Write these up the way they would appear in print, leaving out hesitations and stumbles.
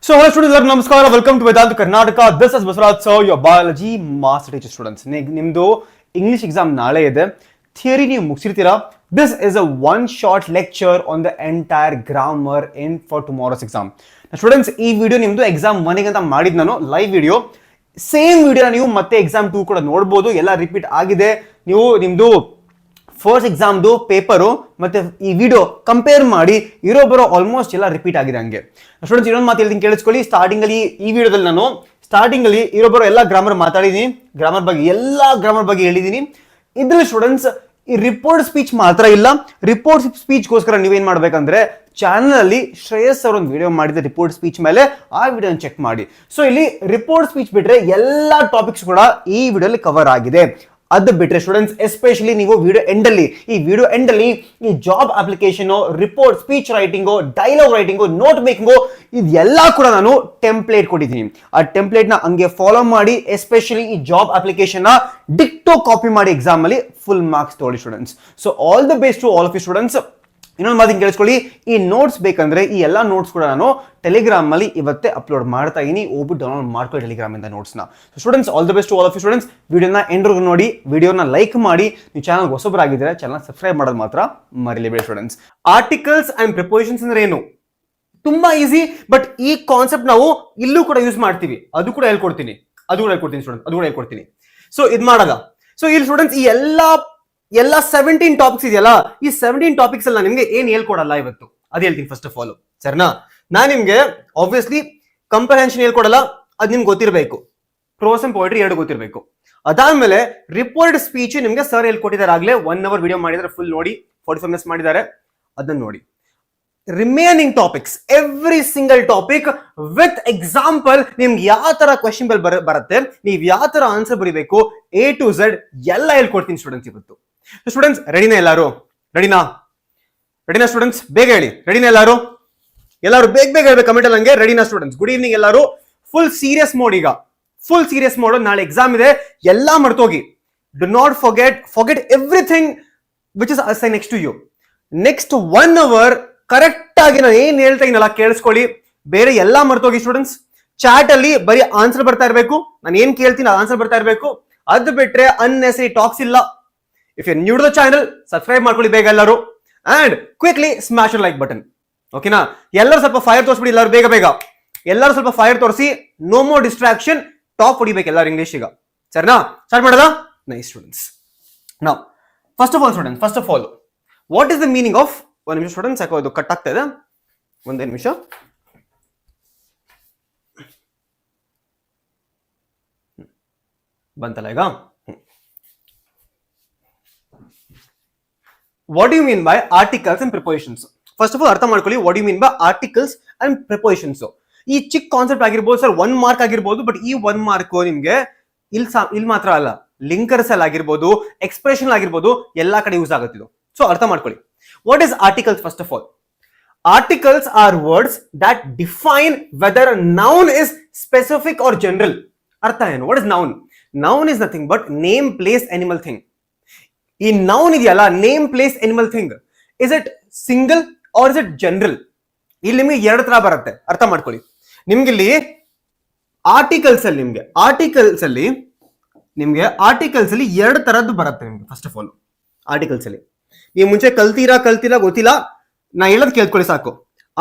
So, hello students, namaskara. Welcome to Vedanta Karnataka. This is Baswaraj sir, your biology master teacher students. ನಿಮ್ದು English exam ನಾಳೆ ಇದೆ. Theory ನೀವು ಮುಗಿಸಿರ್ತೀರಾ. This is a one short lecture on the entire grammar in for tomorrow's exam. Students, ಈ video ನಿಮ್ದು exam 1 ಅಂತ ಮಾಡಿದ್ ನಾನು live video. Same video ನೀವು ಮತ್ತೆ ಎಕ್ಸಾಮ್ 2 ಕೂಡ ನೋಡಬಹುದು. ಎಲ್ಲ ರಿಪೀಟ್ ಆಗಿದೆ. ನೀವು ನಿಮ್ದು ಫಸ್ಟ್ ಎಕ್ಸಾಮ್ದು ಪೇಪರು ಮತ್ತೆ ಈ ವಿಡಿಯೋ ಕಂಪೇರ್ ಮಾಡಿ ಬರೋ ಆಲ್ಮೋಸ್ಟ್ ಎಲ್ಲ ರಿಪೀಟ್ ಆಗಿದೆ ಹಂಗೆ. ಸ್ಟೂಡೆಂಟ್ಸ್ ಇನ್ನೊಂದು ಮಾತು ಹೇಳ್ತೀನಿ ಕೇಳಿಸ್ಕೊಳ್ಳಿ. ಸ್ಟಾರ್ಟಿಂಗ್ ಅಲ್ಲಿ ಈ ವಿಡಿಯೋದಲ್ಲಿ ನಾನು ಸ್ಟಾರ್ಟಿಂಗ್ ಅಲ್ಲಿ ಬರೋ ಎಲ್ಲ ಗ್ರಾಮರ್ ಮಾತಾಡಿದೀನಿ, ಎಲ್ಲಾ ಗ್ರಾಮರ್ ಬಗ್ಗೆ ಹೇಳಿದೀನಿ. ಇದ್ರಲ್ಲಿ ಸ್ಟೂಡೆಂಟ್ಸ್ ಈ ರಿಪೋರ್ಟ್ ಸ್ಪೀಚ್ ಮಾತ್ರ ಇಲ್ಲ. ರಿಪೋರ್ಟ್ ಸ್ಪೀಚ್ಗೋಸ್ಕರ ನೀವೇನ್ ಮಾಡ್ಬೇಕಂದ್ರೆ ಚಾನಲ್ ಅಲ್ಲಿ ಶ್ರೇಯಸ್ ಅವರು ಒಂದು ವಿಡಿಯೋ ಮಾಡಿದ ರಿಪೋರ್ಟ್ ಸ್ಪೀಚ್ ಮೇಲೆ, ಆ ವಿಡಿಯೋನ ಚೆಕ್ ಮಾಡಿ. ಸೊ ಇಲ್ಲಿ ರಿಪೋರ್ಟ್ ಸ್ಪೀಚ್ ಬಿಟ್ರೆ ಎಲ್ಲಾ ಟಾಪಿಕ್ಸ್ ಕೂಡ ಈ ವಿಡಿಯೋಲಿ ಕವರ್ ಆಗಿದೆ. ಅದು ಬಿಟ್ರೆ ಸ್ಟೂಡೆಂಟ್ಸ್ ಎಸ್ಪೆಷಲಿ ನೀವು ವಿಡಿಯೋ ಎಂಡ್ ಅಲ್ಲಿ ಈ job application, report, speech writing, dialogue writing, note making ಇದೆಲ್ಲ ಕೂಡ ನಾನು ಟೆಂಪ್ಲೇಟ್ ಕೊಟ್ಟಿದ್ದೀನಿ. ಆ ಟೆಂಪ್ಲೇಟ್ ನ ಹಂಗೆ ಫಾಲೋ ಮಾಡಿ, ಎಸ್ಪೆಷಲಿ ಈ ಜಾಬ್ ಅಪ್ಲಿಕೇಶನ್ ನ ಡಿಕ್ಟೋ ಕಾಪಿ ಮಾಡಿ ಎಕ್ಸಾಮ್ ಅಲ್ಲಿ ಫುಲ್ ಮಾರ್ಕ್ಸ್ ತಗೊಳ್ಳಿ students. So all the best to all of you students. ಇನ್ನೊಂದು ಮಾತಿಗೆ ಕೇಳಿಸ್ಕೊಳ್ಳಿ, ಈ ನೋಟ್ಸ್ ಬೇಕಂದ್ರೆ ಈ ಎಲ್ಲ ನೋಟ್ಸ್ ಕೂಡ ನಾನು ಟೆಲಿಗ್ರಾಮ್ ಅಲ್ಲಿ ಇವತ್ತೇ ಅಪ್ಲೋಡ್ ಮಾಡ್ತಾ ಇದೀನಿ. ಹೋಗ್ಬಿಟ್ಟು ಡೌನ್ಲೋಡ್ ಮಾಡ್ಕೊಳ್ಳಿ ಟೆಲಿಗ್ರಾಮ್ ಇಂದ ನೋಟ್ಸ್ ನ. Students all the best to all of you students. ವಿಡಿಯೋನ ಎಂಡ್ವರೆಗೂ ನೋಡಿ, ವಿಡಿಯೋನ ಲೈಕ್ ಮಾಡಿ. ನೀವು ಚಾನಲ್ ಹೊಸಬರಾಗಿದ್ರೆ ಚಾನಲ್ ಸಬ್ಸ್ಕ್ರೈಬ್ ಮಾಡೋದು ಮಾತ್ರ ಮರಿಲೇಬೇಡಿ ಸ್ಟೂಡೆಂಟ್ಸ್. ಆರ್ಟಿಕಲ್ಸ್ ಅಂಡ್ ಪ್ರಿಪೋಸಿಷನ್ಸ್ ಅಂದ್ರೆ ಏನು? ತುಂಬಾ ಈಸಿ, ಬಟ್ ಈ ಕಾನ್ಸೆಪ್ಟ್ ನಾವು ಇಲ್ಲೂ ಕೂಡ ಯೂಸ್ ಮಾಡ್ತೀವಿ. ಅದು ಕೂಡ ಹೇಳ್ಕೊಡ್ತೀನಿ ಸ್ಟೂಡೆಂಟ್. ಸೊ ಇದು ಮಾಡಾಗ ಸೊ ಇಲ್ಲಿ ಸ್ಟೂಡೆಂಟ್ಸ್ ಈ ಎಲ್ಲ 17 ಟಾಪಿಕ್ಸ್ ಇದೆಯಲ್ಲ, ಈ 17 ಟಾಪಿಕ್ಸ್ ಅಲ್ಲಿ ನಿಮ್ಗೆ ಏನ್ ಹೇಳ್ಕೊಡಲ್ಲ ಇವತ್ತು, ಅದು ಹೇಳ್ತೀನಿ ಫಸ್ಟ್ ಆಫ್ ಆಲ್. ಸರಿನಾ? ನಾನ್ ನಿಮ್ಗೆ ಆಬ್ವಿಯಸ್ಲಿ ಕಂಪ್ರಹೆನ್ಷನ್ ಹೇಳ್ಕೊಡಲ್ಲ, ಅದ್ ನಿಮ್ಗೆ ಗೊತ್ತಿರಬೇಕು. ಪ್ರೋಸ್ ಅಂಡ್ ಪೋಯಟ್ರಿ ಎರಡು ಗೊತ್ತಿರಬೇಕು. ಅದಾದ್ಮೇಲೆ ರಿಪೋರ್ಟ್ ಸ್ಪೀಚ್ ನಿಮ್ಗೆ ಸರ್ ಹೇಳ್ಕೊಟ್ಟಿದ್ದಾರೆ. ಆಗ್ಲೇ 1 hour ವಿಡಿಯೋ ಮಾಡಿದ್ರೆ ಫುಲ್ ನೋಡಿ, 45 minutes ಮಾಡಿದ್ದಾರೆ, ಅದನ್ನ ನೋಡಿ. Remaining topics, every single topic with example, ನಿಮ್ಗೆ ಯಾವ ತರ ಕ್ವೆಶ್ಚನ್ ಬರುತ್ತೆ, ನೀವ್ ಯಾವ ತರ ಆನ್ಸರ್ ಬರೀಬೇಕು, A to Z ಎಲ್ಲ ಹೇಳ್ಕೊಡ್ತೀನಿ ಸ್ಟೂಡೆಂಟ್ಸ್ ಇವತ್ತು. ಸ್ಟೂಡೆಂಟ್ಸ್ ರೆಡಿನಾ? ರೆಡಿನಾ ಸ್ಟೂಡೆಂಟ್ಸ್? ಬೇಗ ಹೇಳಿ, ರೆಡಿನಾ ಎಲ್ಲಾರು ಬೇಗ ಹೇಳ್ಬೇಕು ಕಮೆಂಟ್ ಅಲ್ಲಿ. ಹಂಗೆ ರೆಡಿನಾ ಸ್ಟೂಡೆಂಟ್ಸ್? ಗುಡ್ ಈವ್ನಿಂಗ್ ಎಲ್ಲಾರು. ಫುಲ್ ಸೀರಿಯಸ್ ಮೋಡ್ ಈಗ, ಫುಲ್ ಸೀರಿಯಸ್ ಮೋಡ್. ನಾಳೆ ಎಕ್ಸಾಮ್ ಇದೆ, ಎಲ್ಲ ಮರ್ತೋಗಿ. Do not forget everything which is assign next to you. Next 1 hour correct ಆಗಿ ನಾನು ಏನ್ ಹೇಳ್ತಾ ಇದೀನಲ್ಲ ಕೇಳಿಸ್ಕೊಳ್ಳಿ. ಬೇರೆ ಎಲ್ಲಾ ಮರ್ತೋಗಿ ಸ್ಟೂಡೆಂಟ್ಸ್. ಚಾಟ್ ಅಲ್ಲಿ ಬರೀ ಆನ್ಸರ್ ಬರ್ತಾ ಇರ್ಬೇಕು, ನಾನು ಏನ್ ಕೇಳ್ತೀನಿ ಆನ್ಸರ್ ಬರ್ತಾ ಇರ್ಬೇಕು. ಅದು ಬಿಟ್ರೆ ಅನ್ನೆಸರಿ ಟಾಕ್ಸ್ ಇಲ್ಲ. If you new to the channel, subscribe ಮಾಡ್ಕೊಳ್ಳಿ ಬೇಗ ಎಲ್ಲರೂ. And quickly smash like button. ಓಕೆನಾ? ಎಲ್ಲರೂ ಸ್ವಲ್ಪ ಫೈರ್ ತೋರಿಸ್ಬಿಡಿ, ಎಲ್ಲರೂ ಬೇಗ ಎಲ್ಲರೂ ಸ್ವಲ್ಪ ಫೈರ್ ತೋರಿಸಿ. No more distraction. ಟಾಪ್ ಹೊಡಿಬೇಕು ಎಲ್ಲರೂ ಇಂಗ್ಲಿಷ್ ಈಗ. ಸರಿನಾ? ಸ್ಟಾರ್ಟ್ ಮಾಡೋದಾ? Nice students. Now first of all what is the meaning of, ಒಂದು ನಿಮಿಷ ಸ್ಟೂಡೆಂಟ್ಸ್, ಯಾಕೋ ಇದು ಕಟ್ ಆಗ್ತಾ ಇದೆ, ಒಂದೇ ನಿಮಿಷ. ಬಂತಲ್ಲ ಈಗ? What you mean by articles and prepositions? First of all ಅರ್ಥ ಮಾಡ್ಕೊಳ್ಳಿ, what you mean by articles and prepositions. ಈ ಚಿಕ್ಕ ಕಾನ್ಸೆಪ್ಟ್ ಆಗಿರ್ಬೋದು ಸರ್, 1 mark ಆಗಿರ್ಬೋದು, ಬಟ್ ಈ 1 mark ನಿಮ್ಗೆ ಇಲ್ಲಿ ಮಾತ್ರ ಅಲ್ಲ, ಲಿಂಕರ್ಸ್ ಅಲ್ಲಿ ಆಗಿರ್ಬೋದು, ಎಕ್ಸ್ಪ್ರೆಷನ್ ಆಗಿರ್ಬೋದು, ಎಲ್ಲಾ ಕಡೆ ಯೂಸ್ ಆಗುತ್ತಿದ್ದು. ಸೊ ಅರ್ಥ ಮಾಡ್ಕೊಳ್ಳಿ. What is articles? First of all, articles are words that define whether a noun is specific or general. Artha ಏನು? What is noun? Noun is nothing but name, place, animal, thing. ಈ noun ಇದೆಯಲ್ಲ, name, place, animal, thing, is it single or is it general? ಇಲ್ಲಿ ನಿಮಗೆ ಎರಡು ತರ ಬರುತ್ತೆ, ಅರ್ಥ ಮಾಡ್ಕೊಳ್ಳಿ. ನಿಮ್ಗೆ ಇಲ್ಲಿ ಆರ್ಟಿಕಲ್ಸ್ ಅಲ್ಲಿ ಎರಡು ತರದ್ದು ಬರುತ್ತೆ ನಿಮ್ಗೆ. ಫಸ್ಟ್ ಆಫ್ ಆಲ್ ಆರ್ಟಿಕಲ್ಸ್ ಅಲ್ಲಿ ನೀವು ಮುಂಚೆ ಕಲ್ತೀರಾ ಗೊತ್ತಿಲ್ಲ, ನಾ ಹೇಳೋದು ಕೇಳ್ಕೊಳ್ಳಿ ಸಾಕು.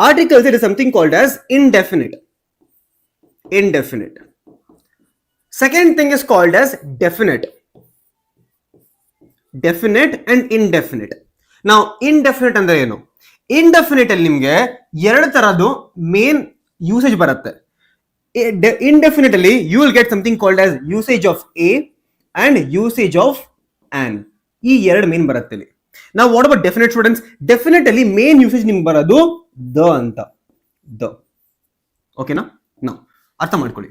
Articles it is something called as indefinite. Second thing is called as definite and indefinite. Now indefinite ಅಂದ್ರೆ ಏನು? indefinite ಅಲ್ಲಿ ನಿಮ್ಗೆ ಎರಡು ತರದ್ದು ಮೇನ್ ಯೂಸೇಜ್ ಬರುತ್ತೆ. indefinite ಅಲ್ಲಿ you will get something called as usage of a and usage of an. ಈ ಎರಡು ಮೇನ್ ಬರುತ್ತೆ ಇಲ್ಲಿ. Now what about definite students? Definite ಅಲ್ಲಿ ಮೇನ್ ಯೂಸೇಜ್ ನಿಮ್ಗೆ ಬರೋದು ದ ಅಂತ, ದ. ಓಕೆನಾ? ನಾವು ಅರ್ಥ ಮಾಡ್ಕೊಳ್ಳಿ.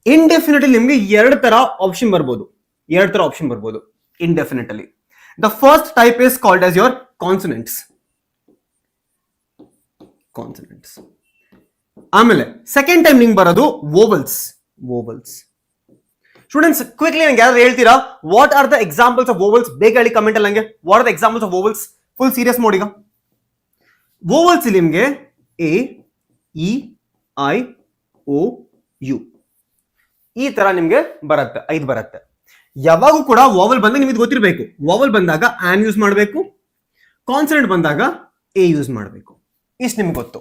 indefinite ಅಲ್ಲಿ ನಿಮ್ಗೆ ಎರಡು ತರ ಆಪ್ಷನ್ ಬರ್ಬೋದು indefinite ಅಲ್ಲಿ. The first type is called as your consonants. ಆಮೇಲೆ ಸೆಕೆಂಡ್ ಟೈಮ್ ನಿಮ್ಗೆ ಬರೋದು vowels. ಸ್ಟೂಡೆಂಟ್ಸ್ ಕ್ವಿಕ್ಲಿ ನಂಗೆ ಯಾರು ಹೇಳ್ತೀರಾ what are the examples of vowels? ಬೇಗ ಹೇಳಿ ಕಮೆಂಟ್ ಅಲ್ಲಿ ನಂಗೆ. What are the examples of vowels? Full serious mode ಈಗ. ವೋವಲ್ಸ್ ನಿಮ್ಗೆ A, E, I, O U. ಈ ತರ ನಿಮ್ಗೆ ಬರುತ್ತೆ, 5 ಬರುತ್ತೆ. ಯಾವಾಗೂ ಕೂಡ ವಾವಲ್ ಬಂದಾಗ ನಿಮಗೆ ಗೊತ್ತಿರಬೇಕು, ವಾವಲ್ ಬಂದಾಗ ಆನ್ ಯೂಸ್ ಮಾಡಬೇಕು, ಕಾನ್ಸನೆಂಟ್ ಬಂದಾಗ ಎ ಯೂಸ್ ಮಾಡಬೇಕು. ಇಷ್ಟು ನಿಮ್ಗೆ ಗೊತ್ತು.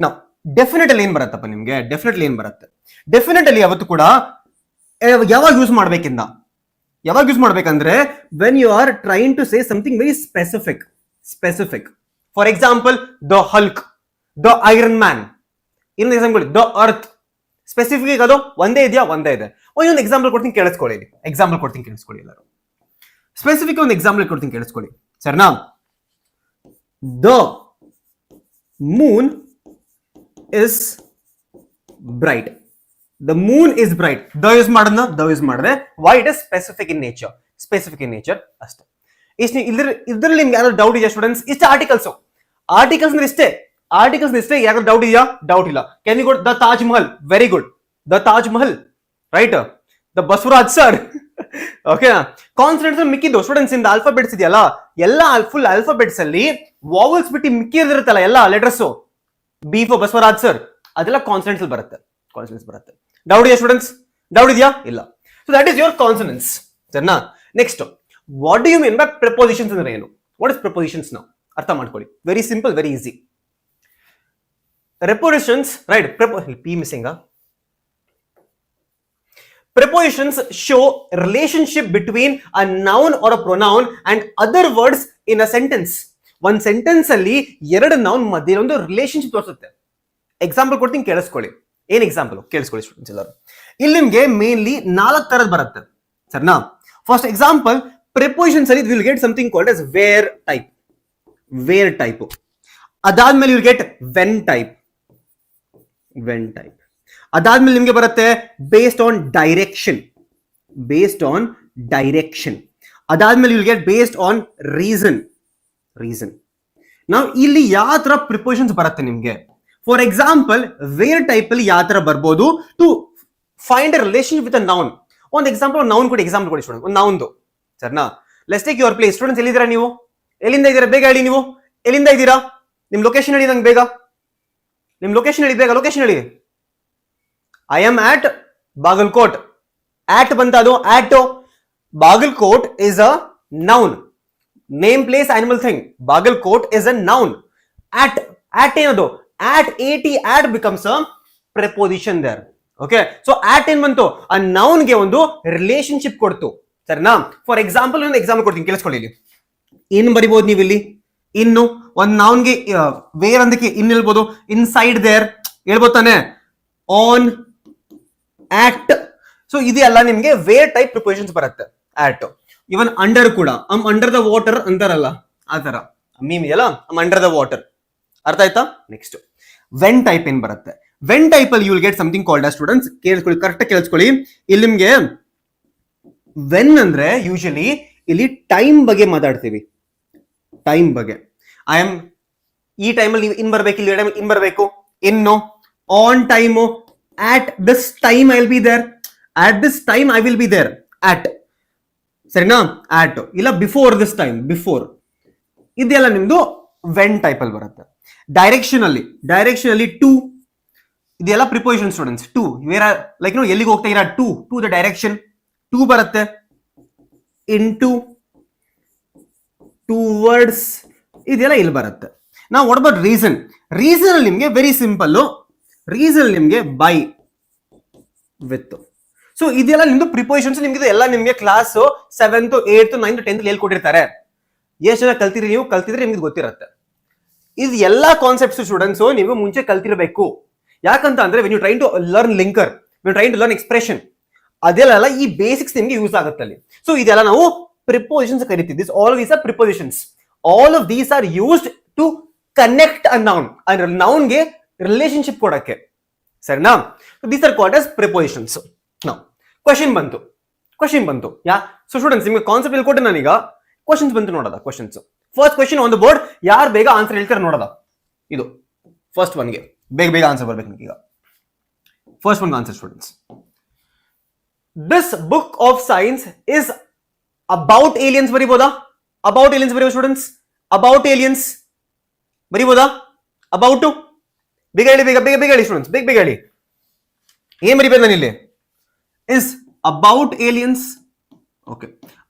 ನಾವು ಡೆಫಿನೆಟ್ ಅಲ್ಲಿ ಏನ್ ಬರುತ್ತಪ್ಪ ನಿಮ್ಗೆ, ಡೆಫಿನೆಟ್ಲಿ ಏನ್ ಬರುತ್ತೆ, ಡೆಫಿನೆಟ್ ಅಲ್ಲಿ ಯಾವತ್ತು ಕೂಡ ಯಾವಾಗ ಯೂಸ್ ಮಾಡ್ಬೇಕಿಂದ, ಯಾವಾಗ ಯೂಸ್ ಮಾಡ್ಬೇಕಂದ್ರೆ when you are trying to say something very specific. For example the Hulk, the Iron Man. ಇನ್ನೊಂದು ಎಕ್ಸಾಂಪಲ್ ದ ಅರ್ತ್. ಸ್ಪೆಸಿಫಿಕ್ ಅದು ಒಂದೇ ಇದೆಯಾ? ಒಂದೇ ಇದೆ. ಇನ್ನೊಂದು ಎಕ್ಸಾಂಪಲ್ ಕೊಡ್ತೀನಿ ಕೇಳಿಸ್ಕೊಳ್ಳಿ, ಎಕ್ಸಾಂಪಲ್ ಕೊಡ್ತೀನಿ ಕೇಳಿಸ್ಕೊಳ್ಳಿ ಎಲ್ಲರೂ. ಸ್ಪೆಸಿಫಿಕ್ ಒಂದು ಎಕ್ಸಾಂಪಲ್ ಕೊಡ್ತೀನಿ ಕೇಳಿಸ್ಕೊಳ್ಳಿ, ಸರ್ನಾ. The moon is bright. The moon is bright. The use ಮಾಡೋಣ, ದ ಯೂಸ್ ಮಾಡಿದ್ರೆ why it is specific in nature ಅಷ್ಟೇ. ಇಷ್ಟು ಇದ್ರಲ್ಲಿ ನಿಮ್ಗೆ ಯಾವ್ದು ಡೌಟ್ ಇದೆಯಾ ಸ್ಟೂಡೆಂಟ್ಸ್? ಇಷ್ಟೇ ಆರ್ಟಿಕಲ್ಸ್ ಅಂದ್ರೆ ಇಷ್ಟೇ, ಯಾವ್ದು ಡೌಟ್ ಇದೆಯಾ? ಡೌಟ್ ಇಲ್ಲ. Can you go the Taj Mahal? Very good, the Taj Mahal, right. The Basavaraj sir, okay. Consonants ಮಿಕ್ಕಿದ್ದು ಸ್ಟೂಡೆಂಟ್ಸ್ ಇಂದ ಆಲ್ಫಾಬೆಟ್ಸ್ ಇದೆಯಲ್ಲ, ಎಲ್ಲ ಫುಲ್ ಆಲ್ಫಾಬೆಟ್ಸ್ ಅಲ್ಲಿ ವಾವಲ್ಸ್ ಬಿಟ್ಟು ಮಿಕ್ಕಿದಿರುತ್ತಲ್ಲ ಎಲ್ಲ letters, B for Basavaraj sir, ಅದೆಲ್ಲ ಕಾನ್ಸನೆಂಟ್ಸ್ ಬರುತ್ತೆ. ಡೌಟ್ ಇದೆಯಾ ಸ್ಟೂಡೆಂಟ್ಸ್? ಡೌಟ್ ಇದೆಯಾ? ಇಲ್ಲ. So that is your consonants, ಸರಿನಾ? Next, what do you mean by prepositions ಅಂದ್ರೆ ಏನು? ವಾಟ್ ಇಸ್ ಪ್ರಿಪೋಸಿಷನ್ಸ್ ನಾವು ಅರ್ಥ ಮಾಡ್ಕೊಳ್ಳಿ. Very simple, very easy. Prepositions, right? P missing. Prepositions show relationship between a noun or a pronoun and other words in a sentence. One sentence ಅಲ್ಲಿ ಎರಡು noun ಮಧ್ಯೆ ಒಂದು relationship ತೋರಿಸುತ್ತೆ. ಎಕ್ಸಾಂಪಲ್ ಕೊಡ್ತೀನಿ ಕೇಳಿಸ್ಕೊಳ್ಳಿ. ಏನ್ ಎಕ್ಸಾಂಪಲ್ ಕೇಳಿಸ್ಕೊಳ್ಳಿ ಸ್ಟೂಡೆಂಟ್ಸ್ ಎಲ್ಲರೂ. ಇಲ್ಲಿ ನಿಮ್ಗೆ ಮೇನ್ಲಿ 4 ತರದ್ ಬರುತ್ತೆ, ಸರಿನಾ? ಫಸ್ಟ್ ಎಕ್ಸಾಂಪಲ್, prepositions ಅಲ್ಲಿ will get something called as where type. ಅದಾದ್ಮೇಲೆ ವಿಲ್ ಗೆಟ್ when type. ಅದಾದ್ಮೇಲೆ ನಿಮ್ಗೆ ಬರುತ್ತೆ ಬೇಸ್ಡ್ ಆನ್ ಡೈರೆಕ್ಷನ್. ಅದಾದ್ಮೇಲೆ will get based on reason. ನಾವು ಇಲ್ಲಿ ಯಾವ ತರ ಪ್ರಿಪೋಸಿಷನ್ಸ್ ಬರುತ್ತೆ ನಿಮ್ಗೆ? ಫಾರ್ ಎಕ್ಸಾಂಪಲ್ ವೇರ್ ಟೈಪ್ ಅಲ್ಲಿ ಯಾವ ತರ ಬರ್ಬೋದು? To find a relation with a noun. ಒಂದು ಎಕ್ಸಾಂಪಲ್, ನೌನ್ ಕೊಡಿ, ಎಕ್ಸಾಂಪಲ್ ಕೊಡಿ ಸ್ಟೂಡೆಂಟ್, ಒಂದು ನೌನ್ದು, ಸರಿನಾ? Let's take your place. Students ಎಲ್ಲಿದ್ದೀರಾ ನೀವು? ಎಲ್ಲಿಂದ ಇದ್ದೀರಾ? ಬೇಗ ಹೇಳಿ. ನೀವು ಎಲ್ಲಿಂದ ಇದ್ದೀರಾ? ನಿಮ್ ಲೊಕೇಶನ್ ಹೇಳಿ ನಂಗೆ ಬೇಗ. ನಿಮ್ ಲೊಕೇಶನ್ ಹೇಳಿ ಬೇಗ, ಲೊಕೇಶನ್ ಹೇಳಿ. I am at Bagalkot. At ಬಂತ, ಅದು at. Bagalkot is a noun. Name, place, animal, thing. Bagalkot is a noun. At ಏನದು? At becomes a preposition there. Okay, so at ಏನ್ ಬಂತು? ಆ ನೌನ್ ಗೆ ಒಂದು ರಿಲೇಶನ್ಶಿಪ್ ಕೊಡ್ತು, ಸರಿನಾ? ಫಾರ್ ಎಕ್ಸಾಂಪಲ್ ಒಂದು ಎಕ್ಸಾಂಪಲ್ ಕೊಡ್ತೀನಿ ಕೇಳಿಸ್ಕೊಳ್ಳಿ. ಇಲ್ಲಿ ಇನ್ ಬರಿಬಹುದು ನೀವು. ಇಲ್ಲಿ ಇನ್ನು ಒಂದ್ ನೌನ್ಗೆ ವೇರ್ ಅಂದಕ್ಕೆ ಇನ್ ಹೇಳ್ಬೋದು, ಇನ್ಸೈಡ್ ದೇರ್ ಹೇಳ್ಬೋದು ತಾನೆ, ಆನ್, ಆಕ್ಟ್. ಸೊ ಇದೆಲ್ಲ ನಿಮ್ಗೆ ವೇರ್ ಟೈಪ್ ಪ್ರಿಪೋಸಿಷನ್ಸ್ ಬರುತ್ತೆ. ಆಟ್, ಇವನ್ ಅಂಡರ್ ಕೂಡ, ಅಂಡರ್ ದ ವಾಟರ್ ಅಂತಾರಲ್ಲ ಆ ತರ ಮೀಮ್ ಇದೆಯಲ್ಲ, ಅಂಡರ್ ದ ವಾಟರ್. ಅರ್ಥ ಆಯ್ತಾ? ನೆಕ್ಸ್ಟ್ ವೆನ್ ಟೈಪ್ ಏನ್ ಬರುತ್ತೆ? ವೆನ್ ಟೈಪ್ ಅಲ್ಲಿ you will get something called as students, ಕೇಳಿಸ್ಕೊಳ್ಳಿ, ಕರೆಕ್ಟ್ ಕೇಳಿಸ್ಕೊಳ್ಳಿ. ಇಲ್ಲಿ ನಿಮ್ಗೆ ವೆನ್ ಅಂದ್ರೆ ಯೂಶಲಿ ಇಲ್ಲಿ ಟೈಮ್ ಬಗ್ಗೆ ಮಾತಾಡ್ತೀವಿ, ಟೈಮ್ ಬಗ್ಗೆ. ಐ ಆಮ್, ಈ ಟೈಮಲ್ಲಿ ನೀವು ಇನ್ ಬರ್ಬೇಕು, ಇಲ್ಲಿ ಇನ್ ಬರ್ಬೇಕು, ಇನ್ನು, on time, at this time I will be there, at this time I will be there, at, ಸರಿನಾ? at ಇಲ್ಲ ಬಿಫೋರ್ ದಿಸ್ ಟೈಮ್, ಬಿಫೋರ್. ಇದೆಲ್ಲ ನಿಮ್ದು ವೆನ್ ಟೈಪ್ ಅಲ್ಲಿ ಬರುತ್ತೆ. ಡೈರೆಕ್ಷನ್ ಅಲ್ಲಿ ಟು, ಇದೆಲ್ಲ preposition students. To where like no, ಎಲ್ಲಿಗೆ ಹೋಗ್ತಾ ಇರ? ಟು ದ ಡೈರೆಕ್ಷನ್, ಟು ಬರುತ್ತೆ. ಇಂಟು, ಟುವರ್ಡ್ಸ್, ಇದೆಲ್ಲ ಇಲ್ಲಿ ಬರುತ್ತೆ. ನಾವು ವಾಟ್ ಅಬೌಟ್ ರೀಸನ್? ರೀಸನ್ ಅಲ್ಲಿ ನಿಮ್ಗೆ ವೆರಿ ಸಿಂಪಲ್. ರೀಸನ್ ನಿಮ್ಗೆ ಬೈ, ವಿತ್. ಸೊ ಇದೆಲ್ಲ ನಿಮ್ದು ಪ್ರಿಪೋಸಿಷನ್ಸ್. ನಿಮ್ಗೆ ಎಲ್ಲ ನಿಮ್ಗೆ class 7th 8th 9th 10th ಹೇಳ್ಕೊಟ್ಟಿರ್ತಾರೆ. ಎಷ್ಟು ಜನ ಕಲ್ತಿರಿ? ನೀವು ಕಲ್ತಿದ್ರೆ ನಿಮ್ಗೆ ಗೊತ್ತಿರುತ್ತೆ. ಇದು ಎಲ್ಲಾ ಕಾನ್ಸೆಪ್ಟ್ಸ್ ಸ್ಟೂಡೆಂಟ್ಸ್ ನೀವು ಮುಂಚೆ ಕಲ್ತಿರಬೇಕು. ಯಾಕಂತ ಅಂದ್ರೆ when you train to learn linker, when train to learn expression, ಅದೆಲ್ಲ ಈ ಬೇಸಿಕ್ಸ್ ನಿಮ್ಗೆ ಯೂಸ್ ಆಗುತ್ತೆ ಅಲ್ಲಿ. ಸೊ ಇದೆಲ್ಲ ನಾವು ಪ್ರಿಪೋಸಿಷನ್ಸ್ ಕರಿತೀವಿ. All of these are prepositions. All of these are used to connect a noun, ಅಂದ್ರೆ ನೌನ್ಗೆ ರಿಲೇಶನ್ಶಿಪ್ ಕೊಡಕ್ಕೆ, ಸರಿನಾ? These are called as prepositions. ನಾವು ಕ್ವಶನ್ ಬಂತು. ಸೊ ಸ್ಟೂಡೆಂಟ್ಸ್ ನಿಮ್ಗೆ ಕಾನ್ಸೆಪ್ಟ್ ಹೇಳ್ಕೊಟ್ಟೆ ನಾನೀಗ. ಕ್ವಶನ್ಸ್ ಬಂತು ನೋಡೋದ. Questions, first question on the board. ಯಾರು ಬೇಗ ಆನ್ಸರ್ ಹೇಳ್ತಾರೆ ನೋಡೋದ. ಇದು ಫಸ್ಟ್ ಒನ್ಗೆ ಬೇಗ ಆನ್ಸರ್ ಬರ್ಬೇಕು ನಿಮ್ಗೆ. ಈಗ first one answer students. This book of science is about aliens ಬರಿಬೋದಾ? ಅಬೌಟ್ ಏಲಿಯನ್ಸ್ ಬರೀಬೋದು ಸ್ಟೂಡೆಂಟ್ಸ್. ಅಬೌಟ್ ಏಲಿಯನ್ಸ್ ಬರಿಬೋದಾ? ಅಬೌಟ್ ಬೇಗ ಹೇಳಿ, ಬೇಗ ಹೇಳಿ ಸ್ಟೂಡೆಂಟ್ಸ್, ಬೇಗ ಹೇಳಿ. ಏನ್ ಬರಿಬೇಕು ನಾನು ಇಲ್ಲಿ? Is about aliens. Okay,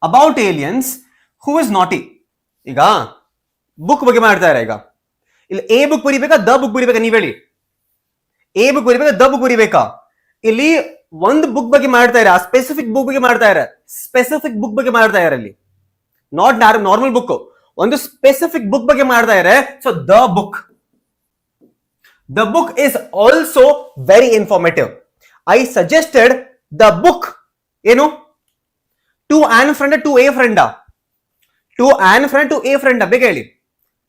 about aliens who is naughty. ಈಗ ಬುಕ್ ಬಗ್ಗೆ ಮಾಡ್ತಾರೆ. ಈಗ ಇಲ್ಲಿ ಎ ಬುಕ್ ಬರಿಬೇಕಾ ದ ಬುಕ್ ಬರಿಬೇಕಾ ನೀವ್ ಹೇಳಿ? ಎ ಬುಕ್ ಬರಿಬೇಕಾ ದ ಬುಕ್ ಬರಿಬೇಕಾ? ಇಲ್ಲಿ ಒಂದು ಬುಕ್ ಬಗ್ಗೆ ಮಾಡ್ತಾ ಇದ್ದಾರೆ, ಆ ಸ್ಪೆಸಿಫಿಕ್ ಬುಕ್ ಬಗ್ಗೆ ಮಾಡ್ತಾ ಇದ್ದಾರೆ. ಸ್ಪೆಸಿಫಿಕ್ ಬುಕ್ ಬಗ್ಗೆ ಮಾಡ್ತಾ ಇದ್ದಾರೆ ಅಲ್ಲಿ, ನಾಟ್ ನಾರ್ಮಲ್ ಬುಕ್. ಒಂದು ಸ್ಪೆಸಿಫಿಕ್ ಬುಕ್ ಬಗ್ಗೆ ಮಾಡ್ತಾ ಇದ್ದಾರೆ. So the book. The book is also very informative. I suggested the book. ಏನು? To an friend, to a friend, to an friend, to a friend, ಬೇಗ ಹೇಳಿ.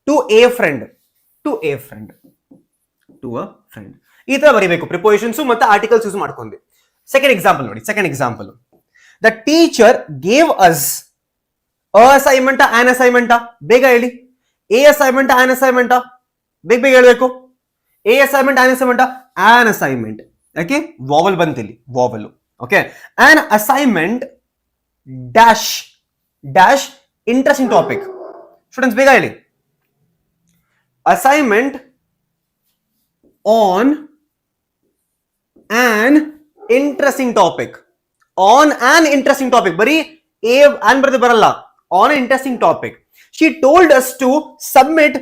To a friend, to a friend, to a friend. ಈ ತರ ಬರೀಬೇಕು prepositions ಮತ್ತೆ articles use ಮಾಡ್ಕೊಂಡು. Second example ನೋಡಿ. Second example, the teacher gave us a assignment, an assignment, ಬೇಗ ಹೇಳಿ. ಎ ಅಸೈನ್ಮೆಂಟ್, ಆನ್ ಅಸೈನ್ಮೆಂಟ್, ಬೇಗ ಬೇಗ ಹೇಳ್ಬೇಕು. A assignment, an assignment, an assignment. ಯಾಕೆ? ವಾವಲ್ ಬಂತಿಲ್ಲಿ, vowel. Okay, an assignment dash dash interesting topic. Students ಬೇಗ ಹೇಳಿ. Assignment an an interesting topic. On an interesting topic. ಬರೀ a an ಬರೆದು ಬರಲ್ಲ. On an interesting topic. She told us to submit.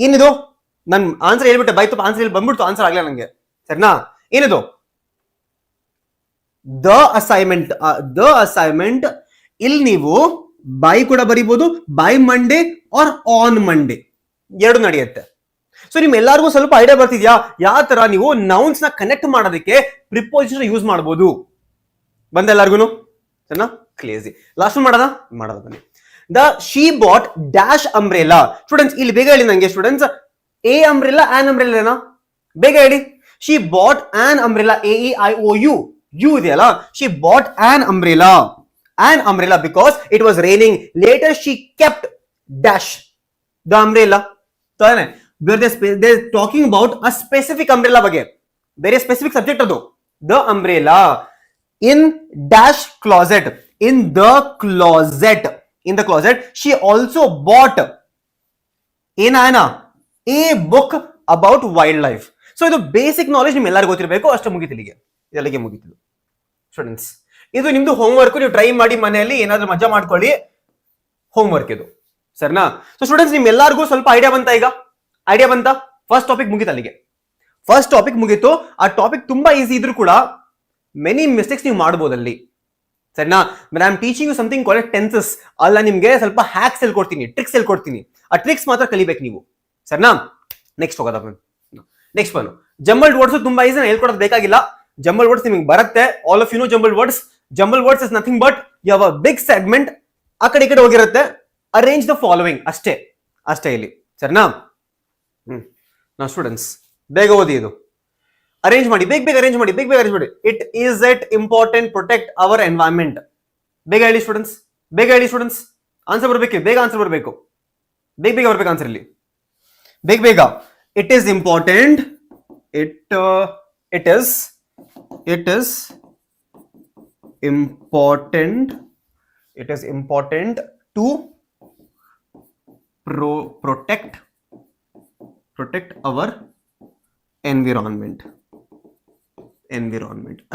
ಏನಿದು? ನನ್ answer ಹೇಳ್ಬಿಟ್ಟೆ, ಬೈತು answer ಹೇಳಿ ಬಂದ್ಬಿಡ್ತು, answer ಆಗ್ಲಿಲ್ಲ ನಂಗೆ. ಸರಿನಾ? ಏನಿದು? The assignment. ದ ಅಸೈನ್ಮೆಂಟ್ ಇಲ್ಲಿ ನೀವು ಬೈ ಕೂಡ ಬರೀಬಹುದು, by Monday or on Monday, ಎರಡು ನಡೆಯುತ್ತೆ. ಸೊ ನಿಮ್ ಎಲ್ಲರಿಗೂ ಸ್ವಲ್ಪ ಐಡಿಯಾ ಬರ್ತಿದ್ಯಾ ಯಾವ ತರ ನೀವು ನೌನ್ಸ್ ನ ಕನೆಕ್ಟ್ ಮಾಡೋದಕ್ಕೆ ಪ್ರಿಪೋಸಿಷನ್ ಯೂಸ್ ಮಾಡಬಹುದು? ಬಂದ ಎಲ್ಲರಿಗೂ? ಸರಿನಾ? ಕ್ಲೇಜಿ. ಲಾಸ್ಟ್ ಮಾಡೋಣ ಬನ್ನಿ. The she bought dash umbrella. Students ಇಲ್ಲಿ ಬೇಗ ಹೇಳಿ ನಂಗೆ. Students a umbrella, an umbrella, ಬೇಗ ಹೇಳಿ. She bought an umbrella, AEIOU, U ಇದೆಯಲ್ಲ. She bought an umbrella, an umbrella because it was raining. Later she kept dash the umbrella. ತಾನೆ? they're talking about a specific umbrella ಬಗ್ಗೆ, ಬೇರೆ specific subject ಅದು. The umbrella in dash closet, in the closet, in the closet. She also bot ಏನ A book about wild life. So ಇದು basic knowledge ನಿಮ್ ಎಲ್ಲರಿಗೂ ಗೊತ್ತಿರಬೇಕು. ಅಷ್ಟು ಮುಗಿತಿಲ್ಲಿಗೆ, ಇದೆಲ್ಲಿಗೆ ಮುಗಿತಿದ್ದು ಸ್ಟೂಡೆಂಟ್ಸ್. ಇದು ನಿಮ್ದು ಹೋಮ್ ವರ್ಕ್. ನೀವು ಟ್ರೈ ಮಾಡಿ ಮನೆಯಲ್ಲಿ, ಏನಾದ್ರೂ ಮಜಾ ಮಾಡ್ಕೊಳ್ಳಿ. ಹೋಮ್ ವರ್ಕ್ ಇದು, ಸರಿನಾ? ಸೊ ಸ್ಟೂಡೆಂಟ್ಸ್ ನಿಮ್ ಎಲ್ಲರಿಗೂ ಸ್ವಲ್ಪ ಐಡಿಯಾ ಬಂತ? ಈಗ ಐಡಿಯಾ ಬಂತ? ಫಸ್ಟ್ ಟಾಪಿಕ್ ಮುಗಿತು ಅಲ್ಲಿಗೆ. ಫಸ್ಟ್ ಟಾಪಿಕ್ ಮುಗೀತು. ಆ ಟಾಪಿಕ್ ತುಂಬಾ ಈಸಿ ಇದ್ರು ಕೂಡ ಮೆನಿ ಮಿಸ್ಟೇಕ್ಸ್ ನೀವು ಮಾಡಬಹುದು ಅಲ್ಲಿ, ಸರಿನಾ? I am teaching you something called tenses. ಅಲ್ಲ ನಿಮ್ಗೆ ಸ್ವಲ್ಪ ಹ್ಯಾಕ್ಸ್ ಹೇಳ್ಕೊಡ್ತೀನಿ, ಟ್ರಿಕ್ಸ್ ಹೇಳ್ಕೊಡ್ತೀನಿ. ಆ ಟ್ರಿಕ್ಸ್ ಮಾತ್ರ ಕಲಿಬೇಕು ನೀವು, ಸರಿನಾ? ನೆಕ್ಸ್ಟ್ ಹೋಗೋದ. ನೆಕ್ಸ್ಟ್ ಬನ್ನು ಜಂಬಲ್ಡ್ ವರ್ಡ್ಸ್. ತುಂಬಾ ಈಸಿ, ಹೇಳ್ಕೊಡೋದು ಬೇಕಾಗಿಲ್ಲ. ಜಂಬಲ್ ವರ್ಡ್ಸ್ ನಿಮಗೆ ಬರುತ್ತೆ. All of you know jumble words. Jumble words is nothing but you have a big segment. ಆ ಕಡೆ ಈ ಕಡೆ ಹೋಗಿರುತ್ತೆ. ಅರೇಂಜ್ ದ ಫಾಲೋವಿಂಗ್, ಅಷ್ಟೇ ಅಷ್ಟೇ ಇಲ್ಲಿ, ಸರಿನಾ? ನಾ ಸ್ಟೂಡೆಂಟ್ಸ್ ಬೇಗ ಓದಿ. ಇದು ಅರೇಂಜ್ ಮಾಡಿ, ಬೇಗ ಬೇಗ ಅರೇಂಜ್ ಮಾಡಿ, ಬೇಗ ಬೇಗ ಅರೇಂಜ್ ಮಾಡಿ. It is it important protect our environment. ಬೇಗ ಹೇಳಿ ಸ್ಟೂಡೆಂಟ್ಸ್, ಬೇಗ ಹೇಳಿ ಸ್ಟೂಡೆಂಟ್ಸ್. ಆನ್ಸರ್ ಬರಬೇಕು, ಬೇಗ ಆನ್ಸರ್ ಬರಬೇಕು, ಬೇಗ ಬೇಗ ಬರ್ಬೇಕು ಆನ್ಸರ್ ಇಲ್ಲಿ, ಬೇಗ ಬೇಗ. It is important, it is important, it is important to protect our environment.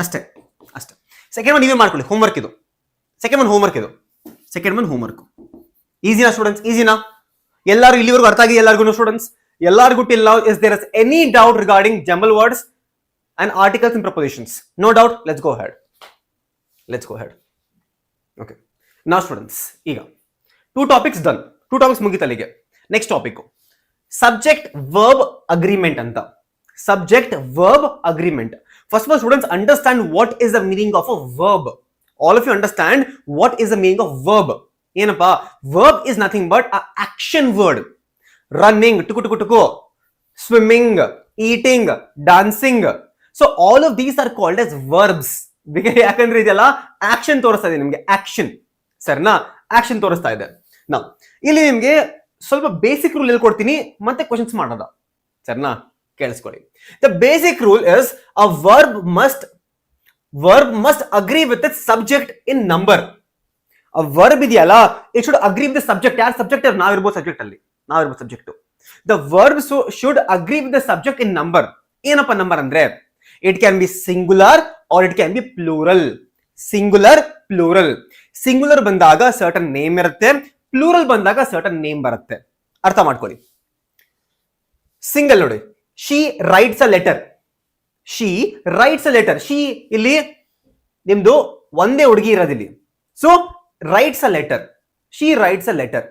ಅಷ್ಟೇ ಅಷ್ಟೇ. ಸೆಕೆಂಡ್ ಒನ್ ನೀವೇ ಮಾಡ್ಕೊಳ್ಳಿ, ಹೋಮ್ವರ್ಕ್ ಇದು. ಸೆಕೆಂಡ್ ಒನ್ ಹೋಮ್ವರ್ಕ್ ಇದು. Second one homework. ಈಸಿನಾ ಸ್ಟೂಡೆಂಟ್ಸ್? ಈಸಿನಾ? ಎಲ್ಲರೂ ಇಲ್ಲಿವರೆಗೂ ಅರ್ಥ ಆಗಿದೆ ಎಲ್ಲರಿಗೂ ಸ್ಟೂಡೆಂಟ್ಸ್? ಎಲ್ಲರಿಗೂ till now is there is any doubt regarding jumble words and articles and prepositions? No doubt. Let's go head. Okay, now students ಈಗ two topics done. Two topics ಮುಗಿತಲ್ಲಿಗೆ. Next topic subject verb agreement ಅಂತ. Subject verb agreement. First of all students understand what is the meaning of a verb. All of you understand what is the meaning of verb. ಏನಪ್ಪಾ? Verb is nothing but a action word. Running, ಟುಕು ಟುಕು ಟುಕು, swimming, eating, dancing. So all of these are called as verbs. ಯಾಕಂದ್ರೆ ಇದೆಲ್ಲ action ತೋರಿಸ್ತಾ ಇದೆ ನಿಮ್ಗೆ, action, ಸರಿನಾ? ಆಕ್ಷನ್ ತೋರಿಸ್ತಾ ಇದೆ. ನಾವು ಇಲ್ಲಿ ನಿಮ್ಗೆ ಸ್ವಲ್ಪ ಬೇಸಿಕ್ ರೂಲ್ ಹೇಳ್ಕೊಡ್ತೀನಿ, ಮತ್ತೆ ಕ್ವಶನ್ಸ್ ಮಾಡೋದ, ಸರಿನಾ? ಕೇಳಿಸ್ಕೊಳ್ಳಿ. The basic rule is a verb must agree with its subject in number. ಆ ವರ್ಬ್ ಇದೆಯಲ್ಲ, it should agree with the subject. ಯಾರು ಸಬ್ಜೆಕ್ಟ್? ನಾವಿರ್ಬೋದು ಸಬ್ಜೆಕ್ಟ್ ಅಲ್ಲಿ, subject. The verb should agree with the subject in number. ಏನಪ್ಪ number ಅಂದ್ರೆ? It can be singular or it can be plural. Singular, plural. Singular ಬಂದಾಗ certain name ಇರುತ್ತೆ, plural ಬಂದಾಗ certain name ಬರುತ್ತೆ. ಅರ್ಥ ಮಾಡ್ಕೊಳ್ಳಿ. ಸಿಂಗಲ್ ನೋಡಿ, she writes a letter. She writes a letter. She ಇಲ್ಲಿ ನಿಮ್ದು ಒಂದೇ ಹುಡುಗಿ ಇರೋದಿಲ್ಲಿ. So writes a letter. She writes a letter.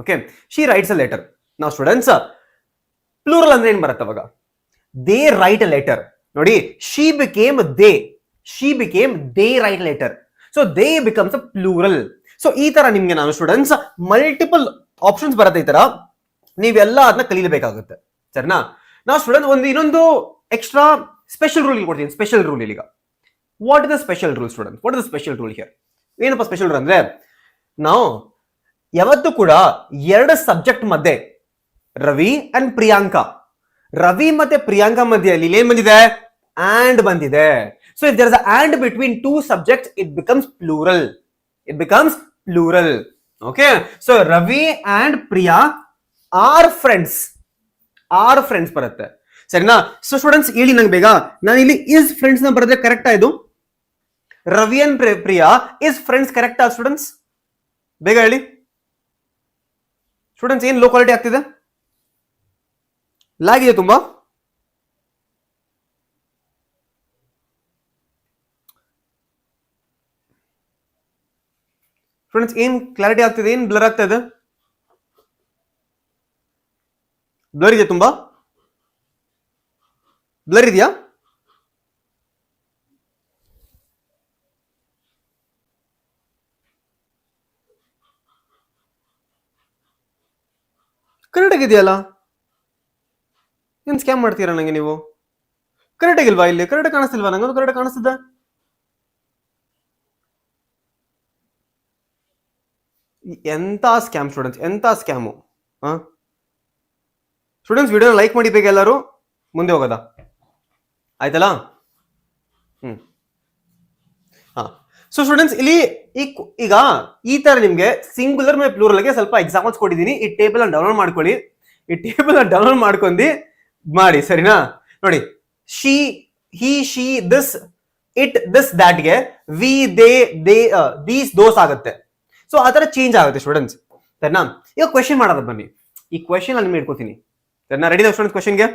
Okay, she writes a letter. Now students, plural ಅಂದ್ರೆ ಏನ್ ಬರುತ್ತೆ ಅವಾಗ? They write a letter. ನೋಡಿ, she became they write a letter. So they becomes a plural. So ಈ ತರ ನಿಮ್ಗೆ ನಾನು students multiple options ಬರುತ್ತೆ. ಈ ತರ ನೀವೆಲ್ಲ ಅದನ್ನ ಕಲಿಯಬೇಕಾಗುತ್ತೆ. ಸರಿನಾ? ನಾವು ಸ್ಟೂಡೆಂಟ್ ಇನ್ನೊಂದು ಎಕ್ಸ್ಟ್ರಾ ಸ್ಪೆಷಲ್ ರೂಲ್ ಕೊಡ್ತೀನಿ. ಸ್ಪೆಷಲ್ ರೂಲ್ ಈಗ what is the special rule student? What is the special rule here? ಏನಪ್ಪ ಸ್ಪೆಷಲ್ ರೂಲ್ ಅಂದ್ರೆ, ನಾವು ಯಾವತ್ತೂ ಕೂಡ ಎರಡು ಸಬ್ಜೆಕ್ಟ್ ಮಧ್ಯೆ ರವಿ ಅಂಡ್ ಪ್ರಿಯಾಂಕಾ, ರವಿ ಮತ್ತೆ ಪ್ರಿಯಾಂಕಾ ಮಧ್ಯೆಯಲ್ಲಿ ಏನ್ ಬಂದಿದೆ? and ಬಂದಿದೆ. So if there is a and between two subjects, it becomes plural. It becomes plural. Okay, so Ravi and Priya are friends. Are friends ಬರುತ್ತೆ. ಸರಿನಾ? ಸೊ ಸ್ಟೂಡೆಂಟ್ಸ್ ಹೇಳಿ ನಂಗೆ ಬೇಗ, ನಾನು ಇಲ್ಲಿ is friends ನ ಬರೆದ್ರೆ ಕರೆಕ್ಟಾ? ಇದು Ravi and Priya is friends ಕರೆಕ್ಟಾ ಸ್ಟೂಡೆಂಟ್ಸ್? ಬೇಗ ಹೇಳಿ ಸ್ಟೂಡೆಂಟ್ಸ್. ಏನ್ ಲೋ ಕ್ವಾಲಿಟಿ ಆಗ್ತಿದೆ? ಲ್ಯಾಗ್ ಇದೆ ತುಂಬಾ. ಸ್ಟೂಡೆಂಟ್ಸ್ ಏನ್ ಕ್ಲಾರಿಟಿ ಆಗ್ತಿದೆ? ಏನ್ ಬ್ಲರ್ ಆಗ್ತಾ ಇದೆ? ಬ್ಲರ್ ಇದೆ, ತುಂಬಾ ಬ್ಲರ್ ಇದೆಯಾ? ಕರೆಕ್ಟ್ ಆಗಿದೆಯಲ್ಲ? ಏನ್ ಸ್ಕ್ಯಾಮ್ ಮಾಡ್ತೀರಾ ನಂಗೆ ನೀವು? ಕರೆಕ್ಟ್ ಆಗಿಲ್ವಾ? ಇಲ್ಲಿ ಕರೆಕ್ಟ್ ಕಾಣಿಸ್ತಿಲ್ವಾ? ನಂಗೊಂದು ಕರೆಕ್ಟ್ ಕಾಣಿಸ್ತಿದ್ದ. ಎಂತ ಸ್ಕ್ಯಾಮ್ ಸ್ಟೂಡೆಂಟ್ಸ್, ಎಂತ ಸ್ಕ್ಯಾಮು. ಸ್ಟೂಡೆಂಟ್ಸ್ ವಿಡಿಯೋನ ಲೈಕ್ ಮಾಡಿ ಬೇಗ, ಎಲ್ಲರೂ ಮುಂದೆ ಹೋಗೋದ ಆಯ್ತಲ್ಲ? ಸೊ ಸ್ಟೂಡೆಂಟ್ಸ್ ಇಲ್ಲಿ ಈಗ ಈ ತರ ನಿಮ್ಗೆ ಸಿಂಗುಲರ್ ಮೇಲೆ ಪ್ಲೂರಲ್ಗೆ ಸ್ವಲ್ಪ ಎಕ್ಸಾಂಪಲ್ಸ್ ಕೊಟ್ಟಿದ್ದೀನಿ. ಈ ಟೇಬಲ್ ಅನ್ನು ಡೌನ್ಲೋಡ್ ಮಾಡ್ಕೊಳ್ಳಿ. ಈ ಟೇಬಲ್ ಅನ್ನು ಡೌನ್ಲೋಡ್ ಮಾಡ್ಕೊಂಡು ಮಾಡಿ, ಸರಿನಾ? ನೋಡಿ, she, he, she, this, it, this, that ಗೆ ವಿ, ದೇ, ದೀಸ್, ದೋಸ್ ಆಗುತ್ತೆ. ಸೊ ಆ ತರ ಚೇಂಜ್ ಆಗುತ್ತೆ ಸ್ಟೂಡೆಂಟ್ಸ್. ಸರಿನಾ? ಈಗ ಕ್ವೆಶನ್ ಮಾಡೋದು ಬನ್ನಿ. ಈ ಕ್ವೆಶನ್ ನಾನು ನಿಮ್ಗೆ ಇಟ್ಕೋತೀನಿ. ಸರಿನಾ? Ready students? ಕ್ವೆಶನ್ಗೆ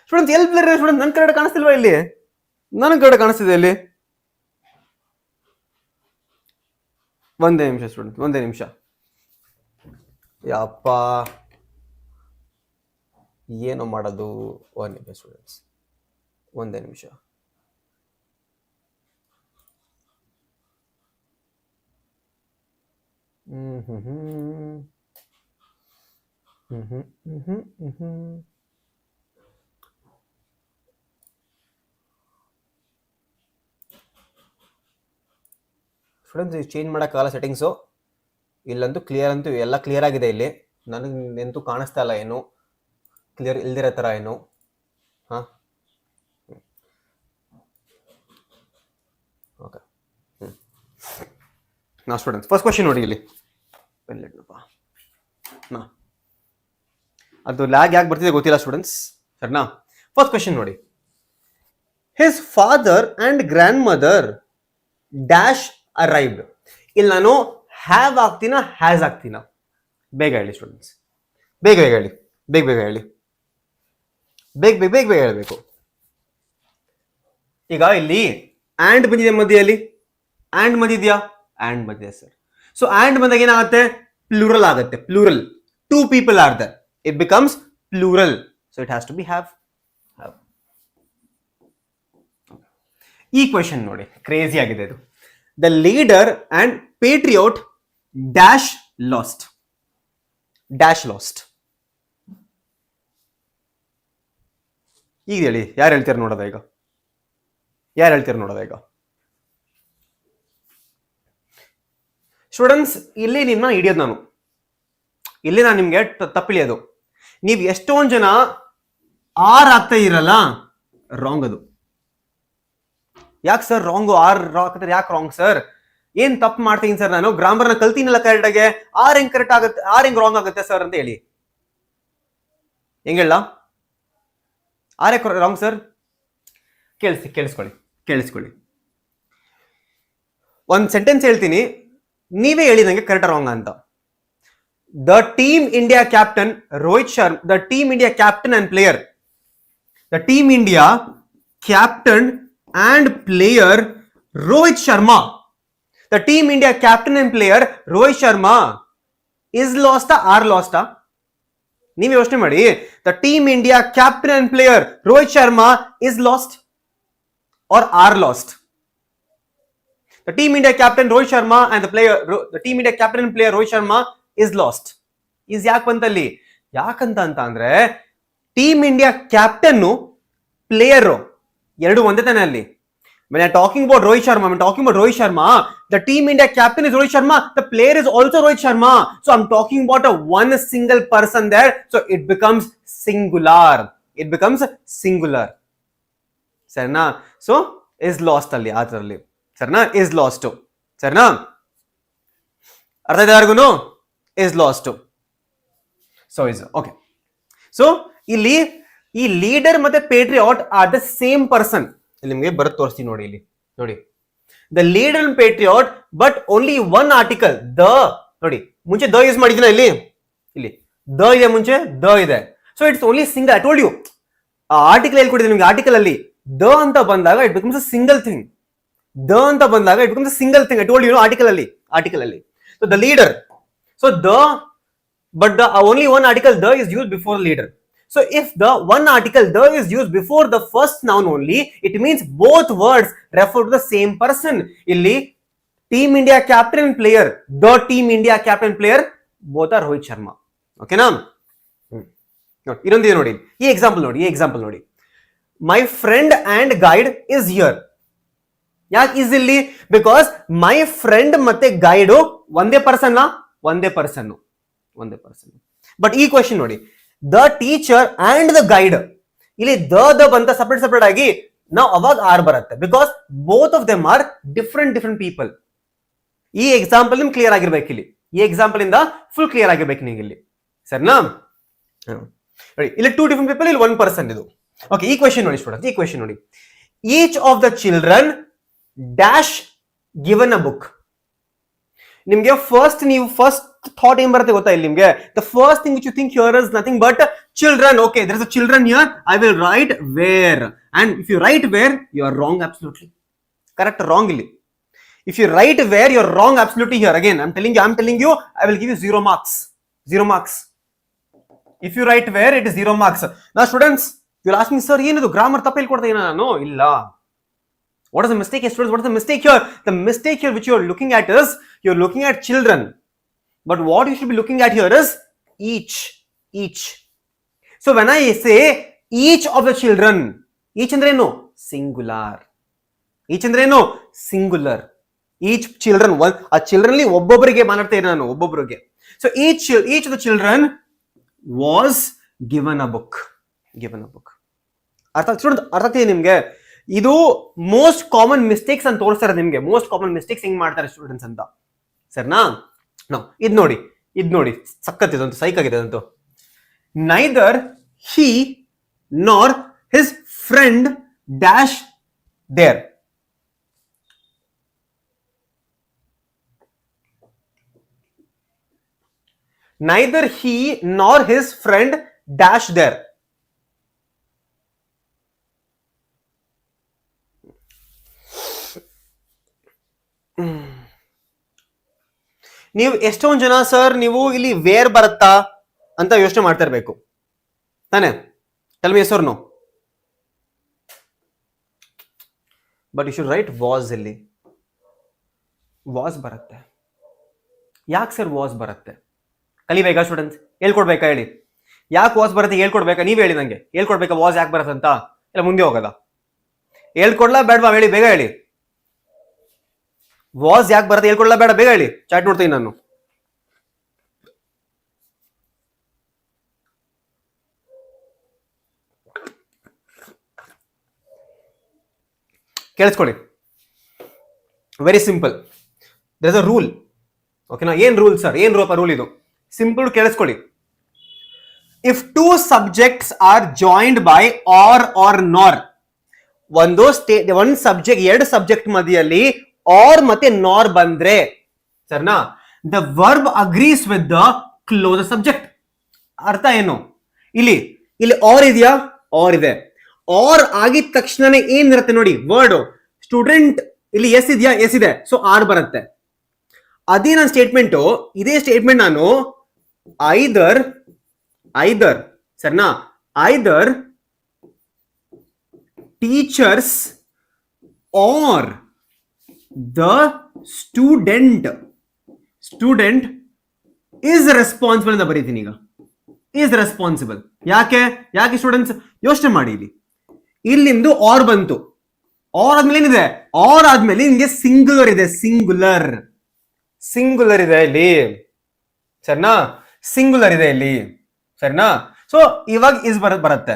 ಸ್ಟೂಡೆಂಟ್ಸ್ ಎಲ್ಲಿ ಬ್ಲರ್ ಇದೆ ಸ್ಟೂಡೆಂಟ್ಸ್? ನನ್ ಕರೆಕ್ಟ್ ಕಾಣಿಸ್ತಿಲ್ವಾ ಇಲ್ಲಿ? ನನಗೆ ಕರೆಕ್ಟ್ ಕಾಣಿಸ್ತಿದೆ ಇಲ್ಲಿ. ಒಂದೇ ನಿಮಿಷ ಸ್ಟೂಡೆಂಟ್, ಒಂದೇ ನಿಮಿಷ. ಯಪ್ಪ ಏನು ಮಾಡೋದು? ಒಂದ್ ನಿಮಿಷ ಸ್ಟೂಡೆಂಟ್ಸ್, ಒಂದೇ ನಿಮಿಷ. ಸ್ಟೂಡೆಂಟ್ಸ್ ಇದು ಚೇಂಜ್ ಮಾಡೋಕ್ಕಾಗಲ್ಲ ಸೆಟ್ಟಿಂಗ್ಸು. ಇಲ್ಲಂತೂ ಕ್ಲಿಯರ್, ಅಂತೂ ಎಲ್ಲ ಕ್ಲಿಯರ್ ಆಗಿದೆ. ಇಲ್ಲಿ ನನಗೆ ಎಂತೂ ಕಾಣಿಸ್ತಾ ಇಲ್ಲ ಏನು ಕ್ಲಿಯರ್ ಇಲ್ದಿರೋ ಥರ ಏನು. ಹಾಂ, ಓಕೆ. ನಾ ಸ್ಟೂಡೆಂಟ್ಸ್ ಫಸ್ಟ್ ಕ್ವಶನ್ ನೋಡಿ ಇಲ್ಲಿ. ಅದು ಲ್ಯಾಗ್ ಯಾಕೆ ಬರ್ತಿದೆ ಗೊತ್ತಿಲ್ಲ ಸ್ಟೂಡೆಂಟ್ಸ್, ಸರಿನಾ? ಫಸ್ಟ್ ಕ್ವಶನ್ ನೋಡಿ. His father and grand mother dash arrived. ಇಲ್ಲಿ ನಾನು ಹ್ಯಾವ್ ಆಗ್ತೀನ, ಹ್ಯಾಸ್ ಆಗ್ತೀನ? ಬೇಗ ಹೇಳಿ ಸ್ಟೂಡೆಂಟ್ಸ್, ಬೇಗ ಬೇಗ ಹೇಳಿ, ಬೇಗ ಬೇಗ ಹೇಳಿ, ಬೇಗ ಬೇಗ ಬೇಗ ಬೇಗ ಹೇಳಬೇಕು. ಈಗ ಇಲ್ಲಿ ಆ್ಯಂಡ್ ಬಂದಿದೆ ಮಧ್ಯೆಯಲ್ಲಿ, ಆ್ಯಂಡ್ ಬಂದಿದ್ಯಾ? ಆ್ಯಂಡ್ ಬಂದಿದೆ ಸರ್. ಸೊ ಆ್ಯಂಡ್ ಬಂದಾಗ ಏನಾಗುತ್ತೆ? ಪ್ಲೂರಲ್ ಆಗುತ್ತೆ. Plural, two people are there, it becomes plural. So it has to be have. ಈ ಕ್ವೆಶನ್ ನೋಡಿ, ಕ್ರೇಜಿ ಆಗಿದೆ ಇದು. The leader and patriot dash last. Dash last. ಈಗ ಹೇಳಿ, ಯಾರು ಹೇಳ್ತೀರ ನೋಡೋದ ಈಗ? ಯಾರು ಹೇಳ್ತೀರ ನೋಡೋದ ಈಗ? ಸ್ಟೂಡೆಂಟ್ಸ್ ಇಲ್ಲಿ ನಿಮ್ಮನ್ನ ಹಿಡಿಯೋದು ನಾನು, ಇಲ್ಲಿ ನಾನು ನಿಮ್ಗೆ ತಪ್ಪಿಳಿಯೋದು. ನೀವು ಎಷ್ಟೊಂದು ಜನ ಆರ್ ಆಗ್ತಾ ಇರಲ್ಲ, ರಾಂಗ್ ಅದು. ಯಾಕೆ ಸರ್ ರಾಂಗು? ಆರ್ ಹಾಕಿದ್ರೆ ಯಾಕೆ ರಾಂಗ್ ಸರ್? ಏನ್ ತಪ್ಪು ಮಾಡ್ತೀನಿ ಸರ್? ನಾನು ಗ್ರಾಮರ್ನ ಕಲ್ತೀನಲ್ಲ ಕರೆಕ್ಟ್ ಆಗಿ, ಆರ್ ಹೆಂಗ್ ಕರೆಕ್ಟ್ ಆಗುತ್ತೆ, ಆರ್ ಹೆಂಗ್ ರಾಂಗ್ ಆಗುತ್ತೆ ಸರ್ ಅಂತ ಹೇಳಿ. ಹೆಂಗ್ ಹೇಳ? ಆರ್ ಯಾಕೆ ರಾಂಗ್ ಸರ್? ಕೇಳಿಸ್ಕೊಳ್ಳಿ. ಒಂದು ಸೆಂಟೆನ್ಸ್ ಹೇಳ್ತೀನಿ, ನೀವೇ ಹೇಳಿ ನಂಗೆ ಕರೆಕ್ಟ್ ರಾಂಗ್ ಅಂತ. The team India captain Rohit Sharma, the team India captain and player, the team India captain and player Rohit Sharma, the team India captain and player Rohit Sharma is lost or lost? ನೀವು ಯೋಚನೆ ಮಾಡಿ. The team India captain and player Rohit Sharma is lost or or lost? The team India captain Rohit Sharma and the team India captain and player Rohit Sharma is lost. Is ಯಾಕೆ ಬಂತಲ್ಲಿ? ಯಾಕಂತ ಅಂದ್ರೆ team India captain player ಎರಡು ಒಂದೇ ತಾನೆ ಅಲ್ಲಿ. When I'm talking about Rohit Sharma, the team India captain is Rohit Sharma, the player is also Rohit Sharma. So I'm talking about one single person there. So it becomes singular. ಸರಿನಾ? So is lost ಅಲ್ಲಿ ಆತರಲ್ಲಿ. ಸರಿನಾ? Is last. ಸರಿನಾ? ಅರ್ಥ ಆಯ್ತಾ ಯಾರಿಗೂ? Is last. So is okay. So ಇಲ್ಲಿ ಈ leader ಮತ್ತೆ patriot are the same person. ಇಲ್ಲಿ ನಿಮಗೆ ಬರುತ್ತೆ, ತೋರಿಸ್ತೀನಿ ನೋಡಿ. ಇಲ್ಲಿ ನೋಡಿ, the leader and patriot but only one article the. ನೋಡಿ, ಮುಂಚೆ ದ ಯೂಸ್ ಮಾಡಿದಿನ, ಇಲ್ಲಿ ದ ಇದೆ, ಮುಂಚೆ ದ ಇದೆ. So it's only single. I told you, ಆ ಆರ್ಟಿಕಲ್ ಹೇಳ್ಕೊಟ್ಟಿದ್ದೀನಿ ನಿಮ್ಗೆ. ಆರ್ಟಿಕಲ್ ಅಲ್ಲಿ ದ ಅಂತ ಬಂದಾಗ it becomes a single thing. The ಅಂತ ಬಂದಾಗ it becomes a single thing. I told you article ಅಲ್ಲಿ. So the leader, so the, but the only one article the is used before leader. So if the one article the is used before the first noun only, it means both words refer to the same person. Illi team India captain and player, the team India captain player both are Rohit Sharma. Okay na? Inonde ನೋಡಿ, ಈ example ನೋಡಿ. My friend and guide is here. ಯಾಕೆ is ಇಲ್ಲಿ? Because my friend ಮತ್ತೆ guide ಒಂದೇ person. But ಈ question ನೋಡಿ, the teacher and the guide, ಇಲ್ಲಿ ದ ಬಂತ ಸಪರೇಟ್ ಆಗಿ ನಾವು ಅವಾಗ ಆರ್ ಬರುತ್ತೆ. Because both of them are different people. ಈ ಎಕ್ಸಾಂಪಲ್ ನಿಮ್ಗೆ ಕ್ಲಿಯರ್ ಆಗಿರ್ಬೇಕು. ಇಲ್ಲಿ ಈ ಎಕ್ಸಾಂಪಲ್ ಇಂದ ಫುಲ್ ಕ್ಲಿಯರ್ ಆಗಿರ್ಬೇಕು ನಿಮ್ಗೆ ಇಲ್ಲಿ. ಸರಿನಾ? ಇಲ್ಲಿ ಟೂ ಡಿಫ್ರೆಂಟ್ ಪೀಪಲ್, ಇಲ್ಲಿ ಒನ್ ಪರ್ಸನ್. ಇದು ಓಕೆ. ಈ ಕ್ವೆಶ್ಚನ್ ನೋಡಿ students, each of the children dash given a book. ನಿಮ್ಗೆ ಫಸ್ಟ್ ಥಾಟ್ ಏನ್ ಬರುತ್ತೆ ಗೊತ್ತಾ ಇಲ್ಲಿ ನಿಮ್ಗೆ? The first thing which you think here is nothing but children. Okay, there is a children here, I will write were. And if you write were, you are wrong. Absolutely correct. Wrong ಇಲ್ಲಿ. If you write were, you are wrong absolutely here. Again I am telling you, I will give you 0 marks. If you write where, it is 0 marks. Now students, you will ask me, sir, ಏನದು grammar ತಪ್ಪು ಹೇಳ್ಕೊಡ್ತಾ ನಾನು? ಇಲ್ಲ. What is the mistake here, students? What is the mistake here? The mistake here which you are looking at is, you are looking at children. But what you should be looking at here is each. So when I say each of the children, each ಅಂದ್ರೆ ಏನು? Singular. Each children, ಆ children ಅಲ್ಲಿ ಒಬ್ಬೊಬ್ಬರಿಗೆ ಮಾತಾಡ್ತಾ ಇದ್ದೀನಿ ನಾನು, ಒಬ್ಬೊಬ್ಬರಿಗೆ. So each of the children was given a book. ಅರ್ಥ ಆಗ್ತಿದೆ ನಿಮ್ಗೆ? ಇದು ಮೋಸ್ಟ್ ಕಾಮನ್ ಮಿಸ್ಟೇಕ್ಸ್ ಅಂತ ತೋರಿಸ್ತಾರೆ ನಿಮ್ಗೆ. ಮೋಸ್ಟ್ ಕಾಮನ್ ಮಿಸ್ಟೇಕ್ಸ್ ಹೆಂಗ್ ಮಾಡ್ತಾರೆ ಸ್ಟೂಡೆಂಟ್ಸ್ ಅಂತ. ಸರಿನಾ? ಇದು ನೋಡಿ ಸಖತ್ ಇದಂತೂ, ಸೈಕ್ ಆಗಿದೆ ಅದಂತೂ. Neither he nor his friend dash there. Neither he nor his friend dash there. ನೀವು ಎಷ್ಟೊಂದು ಜನ ಸರ್ ನೀವು ಇಲ್ಲಿ ವೇರ್ ಬರುತ್ತಾ ಅಂತ ಯೋಚನೆ ಮಾಡ್ತಾ ಇರ್ಬೇಕು ತಾನೆ? Tell me yes or no. But you should write was. ಇಲ್ಲಿ ವಾಸ್ ಬರುತ್ತೆ. ಯಾಕೆ ಸರ್ ವಾಸ್ ಬರುತ್ತೆ? ಕಲಿಬೇಕಾ ಸ್ಟೂಡೆಂಟ್ಸ್? ಹೇಳ್ಕೊಡ್ಬೇಕಾ ಹೇಳಿ? ಯಾಕೆ ವಾಸ್ ಬರುತ್ತೆ ಹೇಳ್ಕೊಡ್ಬೇಕಾ? ನೀವ್ ಹೇಳಿ ನಂಗೆ. ಹೇಳ್ಕೊಡ್ಬೇಕಾ ವಾಸ್ ಯಾಕೆ ಬರುತ್ತೆ ಅಂತ? ಇಲ್ಲ ಮುಂದೆ ಹೋಗದ? ಹೇಳ್ಕೊಡ್ಲಾ ಬೇಡವಾ? ಹೇಳಿ, ಬೇಗ ಹೇಳಿ. ವಾಸ್ ಯಾಕೆ ಬರುತ್ತೆ ಹೇಳ್ಕೊಡ್ಲಾ ಬೇಡ? ಬೇಗ ಹೇಳಿ, ಚಾಟ್ ನೋಡ್ತೀನಿ ನಾನು. ಕೇಳಿಸ್ಕೊಳ್ಳಿ, very simple. There is a rule. ಓಕೆನಾ? ಏನ್ ರೂಲ್ ಸರ್? ಏನ್ ರೂಲ್ ಇದು? ಸಿಂಪಲ್, ಕೇಳಿಸ್ಕೊಳ್ಳಿ. If two subjects are joined by or nor, ಒಂದ್ ಸಬ್ಜೆಕ್ಟ್, ಎರಡು ಸಬ್ಜೆಕ್ಟ್ ಮಧ್ಯದಲ್ಲಿ ಆರ್ ಮತ್ತೆ ನಾರ್ ಬಂದ್ರೆ ಸರ್ನಾ, the verb agrees with the close subject. ಅರ್ಥ ಏನು? ಇಲ್ಲಿ ಇಲ್ಲಿ ಆರ್ ಇದೆಯಾ? ಆರ್ ಇದೆ. ಆರ್ ಆಗಿದ ತಕ್ಷಣನೇ ಏನಿರುತ್ತೆ ನೋಡಿ ವರ್ಡ್ ಸ್ಟೂಡೆಂಟ್. ಇಲ್ಲಿ ಎಸ್ ಇದೆಯಾ? ಎಸ್ ಇದೆ. ಸೊ ಆರ್ ಬರುತ್ತೆ. ಅದೇ ನನ್ನ ಸ್ಟೇಟ್ಮೆಂಟ್, ಇದೇ ಸ್ಟೇಟ್ಮೆಂಟ್ ನಾನು ಐದರ್ ಸರ್ನಾ, either teachers or the student is responsible ಅಂತ ಬರೀತೀನಿ. ಈಗ ಈಸ್ ರೆಸ್ಪಾನ್ಸಿಬಲ್. ಯಾಕೆ ಸ್ಟೂಡೆಂಟ್ಸ್ ಯೋಚನೆ ಮಾಡಿ. ಇಲ್ಲಿ ನಿಮ್ದು ಆರ್ ಬಂತು. ಆರ್ ಆದ್ಮೇಲೆ ಏನಿದೆ? ಆರ್ ಆದ್ಮೇಲೆ ನಿಮ್ಗೆ ಸಿಂಗುಲರ್ ಇದೆ. ಸಿಂಗುಲರ್ ಇದೆ ಇಲ್ಲಿ ಸರ್ನಾ, ಸಿಂಗುಲರ್ ಇದೆ ಇಲ್ಲಿ ಸರ್ನಾ. ಸೊ ಇವಾಗ ಇಸ್ ಬರುತ್ತೆ.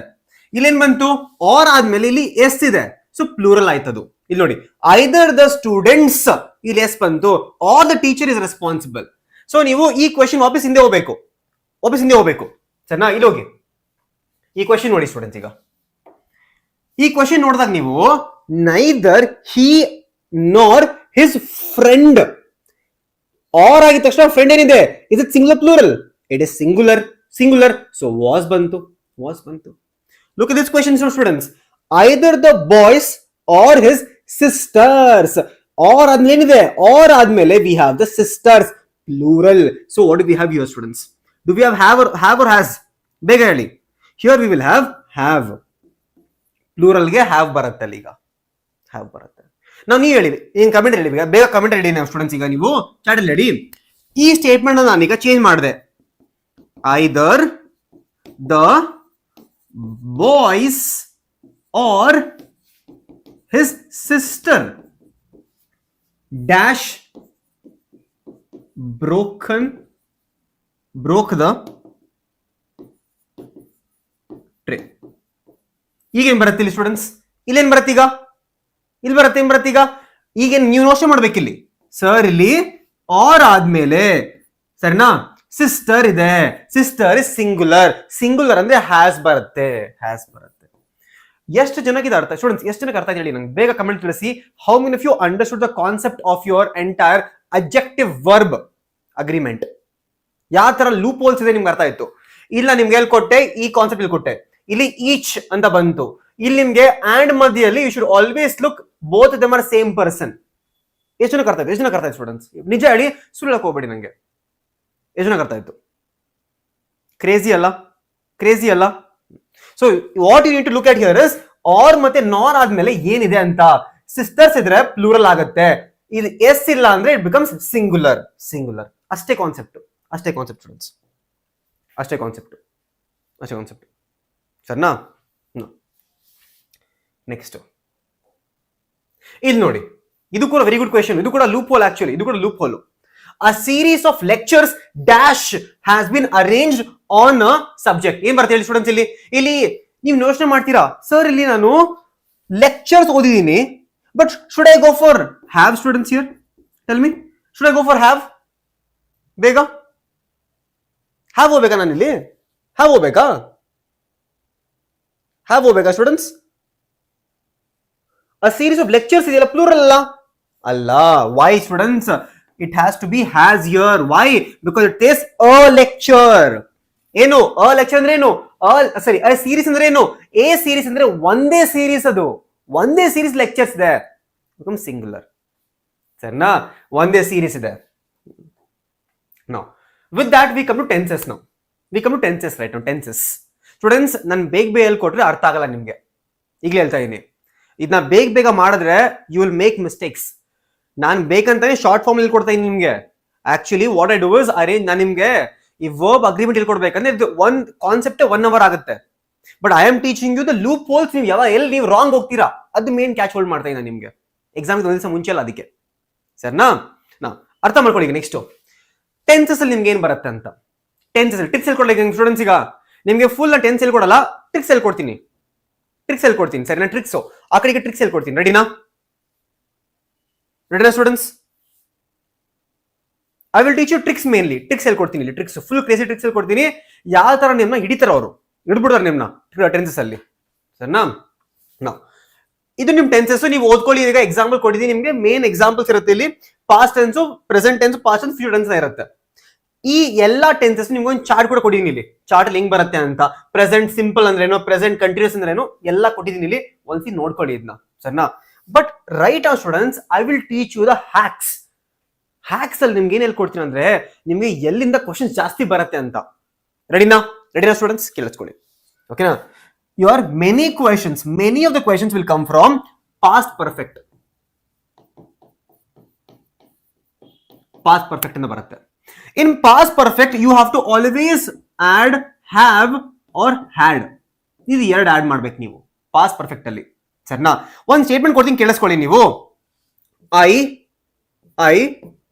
ಇಲ್ಲೇನ್ ಬಂತು? ಆರ್ ಆದ್ಮೇಲೆ ಇಲ್ಲಿ ಎಸ್ ಇದೆ. ಸೊ ಪ್ಲೂರಲ್ ಆಯ್ತದು. ಇಲ್ಲಿ ನೋಡಿ, ಐದರ್ ದ ಸ್ಟೂಡೆಂಟ್ಸ್, ಇಲ್ಲಿ ಎಸ್ ಬಂತು, or the teacher is responsible. So ನೀವು ಈ ಕ್ವೆಶ್ಚನ್ ವಾಪಸ್ ಹಿಂದೆ ಹೋಗ್ಬೇಕು ಸರ್ನಾ. ಇಲ್ಲಿ ಹೋಗಿ ಈ ಕ್ವೆಶ್ಚನ್ ನೋಡಿ ಸ್ಟೂಡೆಂಟ್ಸ್. ಈಗ ಈ ಕ್ವೆಶ್ಚನ್ ನೋಡಿದಾಗ ನೀವು neither he nor his friend, R ಆಗಿದ ತಕ್ಷಣ ಫ್ರೆಂಡ್ ಏನಿದೆ? Is it singular plural? It is singular. So was ಬಂತು. Look at this question students. Either the boys or his sisters. Or ಆದ್ಮೇಲೆ ಏನಿದೆ? ಆರ್ ಆದ್ಮೇಲೆ we have the sisters plural. So what do we have here students? Do we have or has? ಬೇಗ ಹೇಳಿ. Here we will have. ಪ್ಲೂರಲ್ಗೆ have ಬರುತ್ತೆ ಅಲ್ಲಿ. ಈಗ have ಬರುತ್ತೆ. ನಾವು ನೀವು ಹೇಳಿ, ಏನ್ ಕಮೆಂಟ್ ಹೇಳಿ, ಬೇಗ ಕಮೆಂಟ್ ಹೇಳಿ ನಾವು ಸ್ಟೂಡೆಂಟ್ಸ್. ಈಗ ನೀವು ಚಾಟ್ ಅಲ್ಲಿ ಹೇಳಿ. ಈ ಸ್ಟೇಟ್ಮೆಂಟ್ ನಾನೀಗ ಚೇಂಜ್ ಮಾಡಿದೆ. Either the boys or his sister dash broke the tray. ಈಗೇನ್ ಬರುತ್ತೆ ಇಲ್ಲಿ ಸ್ಟೂಡೆಂಟ್ಸ್? ಇಲ್ಲೇನ್ ಬರುತ್ತೆ ಈಗ? ಇಲ್ಲಿ ಬರುತ್ತೆ ಈಗ. ಈಗೇನ್ ನೀವು ಯೋಚನೆ ಮಾಡ್ಬೇಕಿಲ್ಲಿ. ಸರ್ ಇಲ್ಲಿ ಆರ್ ಆದ್ಮೇಲೆ ಸರಿನಾ ಸಿಸ್ಟರ್ ಇದೆ. ಸಿಸ್ಟರ್ ಇಸ್ ಸಿಂಗುಲರ್ ಅಂದ್ರೆ ಹ್ಯಾಸ್ ಬರುತ್ತೆ. ಎಷ್ಟು ಜನಕ್ಕೆ ಇದು ಅರ್ಥ ಸ್ಟೂಡೆಂಟ್ಸ್? ಎಷ್ಟು ಜನಕ್ಕೆ ಅರ್ಥ ಹೇಳಿ ನಂಗೆ ಬೇಗ ಕಮೆಂಟ್ ತಿಳಿಸಿ. How many of you understood the concept of your entire objective verb agreement? ಯಾವ ತರ ಲೂಪ್ ಹೋಲ್ಸ್ ಇದೆ ನಿಮ್ಗೆ ಅರ್ಥ ಆಯ್ತು? ಇಲ್ಲ ನಿಮ್ಗೆ ಹೇಳ್ಕೊಟ್ಟೆ, ಈ ಕಾನ್ಸೆಪ್ಟ್ ಇಲ್ಲಿ ಕೊಟ್ಟೆ. ಇಲ್ಲಿ ಈಚ್ ಅಂತ ಬಂತು. ಇಲ್ಲಿ ನಿಮ್ಗೆ ಆಂಡ್ ಮಧ್ಯದಲ್ಲಿ you should always look both them are same person. ಎಷ್ಟು ಜನಕ್ಕೆ ಅರ್ಥ ಆಯ್ತು ಸ್ಟೂಡೆಂಟ್ಸ್? ನಿಜ ಹೇಳಿ, ಸುಳ್ಳು ಹೇಳಕ್ ಹೋಗ್ಬೇಡಿ ನಂಗೆ. ಎಷ್ಟು ಜನಕ್ಕೆ ಅರ್ಥ ಆಯ್ತು? ಕ್ರೇಜಿ ಅಲ್ಲ? So what you need to look at here is or ಮತ್ತೆ ನಾರ್ ಆದ್ಮೇಲೆ ಏನಿದೆ ಅಂತ. ಸಿಸ್ಟರ್ಸ್ ಇದ್ರೆ ಪ್ಲೂರಲ್ ಆಗುತ್ತೆ. ಇದು ಎಸ್ ಇಲ್ಲ ಅಂದ್ರೆ ಇಟ್ ಬಿಕಮ್ಸ್ ಸಿಂಗುಲರ್. ಅಷ್ಟೇ ಕಾನ್ಸೆಪ್ಟ್ ಸ್ಟೂಡೆಂಟ್ಸ್. ಅಷ್ಟೇ ಕಾನ್ಸೆಪ್ಟ್ ಸರ್ನಾ. ನೆಕ್ಸ್ಟ್ ಇಲ್ಲಿ ನೋಡಿ, ಇದು ಕೂಡ ವೆರಿ ಗುಡ್ ಕ್ವೆಶ್ಚನ್. ಇದು ಕೂಡ ಲೂಪ್ ಹೋಲ್. ಆಕ್ಚುಲಿ ಇದು ಕೂಡ loop hole. A series of lectures dash has been arranged on a subject. ಏನ್ ಬರುತ್ತೆ ಹೇಳಿ ಸ್ಟೂಡೆಂಟ್ಸ್? ಇಲ್ಲಿ ನೀವು ಯೋಚನೆ ಮಾಡ್ತೀರಾ, ಸರ್ ಇಲ್ಲಿ ನಾನು ಲೆಕ್ಚರ್ಸ್ ಓದಿದ್ದೀನಿ, but should I go for have students here? Tell me, should I go for have? ಬೇಗ ಹ್ಯಾವ್ ಹೋಗ್ಬೇಕಾ? ನಾನಿಲ್ಲಿ ಹ್ಯಾವ್ ಹೋಗ್ಬೇಕಾ students? A series of lectures ಇದೆಯಲ್ಲ, ಪ್ಲೂರಲ್ ಅಲ್ಲ. Why students? It has to be has here. Why? Because it is a lecture. ಏನು a lecture ಅಂದ್ರೆ ಏನು? a series ಅಂದ್ರೆ ಏನು? a series ಅಂದ್ರೆ ಒಂದೇ ಸೀರೀಸ್. ಅದು ಒಂದೇ ಸೀರೀಸ್ ಲೆಕ್ಚರ್ಸ್ ಇದೆ. Become singular. ಸರಿನಾ? ಒಂದೇ ಸೀರೀಸ್ ಇದೆ. Now with that we come to tenses. Right now tenses. Students, ನಾನು ಬೇಗ ಹೇಳ್ಕೊಟ್ರೆ ಅರ್ಥ ಆಗಲ್ಲ ನಿಮ್ಗೆ. ಈಗಲೇ ಹೇಳ್ತಾ ಇದೀನಿ, ಇದನ್ನ ಬೇಗ ಮಾಡಿದ್ರೆ ಯು ವಿಲ್ ಮೇಕ್ ಮಿಸ್ಟೇಕ್ಸ್. ನಾನು ಬೇಕಂತಾನೆ ಶಾರ್ಟ್ ಫಾರ್ಮ್ ಹೇಳ್ಕೊಡ್ತಾ ಇದೀನಿ ನಿಮ್ಗೆ. Actually what I do is arrange, ನಾನು ನಿಮ್ಗೆ ಈ ವರ್ಬ್ ಅಗ್ರಿಮೆಂಟ್ ಹೇಳ್ಕೊಡ್ಬೇಕಂದ್ರೆ ಇದು ಒಂದ್ ಕಾನ್ಸೆಪ್ಟ್ 1 hour ಆಗುತ್ತೆ. But I am teaching you the loop holes. ನೀವು ಎಲ್ಲಿ ನೀವು ರಾಂಗ್ ಹೋಗ್ತೀರಾ ಅದು ಮೇನ್ ಕ್ಯಾಚ್ ಹೋಲ್ಡ್ ಮಾಡ್ತಾ ಇದ್ದೀನಿ ನಿಮ್ಗೆ. ಎಕ್ಸಾಮ್ಗೆ ಒಂದ್ ದಿವಸ ಮುಂಚೆ ಅಲ್ಲ, ಅದಕ್ಕೆ ಸರ್ನಾ. ಅರ್ಥ ಮಾಡ್ಕೊಳ್ಳಿ. ನೆಕ್ಸ್ಟ್ ಟೆನ್ಸಸ್ ಅಲ್ಲಿ ನಿಮ್ಗೆ ಏನ್ ಬರುತ್ತೆ ಅಂತ. ಟೆನ್ಸಸ್ ಅಲ್ಲಿ ಟಿಪ್ಸ್ ಹೇಳ್ಕೊಡ್ಲಿಕ್ಕೆ ಸ್ಟೂಡೆಂಟ್ಸ್, ಈಗ ನಿಮ್ಗೆ ಫುಲ್ ಟೆನ್ಸ್ ಹೇಳ್ಕೊಡಲ್ಲ, ಟ್ರಿಕ್ಸ್ ಹೇಳ್ಕೊಡ್ತೀನಿ. ಸರಿ, ನಾನು ಟ್ರಿಕ್ಸ್ ಆ ಕಡೆಗೆ ಟ್ರಿಕ್ಸ್ ಹೇಳ್ಕೊಡ್ತೀನಿ. ರೆಡಿನಾ students? I will teach you tricks. Mainly tricks ಹೇಳ್ಕೊಡ್ತೀನಿ. ಇಲ್ಲಿ ಟ್ರಿಕ್ಸ್ ಫುಲ್ ಕ್ರೇಜಿ ಟ್ರಿಕ್ಸ್ ಹೇಳ್ಕೊಡ್ತೀನಿ. ಯಾವ ತರ ನಿಮ್ನ ಹಿಡಿತಾರ ಅವರು, ಹಿಡ್ಬಿಡ್ತಾರೆ ನಿಮ್ನ ಟೆನ್ಸಸ್ ಅಲ್ಲಿ. ಸರಿನಾ? ಇದು ನಿಮ್ ಟೆನ್ಸಸ್ ನೀವು ಓದ್ಕೊಳ್ಳಿ. ಈಗ ಎಕ್ಸಾಂಪಲ್ ಕೊಟ್ಟಿದ್ದೀನಿ ನಿಮ್ಗೆ, ಮೇನ್ ಎಕ್ಸಾಂಪಲ್ಸ್ ಇರುತ್ತೆ ಇಲ್ಲಿ. Past tense, present tense, past tense, future tense ಇರುತ್ತೆ. ಈ ಎಲ್ಲಾ ಟೆನ್ಸಸ್ ನಿಮ್ಗೆ ಒಂದು ಚಾರ್ಟ್ ಕೂಡ ಕೊಟ್ಟಿದ್ದೀನಿ ಇಲ್ಲಿ. ಚಾರ್ಟ್ ಹೆಂಗ್ ಬರುತ್ತೆ ಅಂತ, ಪ್ರೆಸೆಂಟ್ ಸಿಂಪಲ್ ಅಂದ್ರೇನು, ಪ್ರೆಸೆಂಟ್ ಕಂಟಿನ್ಯೂಸ್ ಅಂದ್ರೇನು ಎಲ್ಲ ಕೊಟ್ಟಿದ್ದೀನಿ ಇಲ್ಲಿ. ಒಂದ್ಸಿ ನೋಡ್ಕೊಳ್ಳಿ ಇದನ್ನ, ಸರಿನಾ? But right are students, I will teach you the hacks. Hacks ಅಲ್ಲಿ ನಿಮ್ಗೆ ಏನ್ ಹೇಳ್ಕೊಡ್ತೀನಿ ಅಂದ್ರೆ, ನಿಮ್ಗೆ ಎಲ್ಲಿಂದ ಕ್ವಶನ್ಸ್ ಜಾಸ್ತಿ ಬರುತ್ತೆ ಅಂತ. ರೆಡಿನಾ ಸ್ಟೂಡೆಂಟ್ಸ್? ಕೇಳಿಸ್ಕೊಳ್ಳಿ, ಓಕೆನಾ? Your many of the questions will come from past perfect. Past perfect ಇಂದ ಬರುತ್ತೆ. In past perfect you have to always add have or had. ಇದು ಎರಡು ಆಡ್ ಮಾಡ್ಬೇಕು ನೀವು ಪಾಸ್ಟ್ ಪರ್ಫೆಕ್ಟ್ ಅಲ್ಲಿ, ಸರಿನಾ? ಒಂದು ಸ್ಟೇಟ್ಮೆಂಟ್ ಕೊಡ್ತೀನಿ, ಕೇಳಿಸ್ಕೊಳ್ಳಿ ನೀವು. I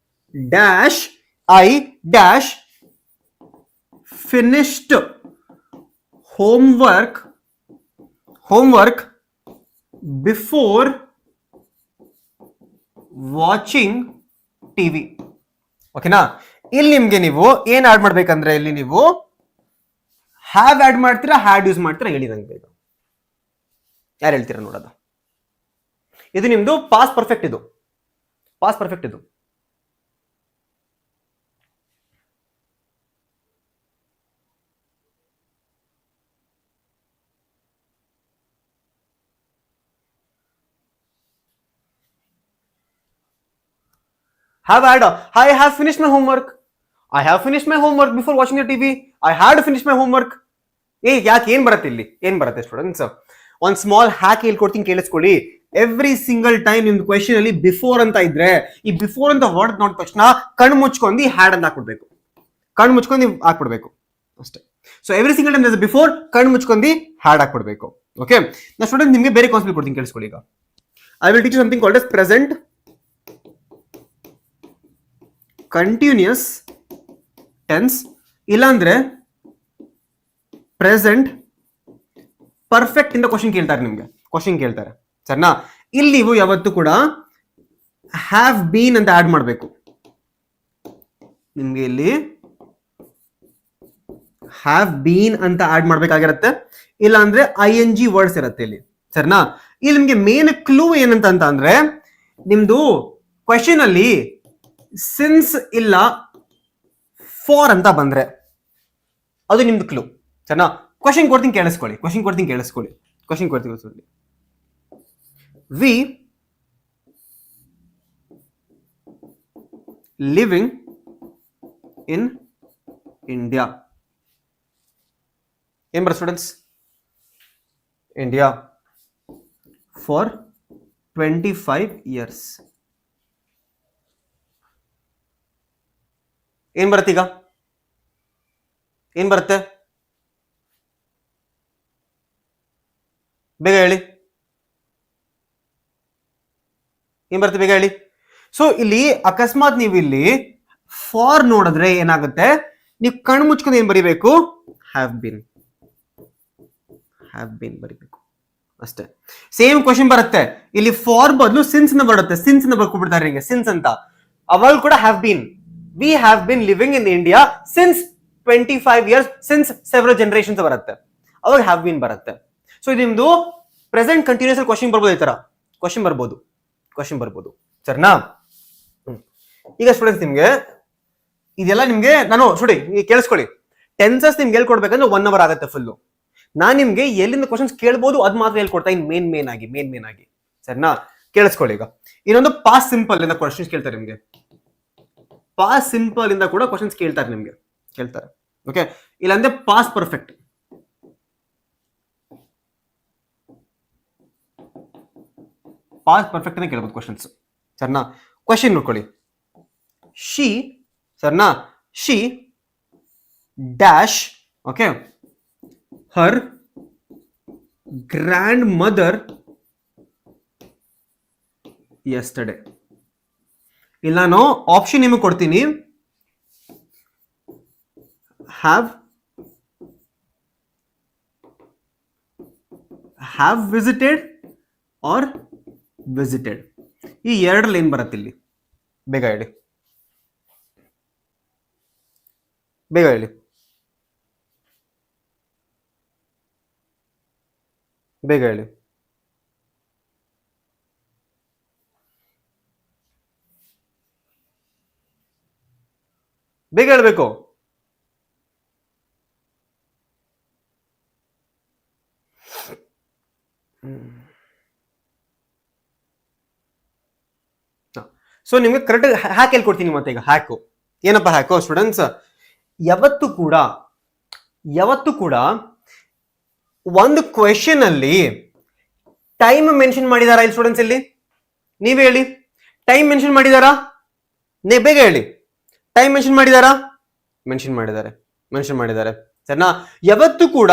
dash finished homework before watching TV. ಓಕೆನಾ? ಇಲ್ಲಿ ನಿಮ್ಗೆ ನೀವು ಏನ್ ಆಡ್ ಮಾಡ್ಬೇಕಂದ್ರೆ, ಇಲ್ಲಿ ನೀವು ಹ್ಯಾವ್ ಆಡ್ ಮಾಡ್ತೀರಾ, ಹ್ಯಾಡ್ ಯೂಸ್ ಮಾಡ್ತೀರಾ? ಹೇಳಿ ನಂಗೆ ಬೇಗ, ಯಾರು ಹೇಳ್ತೀರಾ ನೋಡೋದು. ಇದು ನಿಮ್ದು ಪಾಸ್ಟ್ ಪರ್ಫೆಕ್ಟ್, ಇದು ಪಾಸ್ಟ್ ಪರ್ಫೆಕ್ಟ್. ಇದು have had. I have finished my homework. I have finished my homework before watching the TV. I had finished my homework. ಯಾಕೆ ಏನ್ ಬರುತ್ತೆ ಇಲ್ಲಿ? ಏನ್ ಬರುತ್ತೆ ಸ್ಟೂಡೆಂಟ್ಸ್? ಒಂದು ಸ್ಮಾಲ್ ಹ್ಯಾಕ್ ಹೇಳ್ಕೊಡ್ತೀನಿ, ಕೇಳಿಸ್ಕೊಳ್ಳಿ. ಎವ್ರಿ ಸಿಂಗಲ್ ಟೈಮ್ ನಿಮ್ದು ಕ್ವೆಶ್ಚನ್ ಅಲ್ಲಿ ಬಿಫೋರ್ ಅಂತ ಇದ್ರೆ, ಈ ಬಿಫೋರ್ ಅಂತ ವರ್ಡ್ ನೋಡಿದ ತಕ್ಷಣ ಕಣ್ಣು ಮುಚ್ಕೊಂಡು ಹ್ಯಾಡ್ ಅಂತ ಹಾಕ್ಬಿಡ್ಬೇಕು. ಕಣ್ಣು ಮುಚ್ಕೊಂಡು ನೀವು ಹಾಕ್ಬಿಡ್ಬೇಕು ಅಷ್ಟೇ. So every single time before ಕಣ್ಣು ಮುಚ್ಕೊಂಡು ಹ್ಯಾಡ್ ಹಾಕ್ಬಿಡ್ಬೇಕು. ಓಕೆ, ನಾ ಸ್ಟೂಡೆಂಟ್ ನಿಮ್ಗೆ ಬೇರೆ ಕಾನ್ಸೆಪ್ಟ್ ಕೊಡ್ತೀನಿ, ಕೇಳಿಸ್ಕೊಳ್ಳಿ. ಈಗ I will teach something called as present continuous tense, ಇಲ್ಲಾಂದ್ರೆ ಪ್ರೆಸೆಂಟ್ ಪರ್ಫೆಕ್ಟ್ ಇಂದ ಕ್ವಶನ್ ಕೇಳ್ತಾರೆ, ನಿಮ್ಗೆ ಕ್ವಶನ್ ಕೇಳ್ತಾರೆ, ಸರಿನಾ? ಇಲ್ಲಿ ನೀವು ಯಾವತ್ತು ಕೂಡ ಹ್ಯಾವ್ ಬೀನ್ ಅಂತ ಆಡ್ ಮಾಡಬೇಕು. ನಿಮ್ಗೆ ಇಲ್ಲಿ ಹ್ಯಾವ್ ಬೀನ್ ಅಂತ ಆಡ್ ಮಾಡ್ಬೇಕಾಗಿರತ್ತೆ, ಇಲ್ಲ ಅಂದ್ರೆ ING ವರ್ಡ್ಸ್ ಇರುತ್ತೆ ಇಲ್ಲಿ, ಸರಿನಾ? ಇಲ್ಲಿ ನಿಮ್ಗೆ ಮೇನ್ ಕ್ಲೂ ಏನಂತ ಅಂದ್ರೆ, ನಿಮ್ದು ಕ್ವಶನ್ ಅಲ್ಲಿ ಸಿನ್ಸ್ ಇಲ್ಲ ಫಾರ್ ಅಂತ ಬಂದ್ರೆ ಅದು ನಿಮ್ದು ಕ್ಲೂ, ಸರಿನಾ? ಕ್ವಶನ್ ಕೊಡ್ತೀನಿ, ಕೇಳಿಸ್ಕೊಳ್ಳಿ. We living in India. ಏನ್ ಬರ ಸ್ಟೂಡೆಂಟ್ಸ್? India for 25 years. ಏನ್ ಬರುತ್ತೆ ಈಗ? ಏನ್ ಬರುತ್ತೆ? ಬೇಗ ಹೇಳಿ, ಏನ್ ಬರುತ್ತೆ? ಬೇಗ ಹೇಳಿ. ಸೊ ಇಲ್ಲಿ ಅಕಸ್ಮಾತ್ ನೀವು ಇಲ್ಲಿ ಫಾರ್ ನೋಡಿದ್ರೆ ಏನಾಗುತ್ತೆ, ನೀವು ಕಣ್ಣು ಮುಚ್ಕೊಂಡು ಏನ್ ಬರಿಬೇಕು? ಹ್ಯಾವ್ ಬಿನ್ ಬರಿಬೇಕು ಅಷ್ಟೇ. ಸೇಮ್ ಕ್ವಶನ್ ಬರುತ್ತೆ ಇಲ್ಲಿ, ಫಾರ್ ಬದಲು ಸಿನ್ಸ್ ನ ಬರುತ್ತೆ, ಸಿನ್ಸ್ ನ ಬರ್ಕೊಬಿಡ್ತಾರೆ ಹಿಂಗೆ, ಸಿನ್ಸ್ ಅಂತ. ಅವಾಗ ಕೂಡ have been, we have been living in India since 25 years, since several generations ಬರುತ್ತೆ, ಅವಾಗ ಹ್ಯಾವ್ ಬೀನ್ ಬರುತ್ತೆ. ಸೊ ಇದು ನಿಮ್ದು ಪ್ರೆಸೆಂಟ್ ಕಂಟಿನ್ಯೂಸ್ ಕ್ವಶನ್ ಬರ್ಬೋದು, ಈ ತರ ಕ್ವಶನ್ ಬರ್ಬೋದು, ಸರಿನಾ? ಈಗ ಸ್ಟೂಡೆಂಟ್ಸ್ ನಿಮ್ಗೆ ಇದೆಲ್ಲ ನಿಮ್ಗೆ ನಾನು ಕೇಳಿಸ್ಕೊಳ್ಳಿ. ಟೆನ್ಸಸ್ ನಿಮ್ಗೆ ಹೇಳ್ಕೊಡ್ಬೇಕಂದ್ರೆ 1 hour ಆಗುತ್ತೆ ಫುಲ್ಲು. ನಾನ್ ನಿಮ್ಗೆ ಎಲ್ಲಿಂದ ಕ್ವಶನ್ಸ್ ಕೇಳ್ಬೋದು ಅದು ಮಾತ್ರ ಹೇಳ್ಕೊಡ್ತಾ ಇನ್ ಮೇನ್ ಆಗಿ, ಸರಿನಾ? ಕೇಳಿಸ್ಕೊಳ್ಳಿ. ಈಗ ಇನ್ನೊಂದು ಪಾಸ್ಟ್ ಸಿಂಪಲ್ ಇಂದ ಕ್ವಶನ್ಸ್ ಕೇಳ್ತಾರೆ ನಿಮ್ಗೆ, ಪಾಸ್ಟ್ ಸಿಂಪಲ್ ಇಂದ ಕೂಡ ಕ್ವಶನ್ಸ್ ಕೇಳ್ತಾರೆ. ಓಕೆ, ಇಲ್ಲಾಂದ್ರೆ ಪಾಸ್ಟ್ ಪರ್ಫೆಕ್ಟ್. ಅಂತ ಕೇಳ್ಬೋದು ಕ್ವಶನ್ಸ್, ಸರಿನಾ? ಕ್ವಶನ್ ನೋಡ್ಕೊಳ್ಳಿ. She dash, okay, Har grand mother yesterday. ಇಲ್ಲಿ ನಾನು ಆಪ್ಷನ್ ನಿಮಗೆ ಕೊಡ್ತೀನಿ, ಹ್ಯಾವ್ ವಿಸಿಟೆಡ್ ಆರ್ ವಿಸಿಟೆಡ್. ಈ ಎರಡರಲ್ಲಿ ಏನ್ ಬರುತ್ತೆ ಇಲ್ಲಿ? ಬೇಗ ಹೇಳಿ. ಬೇಗ ಹೇಳ್ಬೇಕು. ಸೊ ನಿಮ್ಗೆ ಕರೆಕ್ಟ್ ಹ್ಯಾಕ್ ಹೇಳ್ಕೊಡ್ತೀನಿ ಮತ್ತೆ ಈಗ. ಹ್ಯಾಕು ಏನಪ್ಪ ಹ್ಯಾಕು ಸ್ಟೂಡೆಂಟ್ಸ್? ಯಾವತ್ತು ಕೂಡ ಒಂದು ಕ್ವೆಶನ್ ಅಲ್ಲಿ ಟೈಮ್ ಮೆನ್ಷನ್ ಮಾಡಿದಾರಾ ಇಲ್ಲಿ ಸ್ಟೂಡೆಂಟ್ಸ್? ಇಲ್ಲಿ ನೀವೇ ಹೇಳಿ, ಟೈಮ್ ಮೆನ್ಷನ್ ಮಾಡಿದಾರಾ? ಬೇಗ ಹೇಳಿ, ಟೈಮ್ ಮೆನ್ಷನ್ ಮಾಡಿದಾರಾ? ಮೆನ್ಷನ್ ಮಾಡಿದ್ದಾರೆ ಸರಿನಾ? ಯಾವತ್ತು ಕೂಡ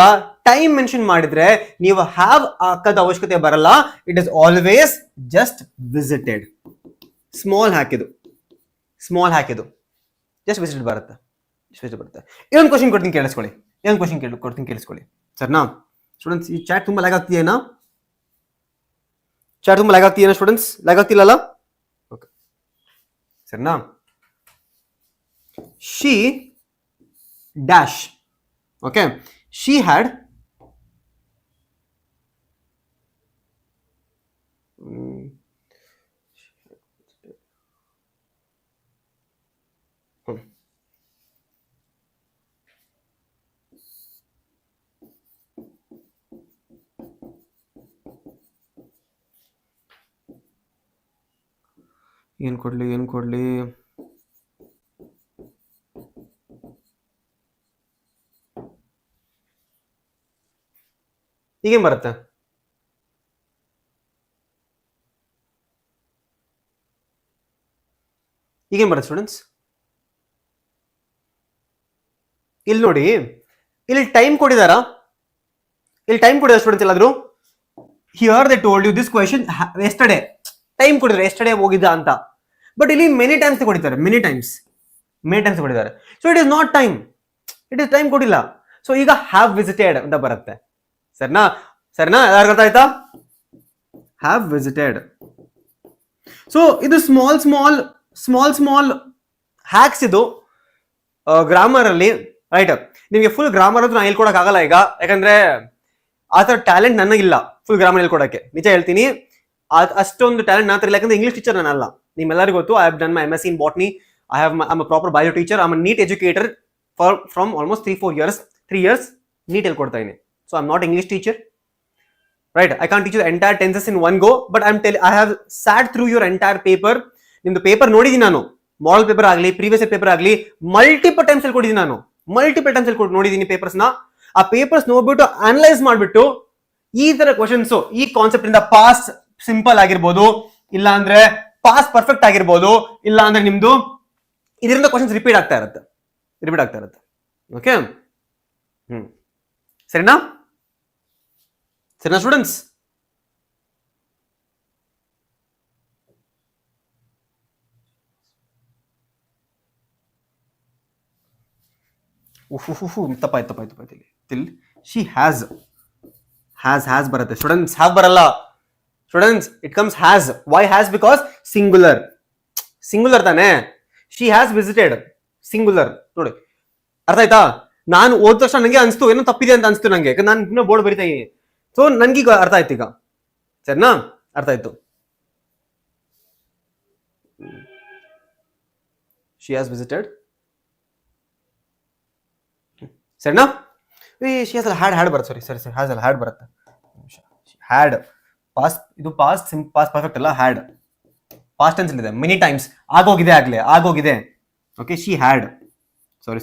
ಟೈಮ್ ಮೆನ್ಷನ್ ಮಾಡಿದ್ರೆ ನೀವು ಹ್ಯಾವ್ ಹಾಕದ ಅವಶ್ಯಕತೆ ಬರಲ್ಲ. It is always just visited. Small hack ಇದು, ಜಸ್ಟ್ ವಿಸಿಟೆಡ್ ಬರುತ್ತೆ. ಇನ್ನೊಂದು ಕ್ವಶನ್ ಕೊಡ್ತೀನಿ ಕೇಳಿಸ್ಕೊಳ್ಳಿ. ಸರ್ನಾ ಸ್ಟೂಡೆಂಟ್ಸ್? ಈ ಚಾಟ್ ತುಂಬಾ ಲ್ಯಾಗ್ ಆಗ್ತಿದೆಯೇನಾ? ಸ್ಟೂಡೆಂಟ್ಸ್? ಲ್ಯಾಗ್ ಆಗ್ತಿಲ್ಲಲ್ಲ? ಓಕೆ ಸರ್ನಾ? She dash. Okay, she had ಏನ್ ಕೊಡ್ಲಿ ಈಗೇನ್ ಬರುತ್ತೆ? ಸ್ಟೂಡೆಂಟ್ಸ್? ಇಲ್ಲಿ ನೋಡಿ, ಇಲ್ಲಿ ಟೈಮ್ ಕೊಡಿದಾರಾ? ಸ್ಟೂಡೆಂಟ್ಸ್ ಎಲ್ಲಾದ್ರು? Here they told you this question yesterday. Time ಕೊಡಿದ್ರೆ ಎಸ್ಟರ್ಡೇ ಹೋಗಿದ್ದ ಅಂತ. ಬಟ್ ಇಲ್ಲಿ ಮೆನಿ ಟೈಮ್ಸ್ ಕೊಡಿದ್ದಾರೆ. So it is not time. Time ಕೊಡಿಲ್ಲ. So ಈಗ ಹ್ಯಾವ್ ವಿಸಿಟೆಡ್ ಅಂತ ಬರುತ್ತೆ. ಸರಿನಾ? ಯಾರು ಅರ್ಥ ಆಯ್ತಾ? Have visited. ಸೊ ಇದು ಸ್ಮಾಲ್ ಹ್ಯಾಕ್ಸ್ ಇದು ಗ್ರಾಮರ್ ಅಲ್ಲಿ, ರೈಟ್? ನಿಮಗೆ ಫುಲ್ ಗ್ರಾಮರ್ ಅಂತೂ ನಾನು ಹೇಳ್ಕೊಡಕ್ ಆಗಲ್ಲ ಈಗ, ಯಾಕಂದ್ರೆ ಆ ಥರ ಟ್ಯಾಲೆಂಟ್ ನನಗಿಲ್ಲ ಫುಲ್ ಗ್ರಾಮರ್ ಹೇಳ್ಕೊಡಕ್ಕೆ. ನಿಜ ಹೇಳ್ತೀನಿ, ಅಷ್ಟೊಂದು ಟ್ಯಾಲೆಂಟ್ ನಾನು ಇಲ್ಲ, ಯಾಕಂದ್ರೆ ಇಂಗ್ಲಿಷ್ ಟೀಚರ್ ನಾನಲ್ಲ. ನಿಮ್ಮೆಲ್ಲರಿಗೂ ಗೊತ್ತು, I have done my MSc in botany. I'm a proper bio teacher. I'm a NEET educator from almost 3 years NEET ಹೇಳ್ಕೊಡ್ತಾ ಇದೀನಿ. So I'm not English teacher, right? I can't teach you the entire tenses in one go, but I have sat through your entire paper. ನಿಮ್ದು paper ನೋಡಿದೀನಿ ನಾನು, model paper ಆಗಲಿ, previous paper ಆಗಲಿ, multiple times ಹೇಳ್ಕೊಟ್ಟಿದ್ದೀನಿ ನಾನು. ನೋಡಿದೀನಿ papers ನ. ಆ papers ನೋಡ್ಬಿಟ್ಟು ಅನಲೈಸ್ ಮಾಡ್ಬಿಟ್ಟು ಈ ತರ ಕ್ವಶನ್ಸ್, ಈ ಕಾನ್ಸೆಪ್ಟ್ ಇಂದ ಪಾಸ್ಟ್ ಸಿಂಪಲ್ ಆಗಿರ್ಬೋದು, ಇಲ್ಲ ಅಂದ್ರೆ ಪಾಸ್ಟ್ ಪರ್ಫೆಕ್ಟ್ ಆಗಿರ್ಬೋದು, ಇಲ್ಲ ಅಂದ್ರೆ ನಿಮ್ದು ಇದರಿಂದ ಕ್ವಶನ್ಸ್ ರಿಪೀಟ್ ಆಗ್ತಾ ಇರುತ್ತೆ. ಓಕೆ, ಸರಿನಾ ಸ್ಟೂಡೆಂಟ್ಸ್? ತಪ್ಪಾಯ್ತು. ಶಿ ಹ್ಯಾಸ್ ಬರುತ್ತೆ ಸ್ಟೂಡೆಂಟ್ಸ್, ಹ್ಯಾವ್ ಬರಲ್ಲ students. It comes has. Why has? Because singular ತಾನೆ. She has visited, singular. ನೋಡಿ ಅರ್ಥ ಆಯ್ತಾ? ನಾನು ಓದ್ ತಕ್ಷಣ ನಂಗೆ ಅನ್ಸ್ತು ಏನೋ ತಪ್ಪಿದೆ ಅಂತ ಅನ್ಸ್ತು ನಂಗೆ, ಯಾಕಂದ್ರೆ ನಾನು ಇನ್ನೂ ಬೋರ್ಡ್ ಬರಿತಾ ಇದೀನಿ. ಸೊ ನನ್ಗೀಗ ಅರ್ಥ ಆಯ್ತು ಈಗ, ಸರಿನಾ? ಅರ್ಥ ಆಯ್ತು. ಶಿ ಹ್ಯಾಸ್ ವಿಸಿಟೆಡ್, ಸರಿನಾ? ಶಿ ಹ್ಯಾಸ್ ಹ್ಯಾಡ್ ಬರುತ್ತೆ. ಸರಿ ಹ್ಯಾಸ್ ಅಲ್ಲ, ಹ್ಯಾಡ್ ಬರುತ್ತೆ. ಹ್ಯಾಡ್ ಪಾಸ್ಟ್, ಇದು ಪಾಸ್ಟ್ ಪರ್ಫೆಕ್ಟ್ ಅಲ್ಲ, ಹ್ಯಾಡ್ ಪಾಸ್ಟ್ ಟೆನ್ಸ್ ಇದೆ. ಮೆನಿ ಟೈಮ್ಸ್ ಆಗೋಗಿದೆ. Okay, she had. Sorry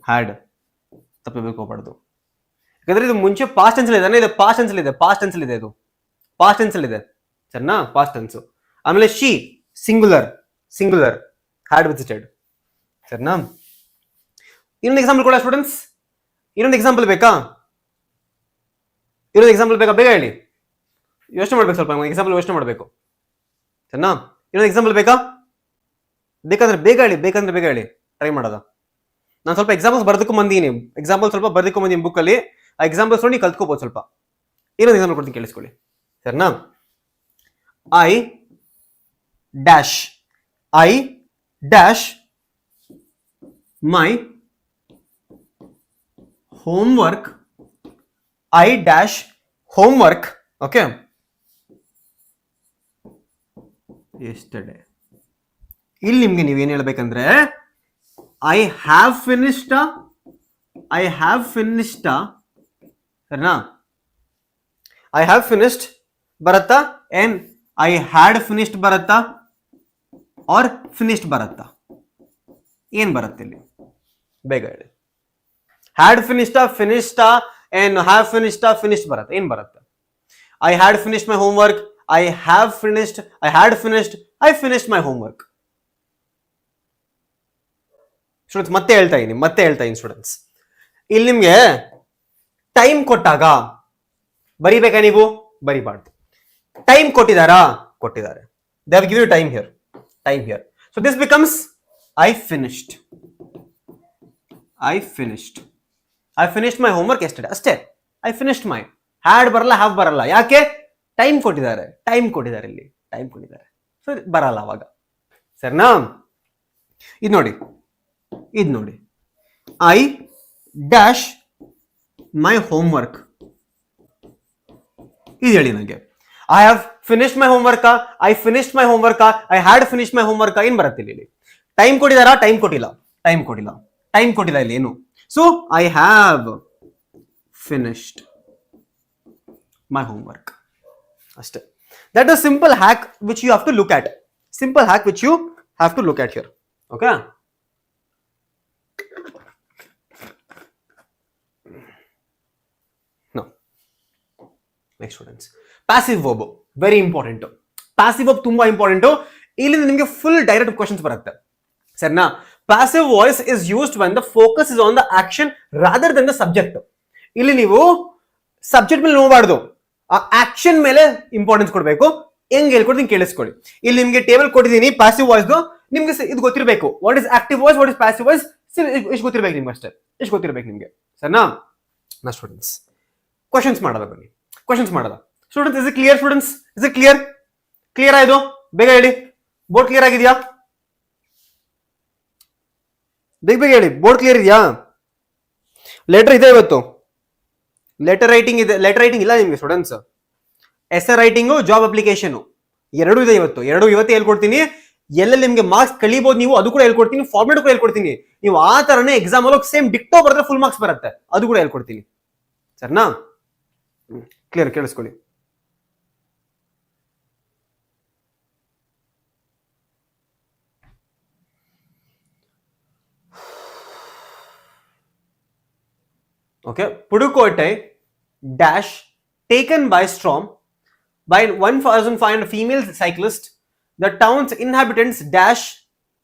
had ತಪ್ಪಬೇಕು ಹೋಗ್ಬಾರ್ದು, ಯಾಕಂದ್ರೆ ಇದು ಮುಂಚೆ ಪಾಸ್ಟ್ ಟೆನ್ಸ್ ಇದೆ, ಇದು ಪಾಸ್ಟ್ ಟೆನ್ಸ್ ಇದೆ. ಇದು ಪಾಸ್ಟ್ ಟೆನ್ಸ್ ಇದೆ, ಸರಿನಾ? Past tense. ಆಮೇಲೆ ಶಿ ಸಿಂಗುಲರ್, ಹ್ಯಾಡ್ ವಿಸಿಟೆಡ್, ಸರಿನಾ? ಇನ್ನೊಂದು ಎಕ್ಸಾಂಪಲ್ ಕೊಡ ಸ್ಟೂಡೆಂಟ್ಸ್. ಇನ್ನೊಂದು ಎಕ್ಸಾಂಪಲ್ ಬೇಕಾ? ಬೇಗ ಹೇಳಿ. ಯೋಚನೆ ಮಾಡ್ಬೇಕು ಸ್ವಲ್ಪ, ಎಕ್ಸಾಂಪಲ್ ಯೋಚನೆ ಮಾಡಬೇಕು, ಸರಿನಾ? ಇನ್ನೊಂದು ಎಕ್ಸಾಂಪಲ್ ಬೇಕಾ? ಬೇಕಂದ್ರೆ ಬೇಗ ಹೇಳಿ, ಟ್ರೈ ಮಾಡೋದ. ನಾನು ಸ್ವಲ್ಪ ಎಕ್ಸಾಂಪಲ್ಸ್ ಬರ್ದಕೊಂಬಂದೀನಿ, ಬುಕ್ ಅಲ್ಲಿ. ಆ ಎಕ್ಸಾಂಪಲ್ಸ್ ನೋಡಿ ಕಲ್ತ್ಕೋಬಹುದು ಸ್ವಲ್ಪ. ಇನ್ನೊಂದು ಎಕ್ಸಾಂಪಲ್ ಕೊಡ್ತೀನಿ, ಕೇಳಿಸ್ಕೊಳ್ಳಿ, ಸರಿನಾ? I dash my homework. Okay, yesterday. ಇಲ್ಲಿ ನಿಮ್ಗೆ ನೀವೇನ್ ಹೇಳ್ಬೇಕಂದ್ರೆ ಐ ಹ್ಯಾವ್ ಫಿನಿಶ್ಡ್ ಸರಿನಾ? ಐ ಹ್ಯಾವ್ ಫಿನಿಶ್ಡ್ ಬರತ್ತಾ, ಏನ್ ಐ ಹ್ಯಾಡ್ ಫಿನಿಶ್ಡ್ ಬರತ್ತಾ, ಆರ್ ಫಿನಿಶ್ಡ್ ಬರತ್ತಾ? ಏನ್ ಬರುತ್ತೆ ಇಲ್ಲಿ ಬೇಗ ಹೇಳಿ. ಹ್ಯಾಡ್ ಫಿನಿಶ್ಡ್ ಏನ್ ಹ್ಯಾವ್ ಫಿನಿಶ್ಡ್ ಬರುತ್ತೆ, ಏನ್ ಬರುತ್ತೆ? I had finished my homework, I have finished, I had finished, I finished my homework. Students ಮತ್ತೆ ಹೇಳ್ತಾ ಇದೀನಿ ಸ್ಟೂಡೆಂಟ್ಸ್, ಇಲ್ಲಿ ನಿಮ್ಗೆ ಟೈಮ್ ಕೊಟ್ಟಾಗ ಬರಿಬೇಕಾ ನೀವು? ಬರಿಬಾರ್ದು. ಟೈಮ್ ಕೊಟ್ಟಿದ್ದಾರೆ, they have give you time here. So this becomes I finished my homework yesterday, ಅಷ್ಟೇ. I finished my. ಹ್ಯಾಡ್ ಬರಲ್ಲ, ಹ್ಯಾವ್ ಬರಲ್ಲ. ಯಾಕೆ? ಟೈಮ್ ಕೊಟ್ಟಿದ್ದಾರೆ ಇಲ್ಲಿ, ಸೊ ಬರಲ್ಲ ಅವಾಗ. ಸರಿನಾ? ಇದು ನೋಡಿ, ಐ ಡ್ಯಾಶ್ ಮೈ ಹೋಮ್ವರ್ಕ್. ಇದು ಹೇಳಿ ನನಗೆ. I have finished my homework, I finished my homework, I had finished my homework, ಏನ್ ಬರುತ್ತೆ ಇಲ್ಲಿ? ಟೈಮ್ ಕೊಟ್ಟಿದಾರಾ? ಟೈಮ್ ಕೊಟ್ಟಿಲ್ಲ ಇಲ್ಲಿ ಏನು. So I have finished my homework, ಅಷ್ಟೇ. That is simple hack which you have to look at. Here. Okay? Next students, passive verb very important. Passive verb ತುಂಬಾ important. ಇಲ್ಲಿಂದ ನಿಮಗೆ ಫುಲ್ ಡೈರೆಕ್ಟ್ ಕ್ವಶನ್ಸ್ ಬರುತ್ತೆ. ಸರಿನಾ? Passive voice is used when the focus is on the action rather than the subject. ಇಲ್ಲಿ ನೀವು subject ಮೇಲೆ ನೋಡಬಾರ್ದು, ಆ ಆಕ್ಷನ್ ಮೇಲೆ ಇಂಪಾರ್ಟೆನ್ಸ್ ಕೊಡಬೇಕು. ಹೆಂಗ್ ಹೇಳ್ಕೊಡ್ತೀನಿ ಕೇಳಿಸ್ಕೊಳ್ಳಿ. ಇಲ್ಲಿ ನಿಮ್ಗೆ ಟೇಬಲ್ ಕೊಟ್ಟಿದ್ದೀನಿ ಪ್ಯಾಸಿವ್ ವಾಯ್ಸ್, ನಿಮ್ಗೆ ಇದು ಗೊತ್ತಿರಬೇಕು. What is active voice, what is passive voice, ಇಷ್ಟು ಗೊತ್ತಿರ್ಬೇಕು ನಿಮ್ಗೆ, ಅಷ್ಟೇ. ಇಷ್ಟು ಗೊತ್ತಿರ್ಬೇಕು ನಿಮ್ಗೆ. ಸರಿನಾ? ನಾ ಸ್ಟೂಡೆಂಟ್ಸ್ ಕ್ವಶನ್ಸ್ ಮಾಡೋದ ಬನ್ನಿ. Students, is it clear? Students, is it clear ಆಯ್ತು? ಬೇಗ ಹೇಳಿ, ಬೋರ್ಡ್ ಕ್ಲಿಯರ್ ಆಗಿದೆಯಾ? ಬೇಗ ಹೇಳಿ, ಬೋರ್ಡ್ ಕ್ಲಿಯರ್ ಇದೆಯಾ? ಲೆಟರ್ ಇದೆ ಇವತ್ತು, ಲೆಟರ್ ರೈಟಿಂಗ್ ಇಲ್ಲ ನಿಮ್ಗೆ students. Essay writing, job application ಎರಡೂ ಇದೆ ಇವತ್ತು. ಇವತ್ತೇ ಹೇಳ್ಕೊಡ್ತೀನಿ. ಎಲ್ಲೆಲ್ಲಿ ನಿಮ್ಗೆ ಮಾರ್ಕ್ಸ್ ಕಳಿಬಹುದು ನೀವು ಅದು ಕೂಡ ಹೇಳ್ಕೊಡ್ತೀನಿ. ಫಾರ್ಮೆಟ್ ಕೂಡ ಹೇಳ್ಕೊಡ್ತೀನಿ. ನೀವು ಆ ತರನೇ ಎಕ್ಸಾಮ್ ಅಲ್ಲಿ ಸೇಮ್ ಡಿಕ್ಟೋ ಬರೆದ್ರೆ ಫುಲ್ ಮಾರ್ಕ್ಸ್ ಬರುತ್ತೆ, ಅದು ಕೂಡ ಹೇಳ್ಕೊಡ್ತೀನಿ. ಸರಿನಾ? ಕ್ಲಿಯರ್? ಕೇಳಿಸ್ಕೊಳ್ಳಿ. Okay, Pudukkottai dash taken by storm by 1,500 female cyclists. The town's inhabitants dash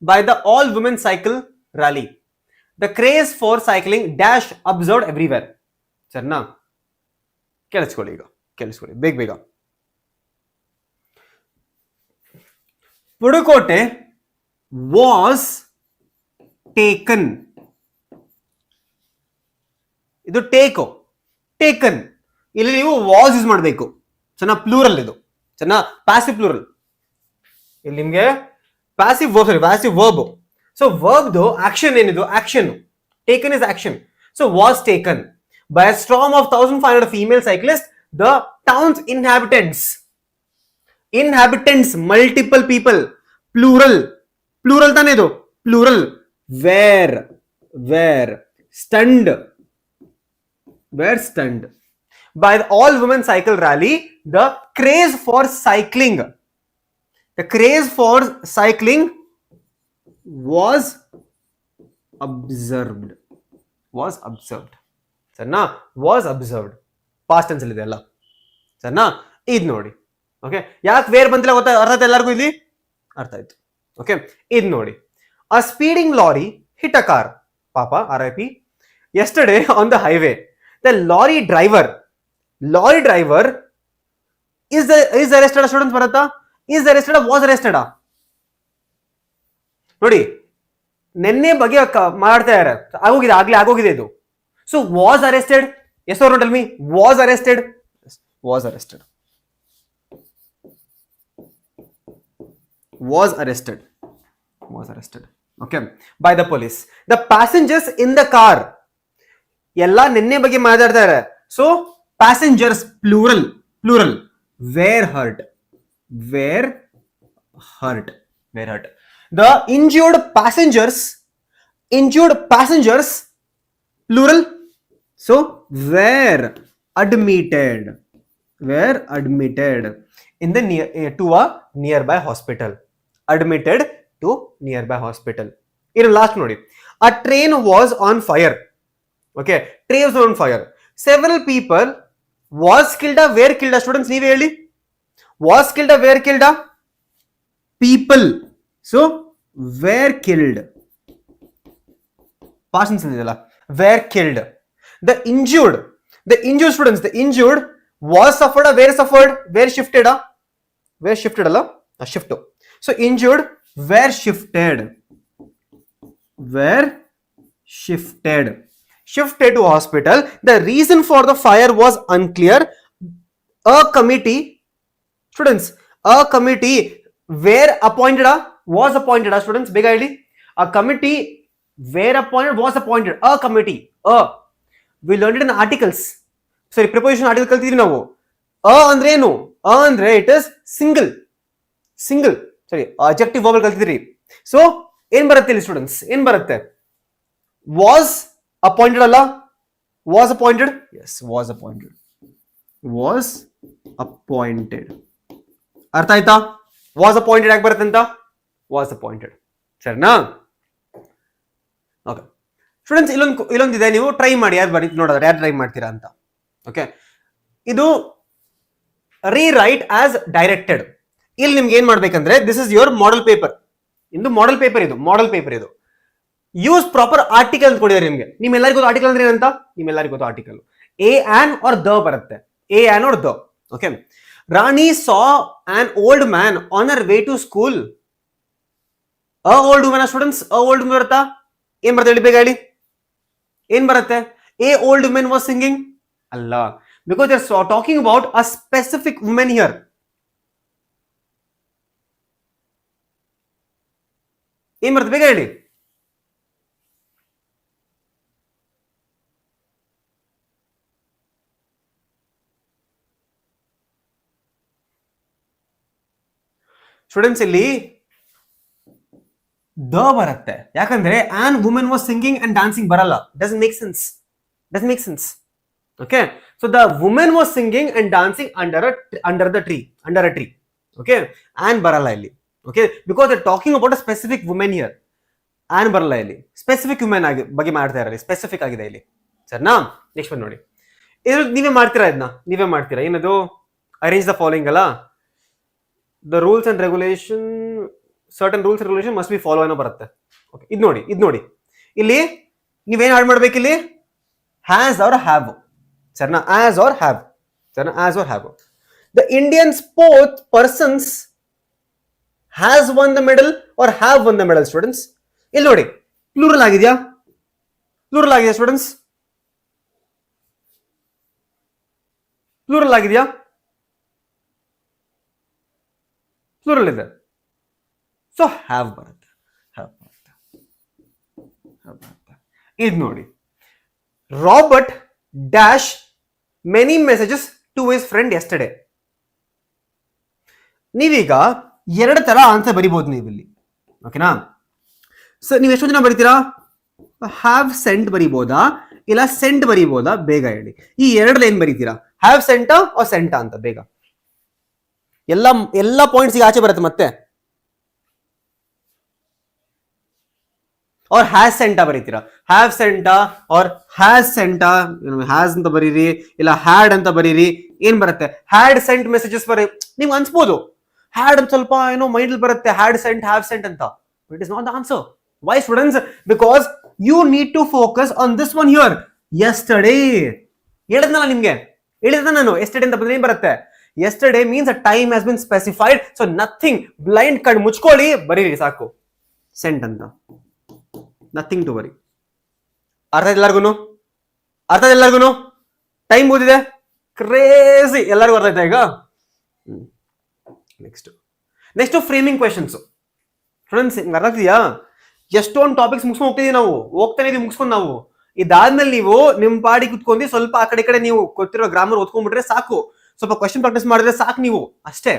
by the all-women cycle rally. The craze for cycling dash observed everywhere. ಸರಿನಾ? ಕೇಳಿಸ್ಕೊಳ್ಳಿ ಬೇಗ. Pudukkottai was taken. ಇದು ಟೇಕನ್. ಇಲ್ಲಿ ನೀವು ವಾಸ್ ಯೂಸ್ ಮಾಡಬೇಕು. ಚೆನ್ನಾ plural ಇದು. ಚೆನ್ನಾ passive plural. ಇಲ್ಲಿ ನಿಮ್ಗೆ ಪ್ಯಾಸಿವ್ ವರ್ಬ್. ಸೊ ವರ್ಬ್ದು ಆಕ್ಷನ್ ಏನಿದು? Action. Taken is action. So was taken by a storm of 1,500 female cyclists. The town's inhabitants, multiple people, plural ತಾನೆ ಇದು, plural. were stunned by the all women cycle rally. The craze for cycling was observed. ಸರಿನಾ? Was observed past tense ಅಲ್ಲಿ ಇದೆಲ್ಲ. ಸರಿನಾ? ಇದು ನೋಡಿ. Okay, ಯಾಕೆ wear ಬಂತಿಲ್ಲ ಗೊತ್ತಾ? ಅರ್ಥ ಎಲ್ಲರಿಗೂ ಇಲ್ಲಿ ಅರ್ಥ ಆಯ್ತು. ಓಕೆ, ಇದು ನೋಡಿ. A speeding lorry hit a car. ಪಾಪ, RIP. yesterday on the highway, the lorry driver is arrested. Students ಬರುತ್ತಾ? is arrested, was arrested? ನೋಡಿ, ನೆನ್ನೆ ಬಗ್ಗೆ ಮಾಡ್ತಾ ಇದ್ದಾರೆ. ಆಗೋಗಿದೆ ಇದು. So was arrested? Yes or no? Tell me. Was arrested? Okay, by the police. The passengers in the car. ಎಲ್ಲ ನಿನ್ನೆ ಬಗ್ಗೆ ಮಾತಾಡ್ತಾರೆ. So passengers plural were hurt. The injured passengers Injured passengers, plural. So were admitted, in the to a nearby hospital, admitted to nearby hospital. In last nodi, a train was on fire. Okay, train was on fire. Several people was killed, were killed. Students, ನೀವೇ ಹೇಳಿ, was killed, were killed. People, so were killed, past tense ಇದೆಯಲ್ಲ, were killed. The injured students, the injured was suffered, were suffered, were shifted, ಅಲ್ಲ, shift. So injured were shifted to hospital. The reason for the fire was unclear. A committee, students, a committee were appointed, was appointed, students, big idea. A committee were appointed, was appointed. A committee, we learned it in articles. Sorry, preposition article ಕಲ್ತಿದ್ವಿ ನಾವು. ಅಂದ್ರೆ ಏನು? ಅಂದ್ರೆ it is single, sorry, adjective verbal ಕಲ್ತಿದ್ರಿ. So ಏನ್ ಬರುತ್ತೆ ಇಲ್ಲಿ students, ಏನ್ ಬರುತ್ತೆ? was appointed ಅಲ್ಲ, was appointed, yes, was appointed. ಅರ್ಥ ಆಯ್ತಾ? was appointed ಯಾಕೆ ಬರುತ್ತೆ ಅಂತ? was appointed, ಸರಿನಾ? ಓಕೆ ಸ್ಟೂಡೆಂಟ್ಸ್, ಇಲ್ಲೊಂದಿದೆ, ನೀವು ಟ್ರೈ ಮಾಡಿ, ಯಾರು ಬರೀ ನೋಡೋದ್ರೆ ಯಾರು ಟ್ರೈ ಮಾಡ್ತೀರಾ ಅಂತ. ಓಕೆ, ಇದು ರೀರೈಟ್ ಆಸ್ ಡೈರೆಕ್ಟೆಡ್. ಇಲ್ಲಿ ನಿಮ್ಗೆ ಏನ್ ಮಾಡ್ಬೇಕಂದ್ರೆ, this is your model paper. ಇಂದು ಮಾಡೆಲ್ ಪೇಪರ್ ಇದು. ಯೂಸ್ ಪ್ರಾಪರ್ ಆರ್ಟಿಕಲ್ ಅಂತ ಕೊಡಿದ್ದಾರೆ ನಿಮ್ಗೆ. ನಿಮ್ಮೆಲ್ಲರಿಗೂ ಗೊತ್ತು ಆರ್ಟಿಕಲ್ ಅಂದ್ರೆ ಏನಂತ? ನಿಮ್ಮೆಲ್ಲರಿಗೂ ಗೊತ್ತು article a an or the ಬರುತ್ತೆ. A an or the. Okay, Rani saw an old man on her way to school. A old woman students, a old woman ಬರುತ್ತಾ? ಏನ್ ಬರುತ್ತೆ ಹೇಳಿ, ಬೇಗ ಹೇಳಿ, ಏನ್ ಬರುತ್ತೆ? A old woman was singing ಅಲ್ಲ, because they're talking about a specific woman here. ಏನ್ ಬರುತ್ತೆ ಬೇಗ ಹೇಳಿ? ಸ್ಟೂಡೆಂಟ್ಸ್, ಇಲ್ಲಿ ದ ಬರುತ್ತೆ. ಯಾಕಂದ್ರೆ an women was singing and dancing ಬರಲ್ಲ. Doesn't make sense. Okay, so the woman was singing and dancing under a tree. Okay, and barala illi. Okay, because they're talking about a specific woman here. And barala illi specific woman ಬಗ್ಗೆ ಮಾಡ್ತಾ ಇರಲಿ, specific ಆಗಿದೆ ಇಲ್ಲಿ, ಸರಿನಾ? Next ಬಂದು ನೋಡಿ, ಇದು ನೀವೇ ಮಾಡ್ತೀರಾ ಏನದು? ಅರೇಂಜ್ ದ ಫಾಲೋಯಿಂಗ್ ಅಲ್ಲ, the rules and regulation, certain rules and regulation must be follow ಏನೋ ಬರುತ್ತೆ. ಓಕೆ, ಇದು ನೋಡಿ ಇಲ್ಲಿ ನೀವೇನ್ ಆಡ್ ಮಾಡ್ಬೇಕು ಇಲ್ಲಿ? ಹ್ಯಾಸ್ ಆರ್ ಹ್ಯಾವ್, ಸರಿನಾ? as or have. The Indian sports persons has won the medal or have won the medal, students. ಇಲ್ಲಿ ನೋಡಿ, ಪ್ಲೂರಲ್ ಆಗಿದೆಯಾ ಸ್ಟೂಡೆಂಟ್ಸ್? ಪ್ಲೂರಲ್ ಇದೆ. ಸೊ ಹ್ಯಾವ್ ಬರುತ್ತೆ. ಇದು ನೋಡಿ, Robert dash many messages to his friend yesterday. ನೀವೀಗ ಎರಡು ತರ ಆನ್ಸರ್ ಬರಿಬಹುದು ನೀವಿಲ್ಲಿ. ಓಕೆನಾ? ಸೊ ನೀವು ಎಷ್ಟು ಜನ ಬರೀತೀರಾ? ಹ್ಯಾವ್ ಸೆಂಟ್ ಬರಿಬೋದಾ ಇಲ್ಲ ಸೆಂಟ್ ಬರಿಬೋದಾ? ಬೇಗ ಹೇಳಿ. ಈ ಎರಡಲ್ಲಿ ಏನ್ ಬರೀತೀರಾ? ಹ್ಯಾವ್ ಸೆಂಟಾ ಆರ್ ಸೆಂಟಾ ಅಂತ ಬೇಗ. ಎಲ್ಲ ಪಾಯಿಂಟ್ಸ್ ಈಗ ಆಚೆ ಬರುತ್ತೆ ಮತ್ತೆ. और has sent ಬರೀತೀರಾ? have sent or has sent, has ಅಂತ ಬರೀರಿ ಇಲ್ಲ had ಅಂತ ಬರೀರಿ. ಏನ್ ಬರುತ್ತೆ? had sent messages ಬರೀ. ನಿಮ್ಗೆ ಅನ್ಸ್ಬೋದು had ಅಂತ ಸ್ವಲ್ಪ ಏನೋ ಮೈಂಡ್ ಬರುತ್ತೆ, had sent, have sent ಅಂತ. But it is not the answer. Why, students? Because you need to focus on this one here. Yesterday. ಹೇಳಿದ್ನಲ್ಲ ನಿಮ್ಗೆ, ನಾನು yesterday ಅಂತ ಬಂದ್ರೆ ಏನ್ ಬರುತ್ತೆ? yesterday means a time has been specified, so nothing, blind ಕಣ್ ಮುಚ್ಕೊಳ್ಳಿ ಬರೀರಿ ಸಾಕು. sent ಅಂತ, ನಥಿಂಗ್ ಟು ವರಿ. ಅರ್ಥ ಎಲ್ಲರಿಗೂ? ಟೈಮ್ ಓದಿದೆ, ಕ್ರೇಜಿ, ಎಲ್ಲರಿಗೂ ಅರ್ಥ ಆಯ್ತಾ ಈಗ? Next framing questions. ಫ್ರೆಂಡ್ಸ್, ಅರ್ಥ ಆಗ್ತಿದೆಯಾ? ಎಷ್ಟೊಂದು ಟಾಪಿಕ್ಸ್ ಮುಗಿಸ್ಕೊಂಡು ಹೋಗ್ತಾನೆ ಇದೀವಿ ಮುಗಿಸ್ಕೊಂಡು ನಾವು. ಇದಾದ್ಮೇಲೆ ನೀವು ನಿಮ್ ಪಾಡಿ ಕುತ್ಕೊಂಡು ಸ್ವಲ್ಪ ಆ ಕಡೆ ನೀವು ಗೊತ್ತಿರೋ ಗ್ರಾಮರ್ ಓದ್ಕೊಂಡ್ಬಿಟ್ರೆ ಸಾಕು, ಸ್ವಲ್ಪ ಕ್ವೆಶನ್ ಪ್ರಾಕ್ಟೀಸ್ ಮಾಡಿದ್ರೆ ಸಾಕು ನೀವು, ಅಷ್ಟೇ,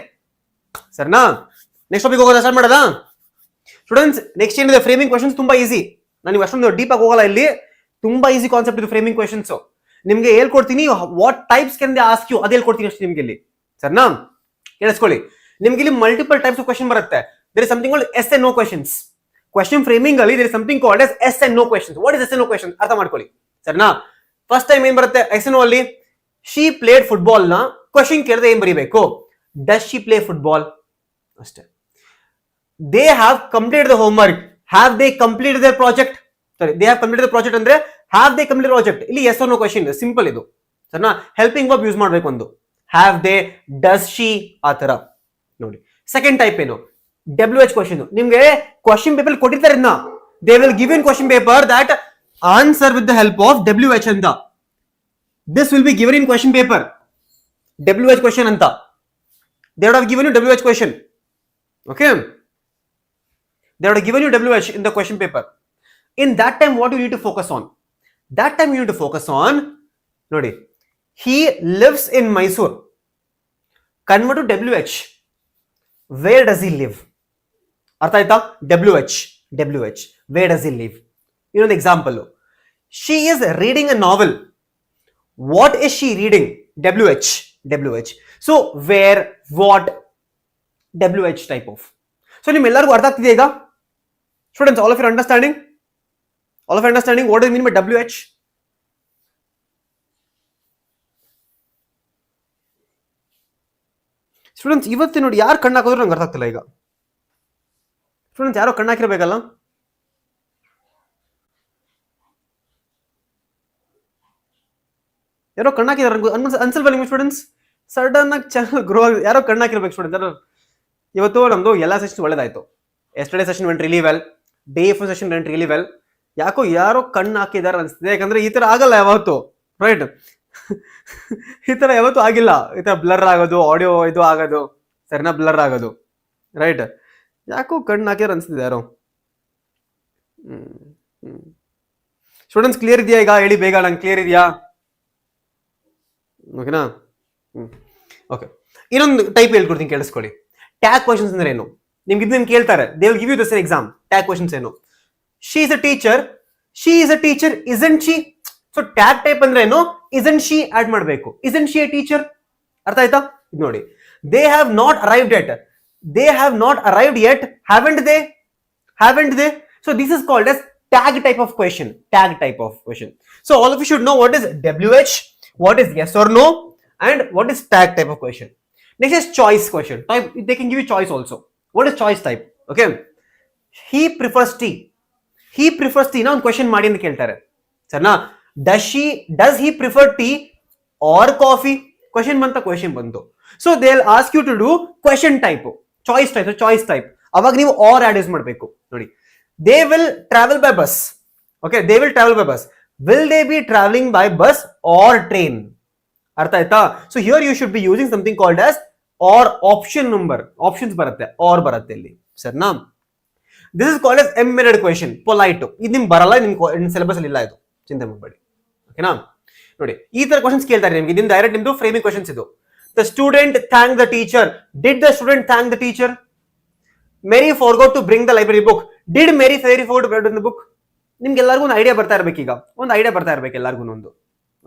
ಸರಿನಾ? ನೆಕ್ಸ್ಟ್ ಟಾಪಿಕ್ ಹೋಗೋದಾ? ಸ್ಟಾರ್ಟ್ ಮಾಡೋದಾ ಸ್ಟೂಡೆಂಟ್ಸ್? ನೆಕ್ಸ್ಟ್ ಏನಿದೆ ಫ್ರೇಮಿಂಗ್ ಕ್ವೆಶನ್ಸ್, ತುಂಬಾ ಈಸಿ. ನಾನು ಅಷ್ಟೊಂದು ಡೀಪ್ ಆಗಿ ಹೋಗಲ್ಲ ಇಲ್ಲಿ, ತುಂಬಾ ಈಸಿ ಕಾನ್ಸೆಪ್ಟ್ ಇದು ಫ್ರೇಮಿಂಗ್ ಕ್ವೆಶನ್ಸ್. ನಿಮ್ಗೆ ಹೇಳ್ಕೊಡ್ತೀನಿ what types can they ask you, ಅದು ಹೇಳ್ಕೊಡ್ತೀನಿ ಅಷ್ಟೇ ನಿಮ್ಗೆ ಇಲ್ಲಿ. ಸರ್ನಾ, ಕೇಳಿಸ್ಕೊಳ್ಳಿ. ನಿಮ್ಗೆ ಇಲ್ಲಿ ಮಲ್ಟಿಪಲ್ ಟೈಪ್ಸ್ ಆಫ್ ಕ್ವೆಶನ್ ಬರುತ್ತೆ. There is something called yes and no questions. Question framing ಅಲ್ಲಿ there is something called yes yes and no questions. What is yes and no question ಅರ್ಥ ಮಾಡ್ಕೊಳ್ಳಿ. ಸರ್ನಾ, ಫಸ್ಟ್ ಟೈಮ್ ಏನ್ ಬರುತ್ತೆ yes no ಅಲ್ಲಿ, she played football ನ question ಕೇಳಿದ್ರೆ ಏನ್ ಬರೀಬೇಕು, ಡಸ್ ಶಿ ಪ್ಲೇ ಫುಟ್ಬಾಲ್ ಅಷ್ಟೇ. They have completed the homework, have they completed their project, sorry they have completed the project ಅಂದ್ರೆ ಹ್ಯಾವ್ ದೇ ಕಂಪ್ಲೀಟೆಡ್ ಪ್ರಾಜೆಕ್ಟ್. ಇಲ್ಲಿ yes or no question, simple ಇದು. ಸರ್ನಾ, helping verb use ಮಾಡ್ಬೇಕು ಒಂದು, have they, does she, ಆ ತರ ನೋಡಿ. Second type ಏನು, WH ಕ್ವೆಶನ್. ನಿಮ್ಗೆ ಕ್ವೆಶನ್ ಪೇಪರ್ ಕೊಟ್ಟಿರ್ತಾರೆ, they will give in question paper that answer with the help of WH ಅಂತ. This will be given in question paper, WH question ಅಂತ. They would have given you WH question. Okay, they would have given you WH in the question paper. In that time, what you need to focus on? That time you need to focus on, nodi, he lives in Mysore. Convert to WH. Where does he live? Artha aita? WH. Where does he live? You know the example. She is reading a novel. What is she reading? WH. So, where, what, WH type of. So, ನಿಮ್ಮೆಲ್ಲರಿಗೂ ಅರ್ಥ ಆಗ್ತಿದೆ ಈಗ students? All of you understanding what is mean by WH? Students, ಇವತ್ತು ನೋಡಿ ಯಾರು ಕಣ್ಣು ಹಾಕಿದ್ರು ನಂಗೆ ಅರ್ಥ ಆಗ್ತಿಲ್ಲ ಈಗ. ಸ್ಟೂಡೆಂಟ್ಸ್ ಯಾರೋ ಕಣ್ಣು ಹಾಕಿರ್ಬೇಕಲ್ಲ. ಯಾರೋ ಕಣ್ಣು ಹಾಕಿದಾರೆ ಅನ್ಸಲ್ವಾ ನಿಮ್ಗೆ ಸ್ಟೂಡೆಂಟ್ಸ್? ಸಡನ್ ಆಗಿ ಚಾನಲ್ ಗ್ರೋ ಆಗಿದೆ, ಯಾರೋ ಕಣ್ಣು ಹಾಕಿರ್ಬೇಕು ಸ್ಟೂಡೆಂಟ್ಸ್. ಇವತ್ತು ನಮ್ದು ಎಲ್ಲ ಸೆಷನ್ ಒಳ್ಳೇದಾಯ್ತು. Yesterday session vent really well, day 4 session vent really well. ಯಾಕೋ ಯಾರೋ ಕಣ್ಣು ಹಾಕಿದಾರೆ ಅನ್ಸುತ್ತೆ, ಯಾಕಂದ್ರೆ ಈ ತರ ಆಗಲ್ಲ ಯಾವತ್ತು, ರೈಟ್? ಈ ತರ ಯಾವತ್ತು ಆಗಿಲ್ಲ. ಈ ತರ ಬ್ಲರ್ ಆಗೋದು, ಆಡಿಯೋ ಇದು ಆಗೋದು, ಸರಿನಾ, ಬ್ಲರ್ ಆಗೋದು, ರೈಟ್? ಯಾಕೋ ಕಣ್ಣು ಹಾಕಿದಾರೆ ಅನ್ಸುತ್ತೆ ಯಾರೋ. ಸ್ಟೂಡೆಂಟ್ಸ್ ಕ್ಲಿಯರ್ ಇದೆಯಾ ಈಗ? ಹೇಳಿ ಬೇಗ, ನಂಗೆ ಕ್ಲಿಯರ್ ಇದೆಯಾ? ಓಕೆನಾ? ಓಕೆ, ಇನ್ನೊಂದು ಟೈಪ್ ಹೇಳ್ಕೊಡ್ತೀನಿ, ಕೇಳಿಸ್ಕೊಳ್ಳಿ. ಟ್ಯಾಗ್ ಕ್ವೆಶನ್ಸ್ ಅಂದ್ರೆ ಏನು? ನಿಮ್ಗೆ ಇದನ್ನ ಕೇಳ್ತಾರೆ, they will give you this exam. Tag questions ಏನು? She is a teacher, isn't she? So tag type ಅಂದ್ರೆ ಏನು? isn't she ಆಡ್ ಮಾಡಬೇಕು. isn't she a teacher? ಅರ್ಥ ಆಯ್ತಾ? ಇದು ನೋಡಿ, they have not arrived yet, haven't they? So this is called as tag type of question. So all of you should know what is WH, what is yes or no, and what is tag type of question. Next is choice question. Type, they can give you choice also. What is choice type? Okay, he prefers tea. Now one question ಮಾಡಿ ಅಂತ ಕೇಳ್ತಾರೆ, ಸರಿನಾ? does he prefer tea or coffee? Question ಬಂತು. So they'll ask you to do question type, choice type. ಅವಾಗ ನೀವು or add use ಮಾಡಬೇಕು. ನೋಡಿ, they will travel by bus. Okay, they will travel by bus. Will they be traveling by bus or train? ಅರ್ಥ ಆಯ್ತಾ? So here you should be using something called as or option number. Options ಬರುತ್ತೆ, or ಬರುತ್ತೆ ಇಲ್ಲಿ, ಸರಿನಾ? This is called as embedded question, polite. ಇದು ನಿಮ್ಗೆ ಬರಲ್ಲ, ನಿಮ್ ಸಿಲೆಬಸ್ ಅಲ್ಲಿ ಇಲ್ಲ, ಇದು ಚಿಂತೆ ಮಾಡಬೇಡಿ. ಓಕೆನಾ? ನೋಡಿ, ಈ ತರ ಕ್ವೆಶನ್ಸ್ ಕೇಳ್ತಾರೆ ನಿಮ್ಗೆ. ಇದನ್ನ ಡೈರೆಕ್ಟ್ ನಿಮ್ದು ಫ್ರೇಮಿಂಗ್ ಕ್ವೆಶನ್ಸ್ ಇದು. The student thank the teacher. Did the student thank the teacher? Mary forgot to bring the library book. Did Mary forgot to bring the book? ನಿಮ್ಗೆ ಎಲ್ಲರಿಗೂ ಒಂದು ಐಡಿಯಾ ಬರ್ತಾ ಇರ್ಬೇಕು, ಈಗ ಒಂದು ಐಡಿಯಾ ಬರ್ತಾ ಇರ್ಬೇಕು ಎಲ್ಲರಿಗೂ ಒಂದು.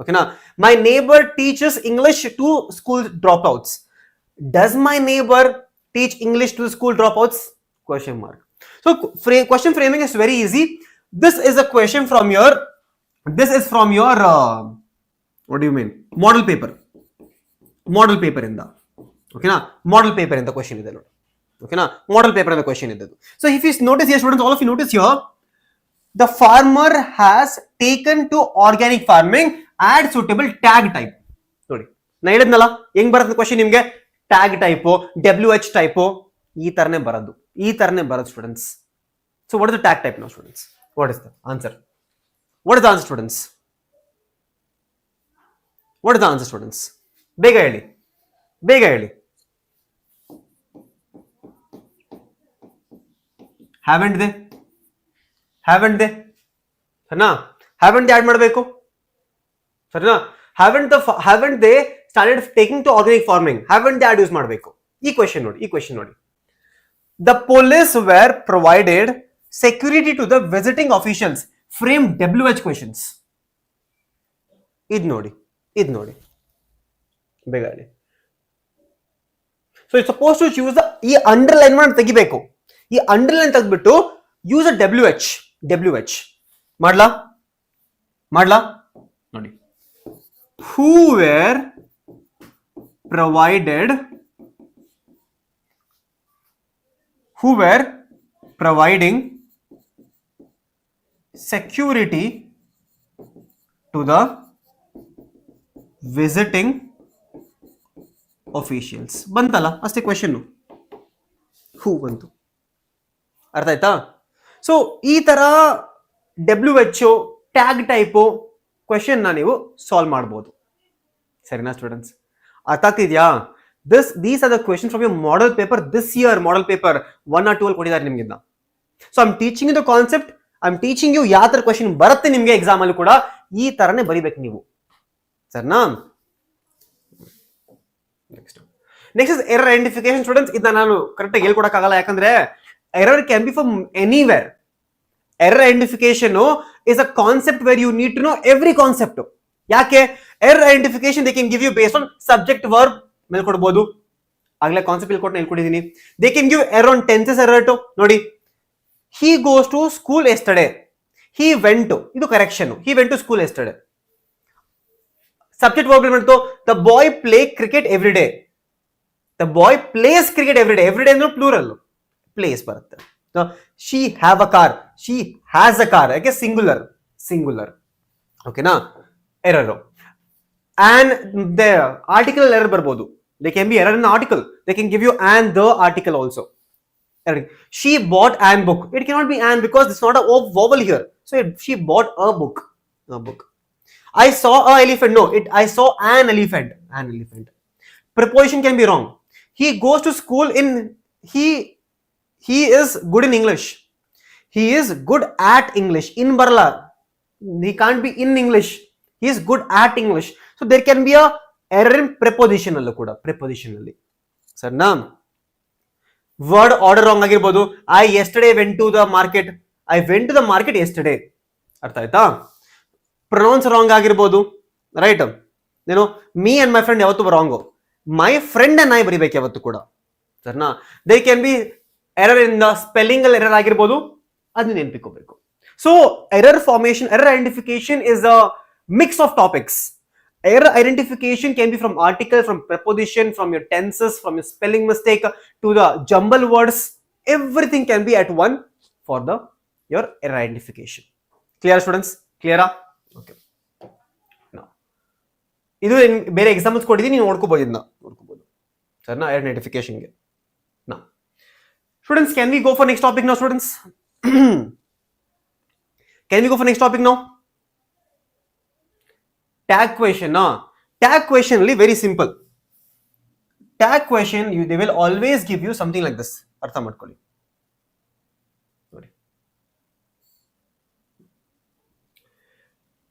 ಓಕೆನಾ? My neighbour teachers English to school drop outs. Does my neighbour teach English to school drop outs? Question mark. So question framing is very easy. This is a question from your what do you mean, model paper ಇಂದ. ಓಕೆನಾ? model paper ಇಂದ question ಇದೆ ನೋಡಿ. ಓಕೆನಾ? model paper ಇಂದ question ಇದೆ. So if you notice here students, all of you notice here, the farmer has taken to organic farming, add suitable tag type. ನೋಡಿ, ನಾ ಹೇಳಿದ್ನಲ್ಲ ಹೆಂಗ್ ಬರುತ್ತೆ ಕ್ವೆಶ್ಚನ್ ನಿಮ್ಗೆ, ಟ್ಯಾಗ್ ಟೈಪು, WH ಟೈಪು, ಈ ತರನೇ ಬರೋದು students. So what is the tag type now students? What is the answer? Students? What is the answer students? ಬೇಗ ಹೇಳಿ. haven't they ಸರಿನಾ? haven't they ಆಡ್ ಮಾಡಬೇಕು, ಸರಿನಾ? haven't they started taking to organic farming? haven't they add use ಮಾಡಬೇಕು. ಈ question ನೋಡಿ. The police were provided security to the visiting officials, frame WH questions. ಇದು ನೋಡಿ ಬೇಗ ಹೇಳಿ. So it suppose to use the ಈ ಅಂಡರ್ಲೈನ್ ಮಾಡಿ ತೆಗಿಬೇಕು. ಈ ಅಂಡರ್ಲೈನ್ ತೆಗೆದ್ಬಿಟ್ಟು ಯೂಸ್ ಅ WH ಮಾಡ್ಲಾ ನೋಡಿ. Who were providing security to the visiting officials. ಬಂತಲ್ಲ ಅಷ್ಟೇ ಕ್ವೆಶನ್. ಹೂ ಬಂತು, ಅರ್ಥ ಆಯ್ತಾ? ಸೊ ಈ ತರ WH ಟ್ಯಾಗ್ ಟೈಪು ಕ್ವೆಶನ್ ನೀವು ಸಾಲ್ವ್ ಮಾಡಬಹುದು. ಸರಿನಾ ಸ್ಟೂಡೆಂಟ್ಸ್? ಅರ್ಥ ಆಗ್ತಿದ್ಯಾ? These are the questions from your model paper this year. Model paper 1 or 2 ಅಲ್ಲಿ ಕೊಟ್ಟಿದ್ದಾರೆ ನಿಮ್ಗೆ. So I am teaching you the concept, I am teaching you ಯಾವ ತರ ಕ್ವೆಶನ್ ಬರುತ್ತೆ ನಿಮ್ಗೆ ಎಕ್ಸಾಮ್ ಅಲ್ಲಿ ಕೂಡ ಈ ತರನೇ ಬರಿಬೇಕು ನೀವು. ಸರಿನಾ? Next is error identification. Students ಇದನ್ನ ನಾನು ಕರೆಕ್ಟ್ ಆಗಿ ಹೇಳ್ಕೊಡಕ್ಕಾಗಲ್ಲ, ಯಾಕಂದ್ರೆ error can be from anywhere. Error identification is a concept where you need to know every concept. ಯಾಕೆ? Error identification they can give you based on subject verb ಮೇಲೆ ಕೊಡ್ಬೋದು. ಆಗ್ಲೇ concept ಹೇಳ್ಕೊಟ್ಟಿದ್ದೀನಿ. They can give error on tenses error too. ನೋಡಿ, he goes to school yesterday, he went to, ಇದು correction. he went to school yesterday. Subject verb ಬಂತು, the boy play cricket every day. the boy plays cricket every day. every day ಅಂದ್ರೆ plural, place ಬರುತ್ತೆ. she have a car, she has a car. ಯಾಕೆ? Singular. ಓಕೆನಾ? Error. and the article error ಬರ್ಬೋದು. they can be error in the article. they can give you and the article also. She bought an book. It cannot be an because it's not a vowel here. So she bought a book. I saw a elephant. No, I saw an elephant. Preposition can be wrong. He goes to school in he is good in English. He is good at English. In barla. He can't be in English. He is good at English. So there can be a error in preposition allu kuda. Prepositionally. Sarna? Word order wrong ಆಗಿರ್ಬೋದು. I yesterday went to the market. I went to the market yesterday. ಅರ್ಥ ಆಯ್ತಾ? Pronouns wrong ಆಗಿರ್ಬೋದು. Right? ಏನು me and my friend ಯಾವತ್ತು wrong, my friend and I ಬರಿಬೇಕು ಯಾವತ್ತು ಕೂಡ. ಸರಿನಾ? They can be error in the spelling ಅಲ್ಲಿ ಎರರ್ ಆಗಿರ್ಬೋದು, ಅದನ್ನ ನೆನಪಿಕೋಬೇಕು. So error formation, error identification is a mix of topics. Error identification can be from article, from preposition, from your tenses, from your spelling mistake to the jumble words. Everything can be at one for your error identification. Clear students? Clear? Okay. Now, ಇದು ಬೇರೆ examples ಕೊಟ್ಟಿದ್ದೀನಿ, ನೀವು ನೋಡ್ಕೋಬಹುದು. ಸರಿನಾ? error identification ಗೆ. Now, students, can we go for next topic now, students? Can we go for next topic now? Tag question. Tag question really very simple. Tag question, they will always give you something like this. Artha madkoli.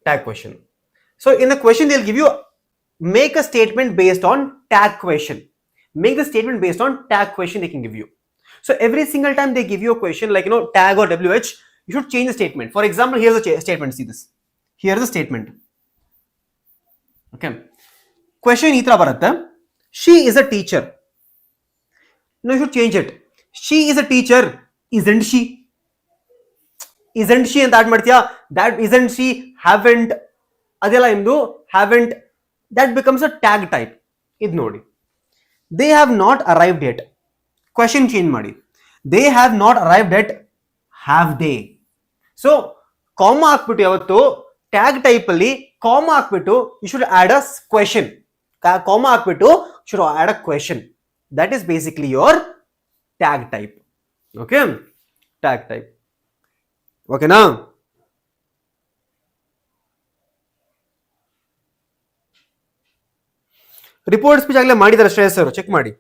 Tag question. So in the question they'll give you, make a statement based on tag question. Make the statement based on tag question they can give you. So every single time they give you a question like tag or WH, you should change the statement. For example, here's a statement. See this. Here's the statement. Okay. Question ಈ ತರ ಬರುತ್ತೆ. She is a teacher. No, you should change it. She is a teacher. Isn't she? Isn't she ಅಂತ add ಮಾಡ್ತೀಯಾ? That isn't she, haven't, ಅದೆಲ್ಲ ನಿಮ್ದು haven't, that becomes a tag type. ಇದು ನೋಡಿ. They have not arrived yet. Question change ಮಾಡಿ. They have not arrived yet. Have they? So, comma ಹಾಕ್ಬಿಟ್ಟು ಯಾವತ್ತು tag type ಅಲ್ಲಿ ಕಾಮಾ ಹಾಕ್ಬಿಟ್ಟು you should add a question. Comma ಹಾಕ್ಬಿಟ್ಟು should add a question. That is basically your tag type. Okay? Tag type. ಓಕೆನಾ? Report speech ಆಗಲೇ ಮಾಡಿದಾರೆ ಶ್ರೇಯಸ್ ಅವರು, check ಮಾಡಿ.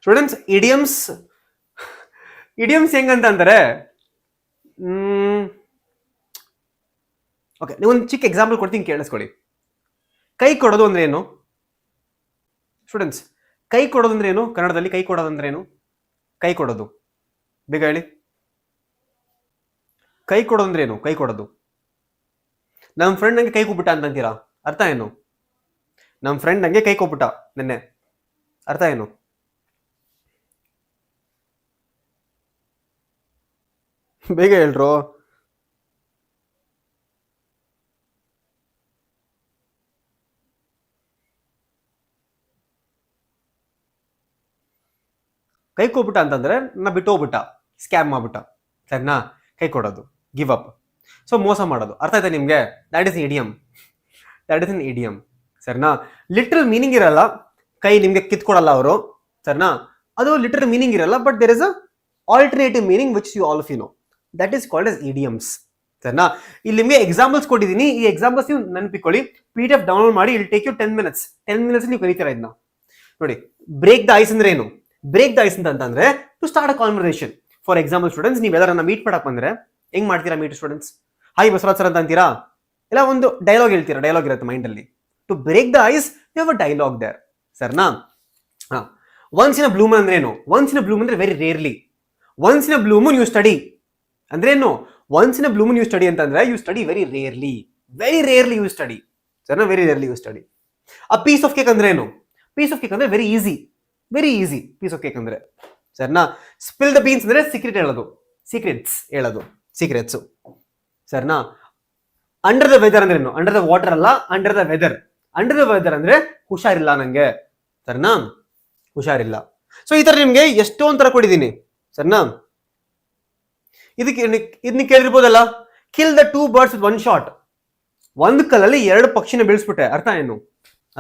ಸ್ಟೂಡೆಂಟ್ಸ್, ಇಡಿಯಮ್ಸ್ ಹೆಂಗಂತಂದ್ರೆ, ಓಕೆ, ನೀವು ಒಂದು ಚಿಕ್ಕ ಎಕ್ಸಾಂಪಲ್ ಕೊಡ್ತೀನಿ, ಕೇಳಿಸ್ಕೊಳ್ಳಿ. ಕೈ ಕೊಡೋದು ಅಂದ್ರೆ ಏನು ಸ್ಟೂಡೆಂಟ್ಸ್? ಕೈ ಕೊಡೋದು ಅಂದ್ರೆ ಏನು ಕನ್ನಡದಲ್ಲಿ? ಕೈ ಕೊಡೋದು ಅಂದ್ರೆ ಏನು? ಕೈ ಕೊಡೋದು ಬೇಗ ಹೇಳಿ. ಕೈ ಕೊಡೋದು ಅಂದ್ರೆ ಏನು? ಕೈ ಕೊಡೋದು. ನಮ್ಮ ಫ್ರೆಂಡ್ ನಂಗೆ ಕೈ ಕೊಟ್ಬಿಟ್ಟ ಅಂತಂತೀರಾ, ಅರ್ಥ ಏನು? ನಮ್ಮ ಫ್ರೆಂಡ್ ನಂಗೆ ಕೈ ಕೊಟ್ಬಿಟ್ಟ ನಿನ್ನೆ, ಅರ್ಥ ಏನು? ಬೇಗ ಹೇಳ್ರು. ಕೈ ಕೊಟ್ಬಿಟ್ಟ ಅಂತಂದ್ರೆ ನನ್ನ ಬಿಟ್ಟು ಹೋಗ್ಬಿಟ್ಟ, ಸ್ಕ್ಯಾಮ್ ಮಾಡ್ಬಿಟ್ಟ, ಸರಿನಾ? ಕೈ ಕೊಡೋದು, ಗಿವ್ ಅಪ್. ಸೊ ಮೋಸ ಮಾಡೋದು, ಅರ್ಥ ಆಯ್ತಾ ನಿಮ್ಗೆ? That is idiom, that is an idiom, ಸರಿನಾ? ಲಿಟ್ರಲ್ ಮೀನಿಂಗ್ ಇರಲ್ಲ, ಕೈ ನಿಮ್ಗೆ ಕಿತ್ಕೊಡಲ್ಲ ಅವರು, ಸರಿನಾ? ಅದು ಲಿಟ್ರಲ್ ಮೀನಿಂಗ್ ಇರಲ್ಲ, but there is a alternative meaning which you all of you know, that is called as idioms, ಸರಿನಾ? ಇಲ್ಲಿ ನಿಮಗೆ ಎಕ್ಸಾಂಪಲ್ಸ್ ಕೊಟ್ಟಿದ್ದೀನಿ, ಈ ಎಕ್ಸಾಂಪಲ್ಸ್ ನೀವು ನೆನಪಿಕೊಳ್ಳಿ, PDF ಡೌನ್ಲೋಡ್ ಮಾಡಿ, ಇಲ್ಲಿ ಟೇಕ್ ಯು 10 minutes, 10 minutes ನೀವು ಕಲಿತೀರಾ ಇದನ್ನ. ನೋಡಿ, ಬ್ರೇಕ್ ದ ಐಸ್ ಅಂದ್ರೆ ಏನು? ಬ್ರೇಕ್ ದ ಐಸ್ ಅಂತಂದ್ರೆ to start a conversation. For example students, ನೀವು ಎಲ್ಲರನ್ನ ಮೀಟ್ ಮಾಡಕ್ ಬಂದ್ರೆ ಹೆಂಗ್ ಮಾಡ್ತೀರಾ meet students? Hi Basavaraj sir ಅಂತ ಅಂತೀರಾ, ಇಲ್ಲ ಒಂದು ಡೈಲಾಗ್ ಹೇಳ್ತೀರಾ, ಡೈಲಾಗ್ ಇರುತ್ತೆ ಮೈಂಡ್ ಅಲ್ಲಿ. To break the ice you have a dialogue there, ಸರ್ನಾ? Once in a blue moon ಅಂದ್ರೆ ಏನು? Once in a blue moon ಅಂದ್ರೆ very rarely. Once in a blue moon you study ಅಂದ್ರೆ ಏನು? Once in a blue moon you study ಅಂತಂದ್ರೆ you study very rarely, very rarely you study, ಸರ್ನಾ? Very rarely you study. A piece of cake ಅಂದ್ರೆ ಏನು? Piece of cake ಅಂದ್ರೆ very easy, very easy piece of cake ಅಂದ್ರೆ, ಸರ್ನಾ? Spill the beans ಅಂದ್ರೆ secret ಹೇಳೋದು, secrets ಹೇಳೋದು, secrets, ಸರ್ನಾ? ಅಂಡರ್ ದ ವೆದರ್ ಅಂದ್ರೆ ಏನು? ಅಂಡರ್ ದ ವಾಟರ್ ಅಲ್ಲ, under the weather. Under the weather ಅಂದ್ರೆ ಹುಷಾರಿಲ್ಲ ನಂಗೆ, ಸರ್ನಾ? ಹುಷಾರಿಲ್ಲ. ಸೊ ಈ ತರ ನಿಮ್ಗೆ ಎಷ್ಟೊಂದ್ ತರ ಕೊಟ್ಟಿದ್ದೀನಿ, ಸರ್ನಾ? ಇದನ್ನ ಕೇಳಿರ್ಬೋದಲ್ಲ, kill the 2 birds with 1 shot. ಒಂದ್ ಕಲ್ಲಲ್ಲಿ 2 ಪಕ್ಷಿನ ಬೀಳಿಸ್ಬಿಟ್ಟೆ, ಅರ್ಥ ಏನು?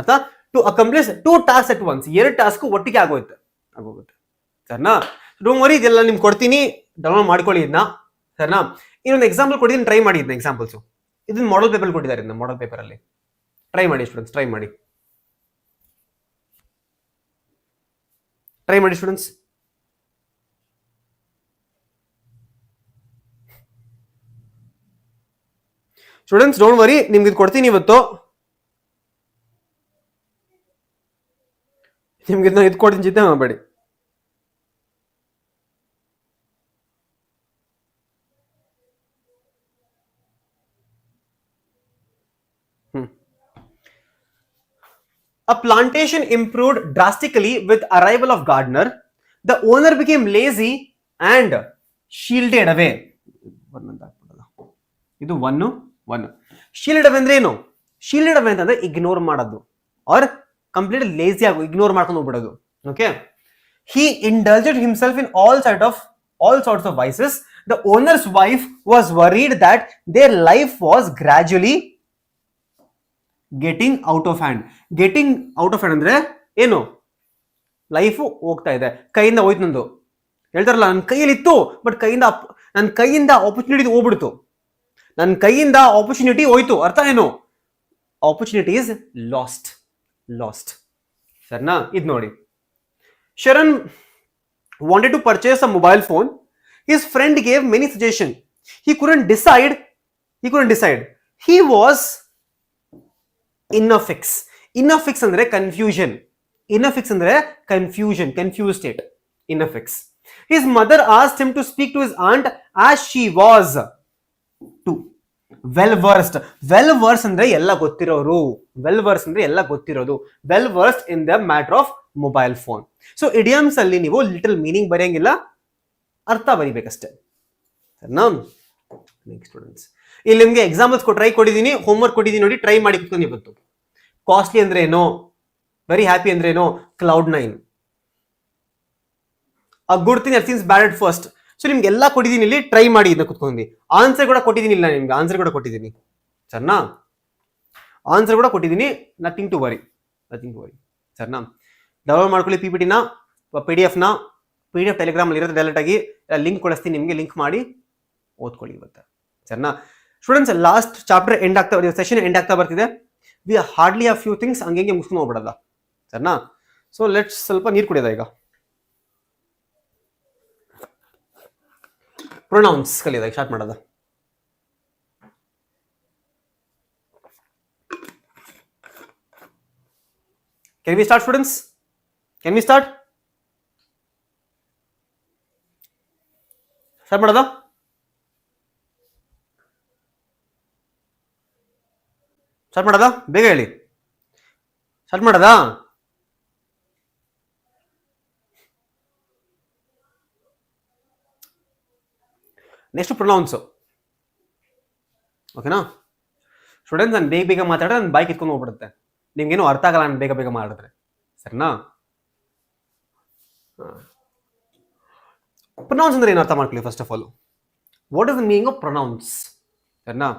ಅರ್ಥ to accomplish 2 tasks at once, 2 task ಒಟ್ಟಿಗೆ ಆಗೋಗುತ್ತೆ, ಸರ್ನಾ? ಡೋಂಟ್ ವರಿ, ಇದೆಲ್ಲ ನಿಮ್ಗೆ ಕೊಡ್ತೀನಿ, ಡೌನ್ಲೋಡ್ ಮಾಡ್ಕೊಳ್ಳಿ ಇದನ್ನ, ಸರ್ನಾ? ಇನ್ನೊಂದು ಎಕ್ಸಾಂಪಲ್ ಕೊಟ್ಟಿದ್ದೀನಿ, ಟ್ರೈ ಮಾಡಿ ಇದನ್ನ ಎಕ್ಸಾಂಪಲ್ಸ್. ಇದನ್ನ ಮಾಡಲ್ ಪೇಪರ್ ಕೊಟ್ಟಿದ್ದಾರೆ, ಇದನ್ನ ಮಾಡಲ್ ಪೇಪರ್ ಅಲ್ಲಿ ಟ್ರೈ ಮಾಡಿ ಸ್ಟೂಡೆಂಟ್ಸ್, ಟ್ರೈ ಮಾಡಿ, ಟ್ರೈ ಮಾಡಿ ಸ್ಟೂಡೆಂಟ್ಸ್. ಸ್ಟೂಡೆಂಟ್ಸ್ ಡೋಂಟ್ ವರಿ, ನಿಮ್ಗೆ ಇದು ಕೊಡ್ತೀನಿ ಇವತ್ತು, ನಿಮ್ಗೆ ಇದನ್ನ ಇದು ಕೊಡ್ತೀನಿ, ಚಿಂತೆ ಮಾಡಬೇಡಿ. A plantation improved drastically with arrival of gardener. The owner became lazy and shielded away. ಇದು ಒನ್. ಶೀಲ್ಡ್ ಅವೇ ಅಂದ್ರೆ ಏನು? ಶೀಲ್ಡ್ ಅವೇ ಅಂತಂದ್ರೆ ಇಗ್ನೋರ್ ಮಾಡೋದು, ಆರ್ ಕಂಪ್ಲೀಟ್ ಲೇಸಿ ಆಗು, ಇಗ್ನೋರ್ ಮಾಡ್ಕೊಂಡು ಹೋಗ್ಬಿಡೋದು. Okay, he indulged himself in all sorts of vices. The owner's wife was worried that their life was gradually getting out of hand. Getting out of hand ಅಂದ್ರೆ ಏನು? Life ಹೋಗ್ತಾ ಇದೆ, ಕೈಯಿಂದ ಹೋಯ್ತು ನಂದು, ಹೇಳ್ತಾರಲ್ಲ ನನ್ನ ಕೈಯಲ್ಲಿ ಇತ್ತು ಬಟ್ ನನ್ನ ಕೈಯಿಂದ ಆಪರ್ಚುನಿಟಿ ಹೋಗ್ಬಿಡ್ತು, ನನ್ನ ಕೈಯಿಂದ ಆಪರ್ಚುನಿಟಿ ಹೋಯ್ತು, ಅರ್ಥ ಏನು? ಆಪರ್ಚುನಿಟಿ ಇಸ್ ಲಾಸ್ಟ್, ಸರ್ನಾ? ಇದು ನೋಡಿ, Sharan wanted to purchase a mobile phone. His friend gave many suggestions. He couldn't decide. He was in a fix. ಅಂದ್ರೆ confusion. confused state. In a fix. His mother asked him to speak to his aunt as she was too well versed. ಅಂದ್ರೆ ಎಲ್ಲ ಗೊತ್ತಿರೋರು. Well versed in the matter of mobile phone. So idioms ಅಲ್ಲಿ ನೀವು little meaning ಬರೆಯಂಗಿಲ್ಲ, ಅರ್ಥ ಬರಿಬೇಕಷ್ಟೇ. Next students, ಇಲ್ಲಿ ನಿಮ್ಗೆ examples try ಕೊಟ್ಟಿದ್ದೀನಿ, homework ಕೊಟ್ಟಿದ್ದೀನಿ, ನೋಡಿ ಟ್ರೈ ಮಾಡಿ ಕುತ್ಕೊಂಡು ಇವತ್ತು. ಕಾಸ್ಟ್ಲಿ ಅಂದ್ರೆ ಏನು? ವೆರಿ ಹ್ಯಾಪಿ ಅಂದ್ರೆ ಏನು? Cloud9. A good thing that seems bad at first. So ನಿಮ್ಗೆ ಎಲ್ಲ ಕೊಟ್ಟಿದ್ದೀನಿ, ಇಲ್ಲಿ ಟ್ರೈ ಮಾಡಿ ಇದನ್ನ ಕುತ್ಕೊಂಡು. ಆನ್ಸರ್ ಕೂಡ ಕೊಟ್ಟಿದ್ದೀನಿ, ಇಲ್ಲ ನಿಮ್ಗೆ ಆನ್ಸರ್ ಕೂಡ ಕೊಟ್ಟಿದ್ದೀನಿ, ಸರ್ನಾ? ಆನ್ಸರ್ ಕೂಡ ಕೊಟ್ಟಿದ್ದೀನಿ, ನಥಿಂಗ್ ಟು ವರಿ, ಸರ್ನಾ? ಡೌನ್ಲೋಡ್ ಮಾಡ್ಕೊಳ್ಳಿ PPT-ನ, PDF ಟೆಲಿಗ್ರಾಮ್ ಅಲ್ಲಿ ಇರುತ್ತೆ, ಡೈರೆಕ್ಟ್ ಆಗಿ ಲಿಂಕ್ ಕೊಡಿಸ್ತೀನಿ ನಿಮಗೆ, ಲಿಂಕ್ ಮಾಡಿ ಓದ್ಕೊಳ್ಳಿ ಇವತ್ತು, ಸರ್ನಾ? ಸ್ಟೂಡೆಂಟ್ಸ್, ಲಾಸ್ಟ್ ಚಾಪ್ಟರ್ ಎಂಡ್ ಆಗ್ತಾ, ಸೆಷನ್ ಎಂಡ್ ಆಗ್ತಾ ಬರ್ತಿದೆ. ವಿ ಹಾರ್ಡ್ಲಿ ಆ ಫ್ಯೂ ಥಿಂಗ್ಸ್, ಹಂಗೆ ಮುಗಿಸ್ಕೊಂಡು ಹೋಗ್ಬಿಡೋದ, ಸರ್ನಾ? ಸೊ ಲೆಟ್ಸ್ ಸ್ವಲ್ಪ ನೀರು ಕುಡಿಯೋದ ಈಗ. ಪ್ರೊನೌನ್ಸ್ ಕಲಿಯೋದ, ಸ್ಟಾರ್ಟ್ ಮಾಡೋದ. Can we start, students? Can we start? Start ಮಾಡೋದಾ? ಸ್ಟಾರ್ಟ್ ಮಾಡೋದಾ? ಬೇಗ ಹೇಳಿ. ಸ್ಟಾರ್ಟ್ ಮಾಡೋದಾ? Next pronouns. ಓಕೆನಾ ಸ್ಟೂಡೆಂಟ್ಸ್? ನಾನು ಬೇಗ ಬೇಗ ಮಾತಾಡಿದ್ರೆ ನನ್ನ ಬೈಕ್ ಇಟ್ಕೊಂಡು ಹೋಗ್ಬಿಡುತ್ತೆ, ನಿಮ್ಗೇನು ಅರ್ಥ ಆಗಲ್ಲ ನಾನು ಬೇಗ ಬೇಗ ಮಾಡಿದ್ರೆ, ಸರಿನಾ? ಪ್ರೊನೌನ್ಸ್ ಅಂದ್ರೆ ಏನು ಅರ್ಥ ಮಾಡ್ಕೊಳ್ಳಿ. First of all, what is the meaning of pronouns? ಸರಿನಾ?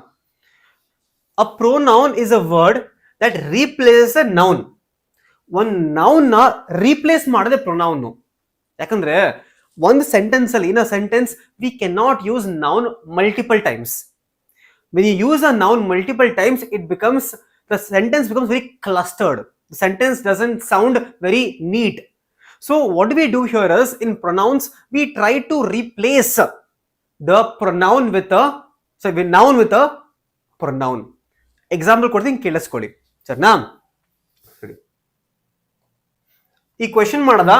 A pronoun is a word that replace a noun. ಒಂದು ನೌನ್ ನ ರೀಪ್ಲೇಸ್ ಮಾಡದೆ ಪ್ರೊನೌನ್. ಯಾಕಂದ್ರೆ ಒಂದು ಸೆಂಟೆನ್ಸ್ ಅಲ್ಲಿ, in a sentence we can not use noun multiple times. When you use a noun multiple times, the sentence becomes very clustered. The sentence doesn't sound very neat. So what we do here is, in pronouns, we try to replace the pronoun with noun with a pronoun. Example ಕೊಡ್ತೀನಿ, ಕೇಳಿಸ್ಕೊಳ್ಳಿ, ಸರಿನಾ? ಈ question ಮಾಡದ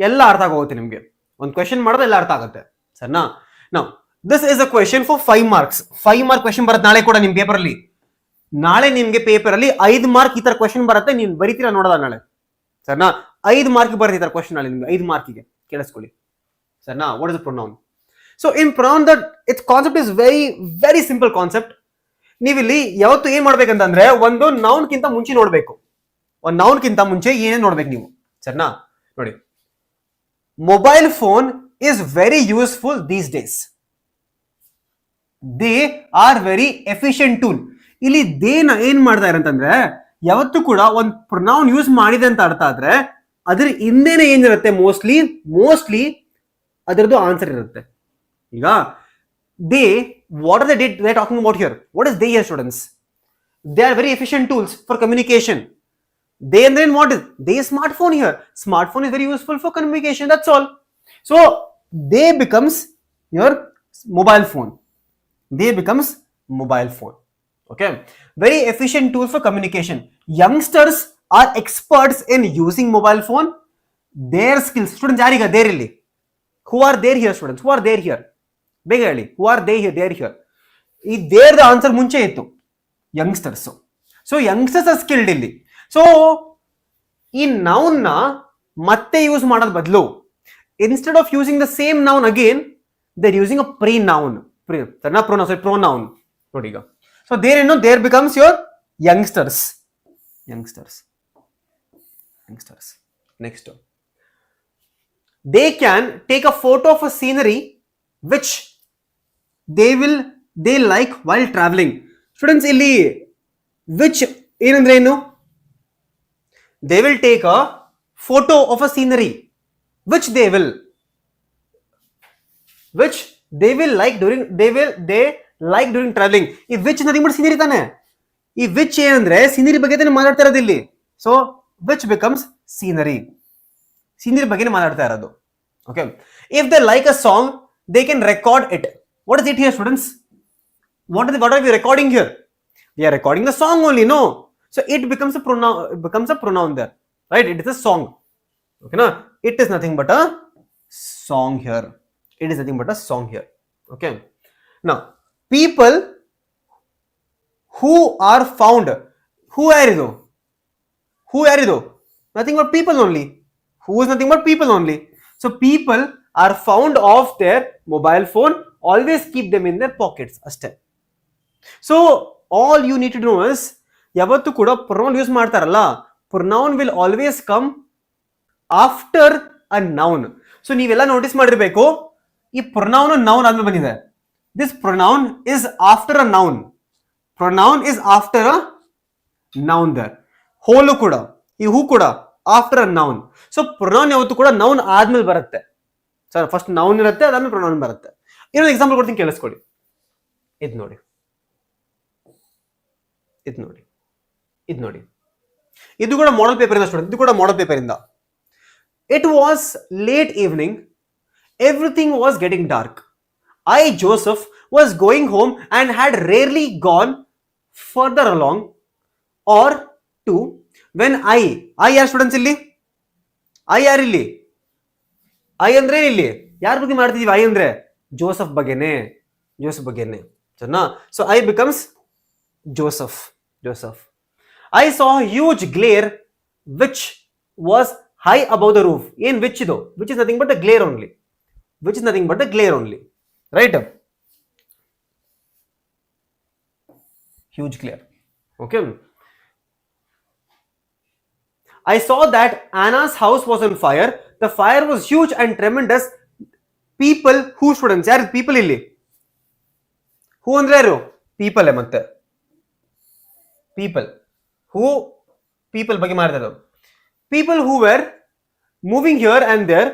ಎಲ್ಲ ಅರ್ಥ ಆಗೋಗುತ್ತೆ ನಿಮ್ಗೆ. ಒಂದು ಕ್ವೆಶ್ಚನ್ ಮಾಡದ ಎಲ್ಲ ಅರ್ಥ ಆಗುತ್ತೆ, ಸರಿನಾ? ನಾವು this is a question for 5 marks. 5 mark question ಬರುತ್ತೆ ನಾಳೆ ಕೂಡ ನಿಮ್ ಪೇಪರ್ ಅಲ್ಲಿ. ನಾಳೆ ನಿಮ್ಗೆ ಪೇಪರ್ ಅಲ್ಲಿ 5 ಮಾರ್ಕ್ ಈ ತರ ಕ್ವೆಶ್ಚನ್ ಬರುತ್ತೆ, ನೀವು ಬರೀತೀರಾ ನೋಡೋದ ನಾಳೆ, ಸರಿನಾ? 5 ಮಾರ್ಕ್ ಬರುತ್ತೆ ಈ ತರ ಕ್ವೆಶ್ಚನ್ ನಾಳೆ ನಿಮ್ಗೆ, 5 ಮಾರ್ಕಿಗೆ. ಕೇಳಿಸ್ಕೊಳ್ಳಿ, ಸರಿನಾ? What is the pronoun? So in pronoun that it's concept is very very simple concept. ನೀವಿಲ್ಲಿ ಯಾವತ್ತು ಏನ್ ಮಾಡ್ಬೇಕಂತಂದ್ರೆ, ಒಂದು ನೌನ್ ಕಿಂತ ಮುಂಚೆ ನೋಡ್ಬೇಕು. ಒಂದು ನೌನ್ ಕಿಂತ ಮುಂಚೆ ಏನೇನ್ ನೋಡ್ಬೇಕು ನೀವು, ಸರಿನಾ? ನೋಡಿ, mobile phone is very useful these days. They are very efficient tool. ಇಲ್ಲಿ ದೇನ ಏನ್ ಮಾಡ್ತಾ ಇರಂತಂದ್ರೆ, ಯಾವತ್ತು ಕೂಡ ಒಂದು ಪ್ರೊನೌನ್ ಯೂಸ್ ಮಾಡಿದೆ ಅಂತ ಅರ್ಥ ಆದ್ರೆ ಅದ್ರ ಹಿಂದೆನೆ ಏನಿರುತ್ತೆ, ಮೋಸ್ಟ್ಲಿ ಅದರದ್ದು ಆನ್ಸರ್ ಇರುತ್ತೆ. ಈಗ they, what are they talking about here? What is they here, students? They are very efficient tools for communication. They ಅಂದ್ರೆ what is they? Smart phone here. Smart phone is very useful for communication, that's all. So they becomes your mobile phone. They becomes mobile phone. Okay, very efficient tool for communication. Youngsters are experts in using mobile phone. Their skills, students ಯಾರಿಗ there ಇಲ್ಲಿ? Who are there here, students? Who are there here? ಬೇಗ ಹೇಳಿ, who are they here? There here. ಈ there the answer ಮುಂಚೆ ಇತ್ತು, youngsters. So youngsters are skilled ಇಲ್ಲಿ. So ಈ noun ನ ಮತ್ತೆ ಯೂಸ್ ಮಾಡೋದ್ ಬದಲು, instead of using the same noun again, they're using a pre-noun. Pronoun. ನೋಡಿ ಈಗ. So there becomes your youngsters. Next, they can take a photo of a scenery which they like while traveling. Students, ಇಲ್ಲಿ which ಏನಂದ್ರೆ ಏನು? They will take a photo of a scenery which they like during traveling. ಈ which nothing but scenery ತಾನೆ. ಈ which ಏನಂದ್ರೆ scenery ಬಗ್ಗೆ ತಾನೆ ಮಾತಾಡ್ತಾ ಇರೋದು ಇಲ್ಲಿ. ಸೊ ವಿಚ್ ಬಿಕಮ್ಸ್ ಸೀನರಿ ಬಗ್ಗೆನೇ ಮಾತಾಡ್ತಾ ಇರೋದು. Okay, if they like a song they can record it. What is it here, students? What are we recording here? We are recording the song only, no? So it becomes a pronoun there, right? It is a song. Okay na? It is nothing but a song here. Okay, now people who are found, who are ಇದು? Nothing but people only. Who is nothing but people only. So people are found of their mobile phone, always keep them in their pockets ಅಷ್ಟೇ. So all you need to know is, ಯಾವತ್ತು ಕೂಡ pronoun use ಮಾಡ್ತಾರಲ್ಲ, pronoun will always come after a noun. So ನೀವೆಲ್ಲ notice ಮಾಡಿರ್ಬೇಕು, ಈ pronoun noun ಆದ್ಮೇಲೆ ಬಂದಿದೆ. This pronoun is after a noun. ದರ್. ಹೋಲು ಕೂಡ, ಈ ಹೂ ಕೂಡ after a noun. So pronoun ಯಾವತ್ತು ಕೂಡ ನೌನ್ ಆದ್ಮೇಲೆ ಬರುತ್ತೆ. ಸರ್, ಫಸ್ಟ್ ನೌನ್ ಇರುತ್ತೆ, ಅದಾದ್ಮೇಲೆ ಪ್ರೊನೌನ್ ಬರುತ್ತೆ. ಇನ್ನೊಂದು ಎಕ್ಸಾಂಪಲ್ ಕೊಡ್ತೀನಿ, ಕೇಳಿಸ್ಕೊಳ್ಳಿ. ಇದು ನೋಡಿ. ಇದು ಕೂಡ ಮಾಡೆಲ್ ಪೇಪರ್ ಇಂದ ಸ್ಟೂಡೆಂಟ್. ಇದು ಕೂಡ ಮಾಡೆಲ್ ಪೇಪರ್ ಇಂದ. It was late evening. Everything was getting dark. I, Joseph, was going home and had rarely gone further along or two when I ಯಾರು ಸ್ಟೂಡೆಂಟ್ಸ್ ಇಲ್ಲಿ? ಐ ಯಾರು ಇಲ್ಲಿ? ಐ ಅಂದ್ರೆ ಇಲ್ಲಿ ಯಾರ ಬಗ್ಗೆ ಮಾಡ್ತಿದೀವಿ? ಐ ಅಂದ್ರೆ ಜೋಸಫ್ ಬಗ್ಗೆನೆ, ಜೋಸಫ್ ಬಗ್ಗೆನೆ ಸರಿನಾ? So I becomes Joseph. Joseph. I saw huge glare which was high above the roof. ಏನ್ ವಿಚ್ ಇದು? Which is nothing but the glare only. Which is nothing but the glare only. Right? huge glare. Okay. I saw that Anna's house was on fire. The fire was huge and tremendous. People who students ಯಾರು people ಇಲ್ಲಿ? Who ಅಂದ್ರೆ ಯಾರು? People ಮತ್ತೆ people who people ಬಗ್ಗೆ ಮಾತಾಡೋದು. People who were moving here and there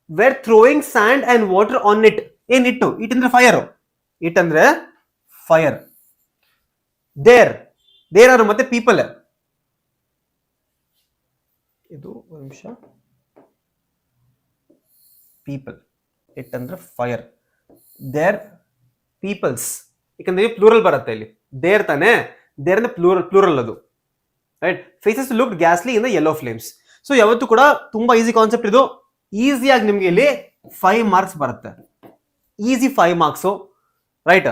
were throwing sand and water on it. ಏನ್ it? It ಅಂದ್ರೆ fire. It ಅಂದ್ರೆ ಫೈರ್. ದೇರ್ ಆರ್ ಮತ್ತೆ ಪೀಪಲ್. ಇದು ಒಂದು ನಿಮಿಷ. ಪೀಪಲ್ ಇಟ್ ಅಂದ್ರೆ ಫೈರ್. ದೇರ್ ಪೀಪಲ್ಸ್ ಯಾಕಂದ್ರೆ ಪ್ಲೂರಲ್ ಬರುತ್ತೆ ಇಲ್ಲಿ. ದೇರ್ ತಾನೆ, ದೇರ್ ಅಂದ್ರೆ ಪ್ಲೂರಲ್ ಅದು. ರೈಟ್? ಫೇಸಸ್ ಲುಕ್ಡ್ ಗ್ಯಾಸ್ಲಿ in the yellow flames. So ಯಾವತ್ತು ಕೂಡ ತುಂಬಾ ಈಸಿ ಕಾನ್ಸೆಪ್ಟ್ ಇದು. ಈಸಿಯಾಗಿ ನಿಮ್ಗೆ ಇಲ್ಲಿ 5 ಮಾರ್ಕ್ಸ್ ಬರುತ್ತೆ. Easy 5 marks. ರೈಟ್?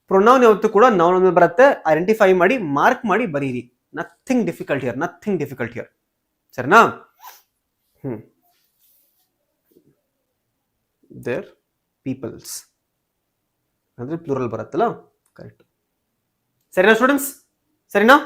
ಪ್ರೊನೌನ್ ಯಾವತ್ತು ಕೂಡ ನೌನ್ ಅನ್ನೋದು ಬರುತ್ತೆ. ಐಡೆಂಟಿಫೈ ಮಾಡಿ, ಮಾರ್ಕ್ ಮಾಡಿ, ಬರೀರಿ. Nothing difficult here, nothing difficult here. ಸರಿನಾ? ದೇರ್ ಪೀಪಲ್ಸ್ ಅಂದ್ರೆ ಪ್ಲೂರಲ್ ಬರುತ್ತಲ್ಲ, ಕರೆಕ್ಟ್. ಸರಿನಾ ಸ್ಟೂಡೆಂಟ್ಸ್? ಸರಿನಾ?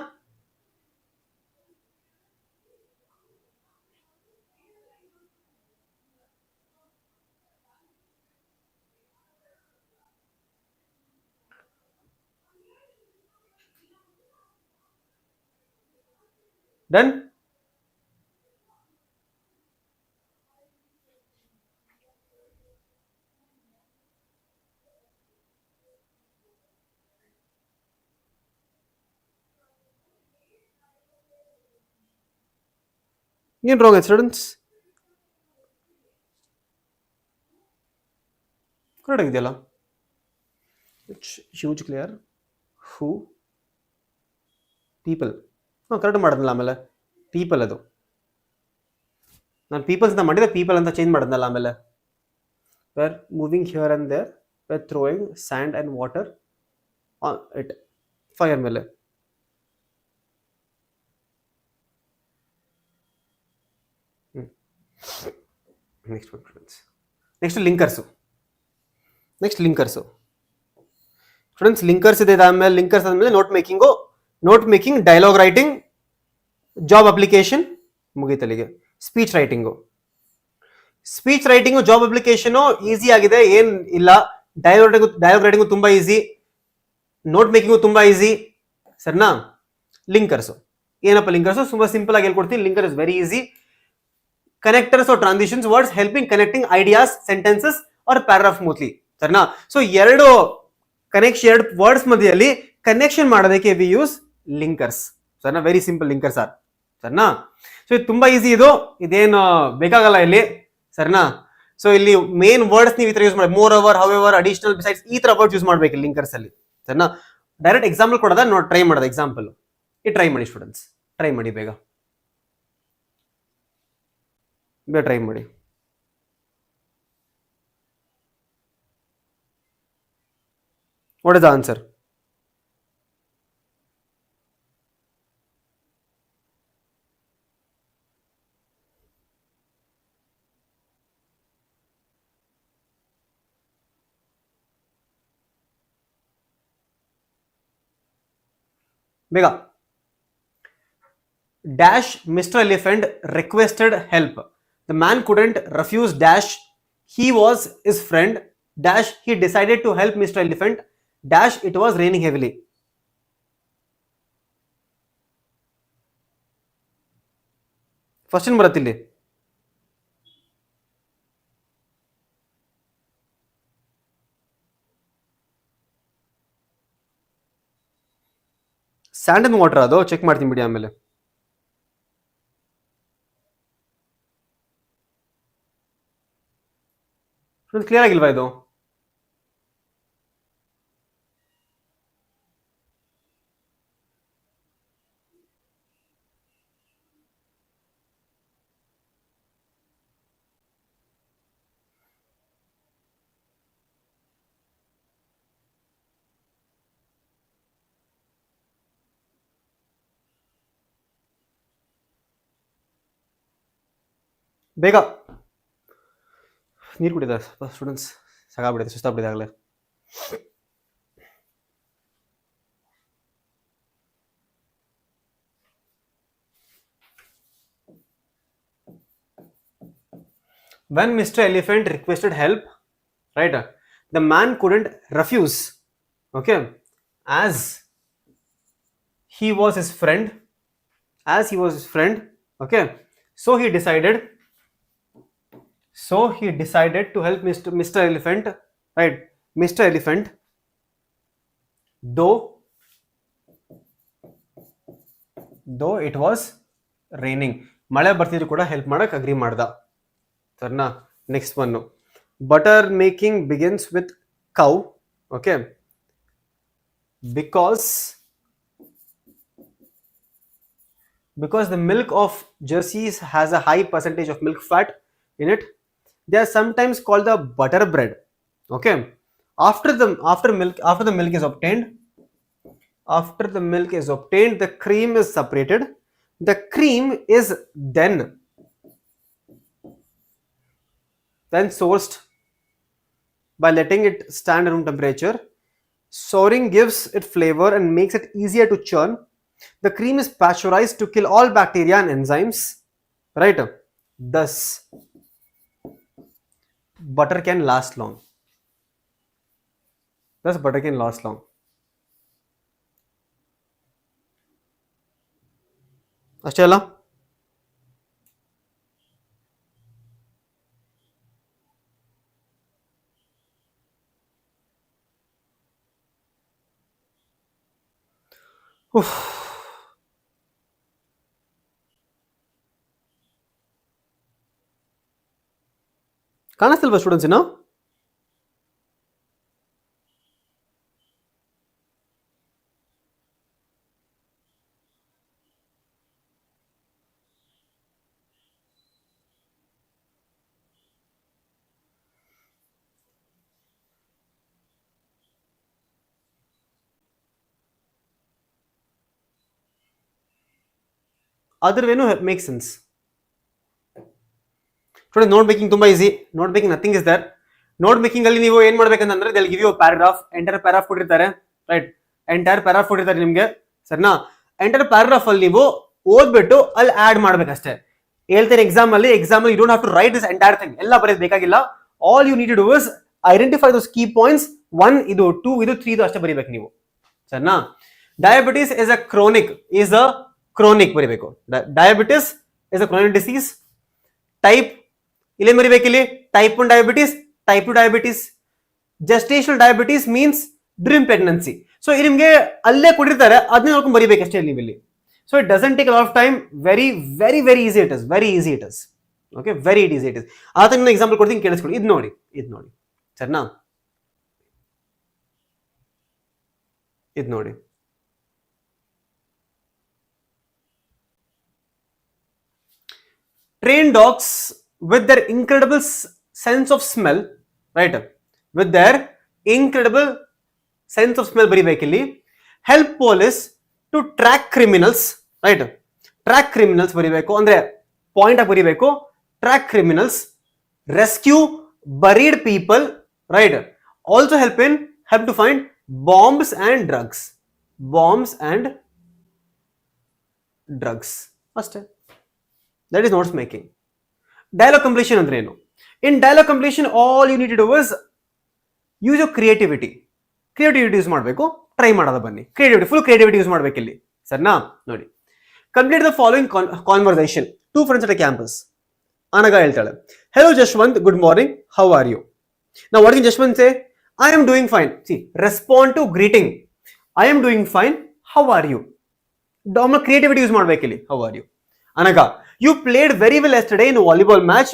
ಡನ್? ಏನ್ ರಾಂಗ್ ಆಯ್ತು ಸ್ಟೂಡೆಂಟ್ಸ್? ಕರೆಕ್ಟ್ ಆಗಿದೆಯಲ್ಲ? ಹ್ಯೂಜ್ ಕ್ಲಿಯರ್ ಹೂ ಪೀಪಲ್. ಕರೆಕ್ಟ್ ಮಾಡಿದ್ನಲ್ಲ. ಆಮೇಲೆ ಪೀಪಲ್ ಅದು ನಾನು ಪೀಪಲ್ಸ್ ನ ಮಾಡಿದ್ರೆ ಪೀಪಲ್ ಅಂತ ಚೇಂಜ್ ಮಾಡಿದ್ನಲ್ಲ. ಆಮೇಲೆ were moving here and there were throwing sand and water it fire ಮೇಲೆ. Next linkers. ಸ್ಟೂಡೆಂಟ್ಸ್ ಲಿಂಕರ್ಸ್ ಇದೆ. ಆದ್ಮೇಲೆ ಲಿಂಕರ್ಸ್ ಆದ್ಮೇಲೆ note making, dialogue writing, job application ಮುಗೀತಲ್ಲಿಗೆ. Speech writing, job application easy ಆಗಿದೆ, ಏನ್ ಇಲ್ಲ. ಡೈಲಾಗ್ ರೈಟಿಂಗು ತುಂಬಾ ಈಸಿ, ನೋಟ್ ಮೇಕಿಂಗು ತುಂಬಾ ಈಸಿ. ಸರಿನಾ? ಲಿಂಕರ್ಸು ಏನಪ್ಪ? ಲಿಂಕರ್ಸು ತುಂಬಾ ಸಿಂಪಲ್ ಆಗಿ ಹೇಳ್ಕೊಡ್ತೀನಿ. Linker is very easy. Connectors or transitions words helping connecting ideas, sentences or paragraph smoothly. ಸರಿನಾ? ಸೊ ಎರಡು ವರ್ಡ್ಸ್ ಮಧ್ಯದಲ್ಲಿ ಕನೆಕ್ಷನ್ ಮಾಡೋದಕ್ಕೆ ವಿ ಯೂಸ್ ಲಿಂಕರ್ಸ್. ಸರಿನಾ? Very simple linkers are. ಸರಿನಾ? ಸೊ ಇದು ತುಂಬಾ ಈಸಿ. ಇದೇನು ಬೇಕಾಗಲ್ಲ ಇಲ್ಲಿ. ಸರಿನಾ? ಸೊ ಇಲ್ಲಿ ಮೇನ್ ವರ್ಡ್ಸ್ ನೀವು ಈ ತರ ಯೂಸ್ ಮಾಡಿ, more over, how ever, additional, besides, ಈ ತರ ವರ್ಡ್ಸ್ ಯೂಸ್ ಮಾಡ್ಬೇಕು ಲಿಂಕರ್ಸ್ ಅಲ್ಲಿ. ಸರಿನಾ? ಡೈರೆಕ್ಟ್ ಎಕ್ಸಾಂಪಲ್ ಕೊಡೋದ ನೋಡಿ, ಟ್ರೈ ಮಾಡೋದು ಎಕ್ಸಾಂಪಲ್. ಟ್ರೈ ಮಾಡಿ ಸ್ಟೂಡೆಂಟ್ಸ್, ಟ್ರೈ ಮಾಡಿ ಬೇಗ ಟ್ರೈ ಮಾಡಿ. What is the answer? ಬೇಗ. Dash Mr. Elephant requested help. The man couldn't refuse Dash. He was his friend. Dash he decided to help Mr. Elephant. Dash it was raining heavily. First ಏನ್ ಬರುತ್ತೆ ಇಲ್ಲಿ? Sand and water. ಅದು check ಮಾಡ್ತೀನಿ ಬಿಡಿ ಆಮೇಲೆ. Clear ಆಗಿಲ್ವಾ ಇದು? ಬೇಗ ನೀರು ಕುಡಿದ ಸ್ಟೂಡೆಂಟ್ಸ್, ಸಾಕಾಗ್ಬಿಟ್ಟಿದೆ, ಸುಸ್ತಾಗ್ಬಿಟ್ಟಿದೆ ಆಗಲೇ. When Mr. Elephant requested help, right, the man couldn't refuse, okay, as he was his friend, okay, so he decided to help Mr. Elephant, right, Mr. Elephant, though it was raining, ಮಳೆ ಬರ್ತಿದ್ರು ಕೂಡ help ಮಾಡಕ್ agree ಮಾಡ್ದ. ಸರ್ನಾ, next one, butter making begins with cow, okay, because the milk of jerseys has a high percentage of milk fat in it, they are sometimes called the butter bread, okay. After the milk is obtained, the cream is separated. The cream is then sourced by letting it stand at room temperature. Souring gives it flavor and makes it easier to churn. The cream is pasteurized to kill all bacteria and enzymes, right? Thus, butter can last long. ಅಷ್ಟೇ ಅಲ್ಲ? ಕಾಣಿಸ್ತಿಲ್ವಾ students ಇನ್ನು? ಅದರವೇನು make sense. Student, note making ತುಂಬಾ easy. Note making nothing is there. Note making ಅಲ್ಲಿ ನೀವು ಏನ್ ಮಾಡ್ಬೇಕಂತಂದ್ರೆ they will give you paragraph, entire paragraph ಕೊಟ್ಟಿರ್ತಾರೆ, ರೈಟ್, ಎಂಟೈರ್ ಪ್ಯಾರಾಗ್ರಾಫ್ ಕೊಟ್ಟಿರ್ತಾರೆ ನಿಮ್ಗೆ, ಸರಿನಾ? ಎಂಟೈರ್ ಪ್ಯಾರಾಗ್ರಾಫ್ ಅಲ್ಲಿ ನೀವು ಓದ್ಬಿಟ್ಟು ಅಲ್ಲಿ ಆಡ್ ಮಾಡ್ಬೇಕಷ್ಟೇ. ಹೇಳ್ತೇನೆ ಎಕ್ಸಾಮ್ ಅಲ್ಲಿ you don't have to write this entire thing, ಎಲ್ಲ ಬರೆಯೋದು ಬೇಕಾಗಿಲ್ಲ. All you need to do is identify those key points. 1 ಇದು 2 ಇದು 3 ಇದು ಅಷ್ಟೇ ಬರೀಬೇಕು ನೀವು, ಸರಿನಾ? ಡಯಾಬಿಟಿಸ್ ಇಸ್ ಅ ಕ್ರೋನಿಕ್ ಬರೀಬೇಕು. Diabetes is a chronic disease. Type ಇಲ್ಲಿ ಬರೀಬೇಕಿಲ್ಲಿ, type 1 diabetes, type 2 diabetes. Gestational diabetes means during pregnancy. So ನಿಮ್ಗೆ ಅಲ್ಲೇ ಕೊಟ್ಟಿರ್ತಾರೆ, ಅದನ್ನ ನೋಡ್ಕೊಂಡು ಬರೀಬೇಕಷ್ಟೇ ನೀವು ಇಲ್ಲಿ. So it doesn't take a lot of time. Very very very easy it is. Okay, very easy it is. ಅದನ್ನ ಎಕ್ಸಾಂಪಲ್ ಕೊಡ್ತೀನಿ, ಕೇಳಿಸ್ಕೊಳ್ಳಿ. ಇದು ನೋಡಿ, ಸರಿನಾ? ಇದು ನೋಡಿ, trained dogs with their incredible sense of smell, right, with their incredible sense of smell ಬರಿಬೇಕಿಲ್ಲಿ, help police to track criminals, right, track criminals ಬರಿಬೇಕು, ಅಂದ್ರೆ ಪಾಯಿಂಟ್ ಆಗಿ ಬರಿಬೇಕು, track criminals, rescue buried people, right, also help to find bombs and drugs ಅಷ್ಟೇ. That is notes making. Dialogue completion ಅಂದ್ರೆ ಏನು? In dialogue completion all you need to do is use your creativity use ಮಾಡಬೇಕು. Try ಮಾಡೋದ ಬನ್ನಿ. Full creativity use ಮಾಡ್ಬೇಕು ಇಲ್ಲಿ, ಸರಿನಾ? ನೋಡಿ, complete the following conversation. 2 friends at a campus. ಅನಗ ಹೇಳ್ತಾಳೆ, hello Jashwant, good morning, how are you? Now what can Jashwant say? I am doing fine. See, respond to greeting. I am doing fine, how are you? Dam creativity use ಮಾಡ್ಬೇಕು ಇಲ್ಲಿ. how are you? ಅನಗ, you played very well yesterday in a volleyball match.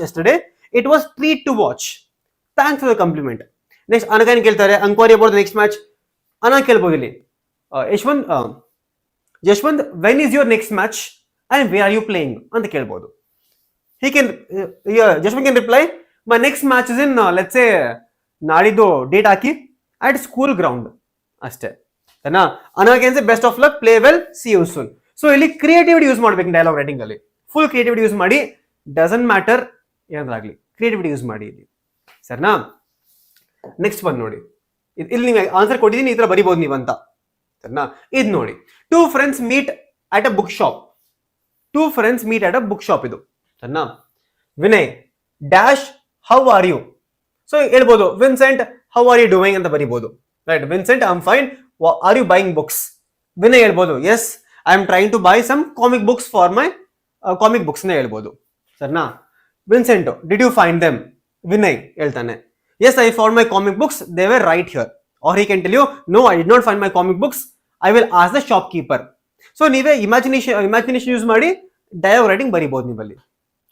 Yesterday. It was treat to watch. Thanks for the compliment. Next, ಅನಗ ಏನ್ ಕೇಳ್ತಾರೆ? Inquiry about the next match. ಅನಗ ಕೇಳ್ಬೋದು ಇಲ್ಲಿ, Jashwant, when is your next match and where are you playing ಅಂತ ಕೇಳ್ಬೋದು. Jashwant can reply, my next match is in let's say ನಾಡಿದ್ದು date ಹಾಕಿ at school ground ಅಷ್ಟೇ. ಅನಗ ಏನ್ best of luck, play well, see you soon. So ಇಲ್ಲಿ creativity use ಮಾಡ್ಬೇಕು dialogue writing ಅಲ್ಲಿ. ಫುಲ್ ಕ್ರಿಯೇಟಿವಿಟಿ ಯೂಸ್ ಮಾಡಿ, ಡಸಂಟ್ ಮ್ಯಾಟರ್ ಏನಾದ್ರಾಗ್ಲಿ ಕ್ರಿಯೇಟಿವಿಟಿ ಯೂಸ್ ಮಾಡಿ ಇಲ್ಲಿ, ಸರಿನಾ? ನೆಕ್ಸ್ಟ್ ಬಂದು ನೋಡಿ, ಇಲ್ಲಿ ನೀವು ಆನ್ಸರ್ ಕೊಟ್ಟಿದ್ದೀನಿ, ಈ ತರ ಬರಿಬಹುದು ನೀವು ಅಂತ, ಸರಿನಾ? ಇದು ನೋಡಿ, two friends meet at a book shop. Two friends meet at a book shop ಇದು, ಸರಿನಾ? Vinay dash how are you. So ಹೇಳ್ಬೋದು Vincent how are you doing ಅಂತ ಬರಿಬಹುದು, right? Vincent I am fine, are you buying books? Vinay ಹೇಳ್ಬೋದು yes I am trying to buy some comic books for my comic books ನ ಹೇಳ್ಬೋದು, ಸರಿನಾ? Vincent did you find them? Vinay ಹೇಳ್ತಾನೆ yes I found my comic books, they were right here. Or he can tell you no I did not find my comic books, I will ask the shopkeeper. So ನೀವೇ imagination use ಮಾಡಿ dialogue writing ಬರಿಬಹುದು ನೀವಲ್ಲಿ,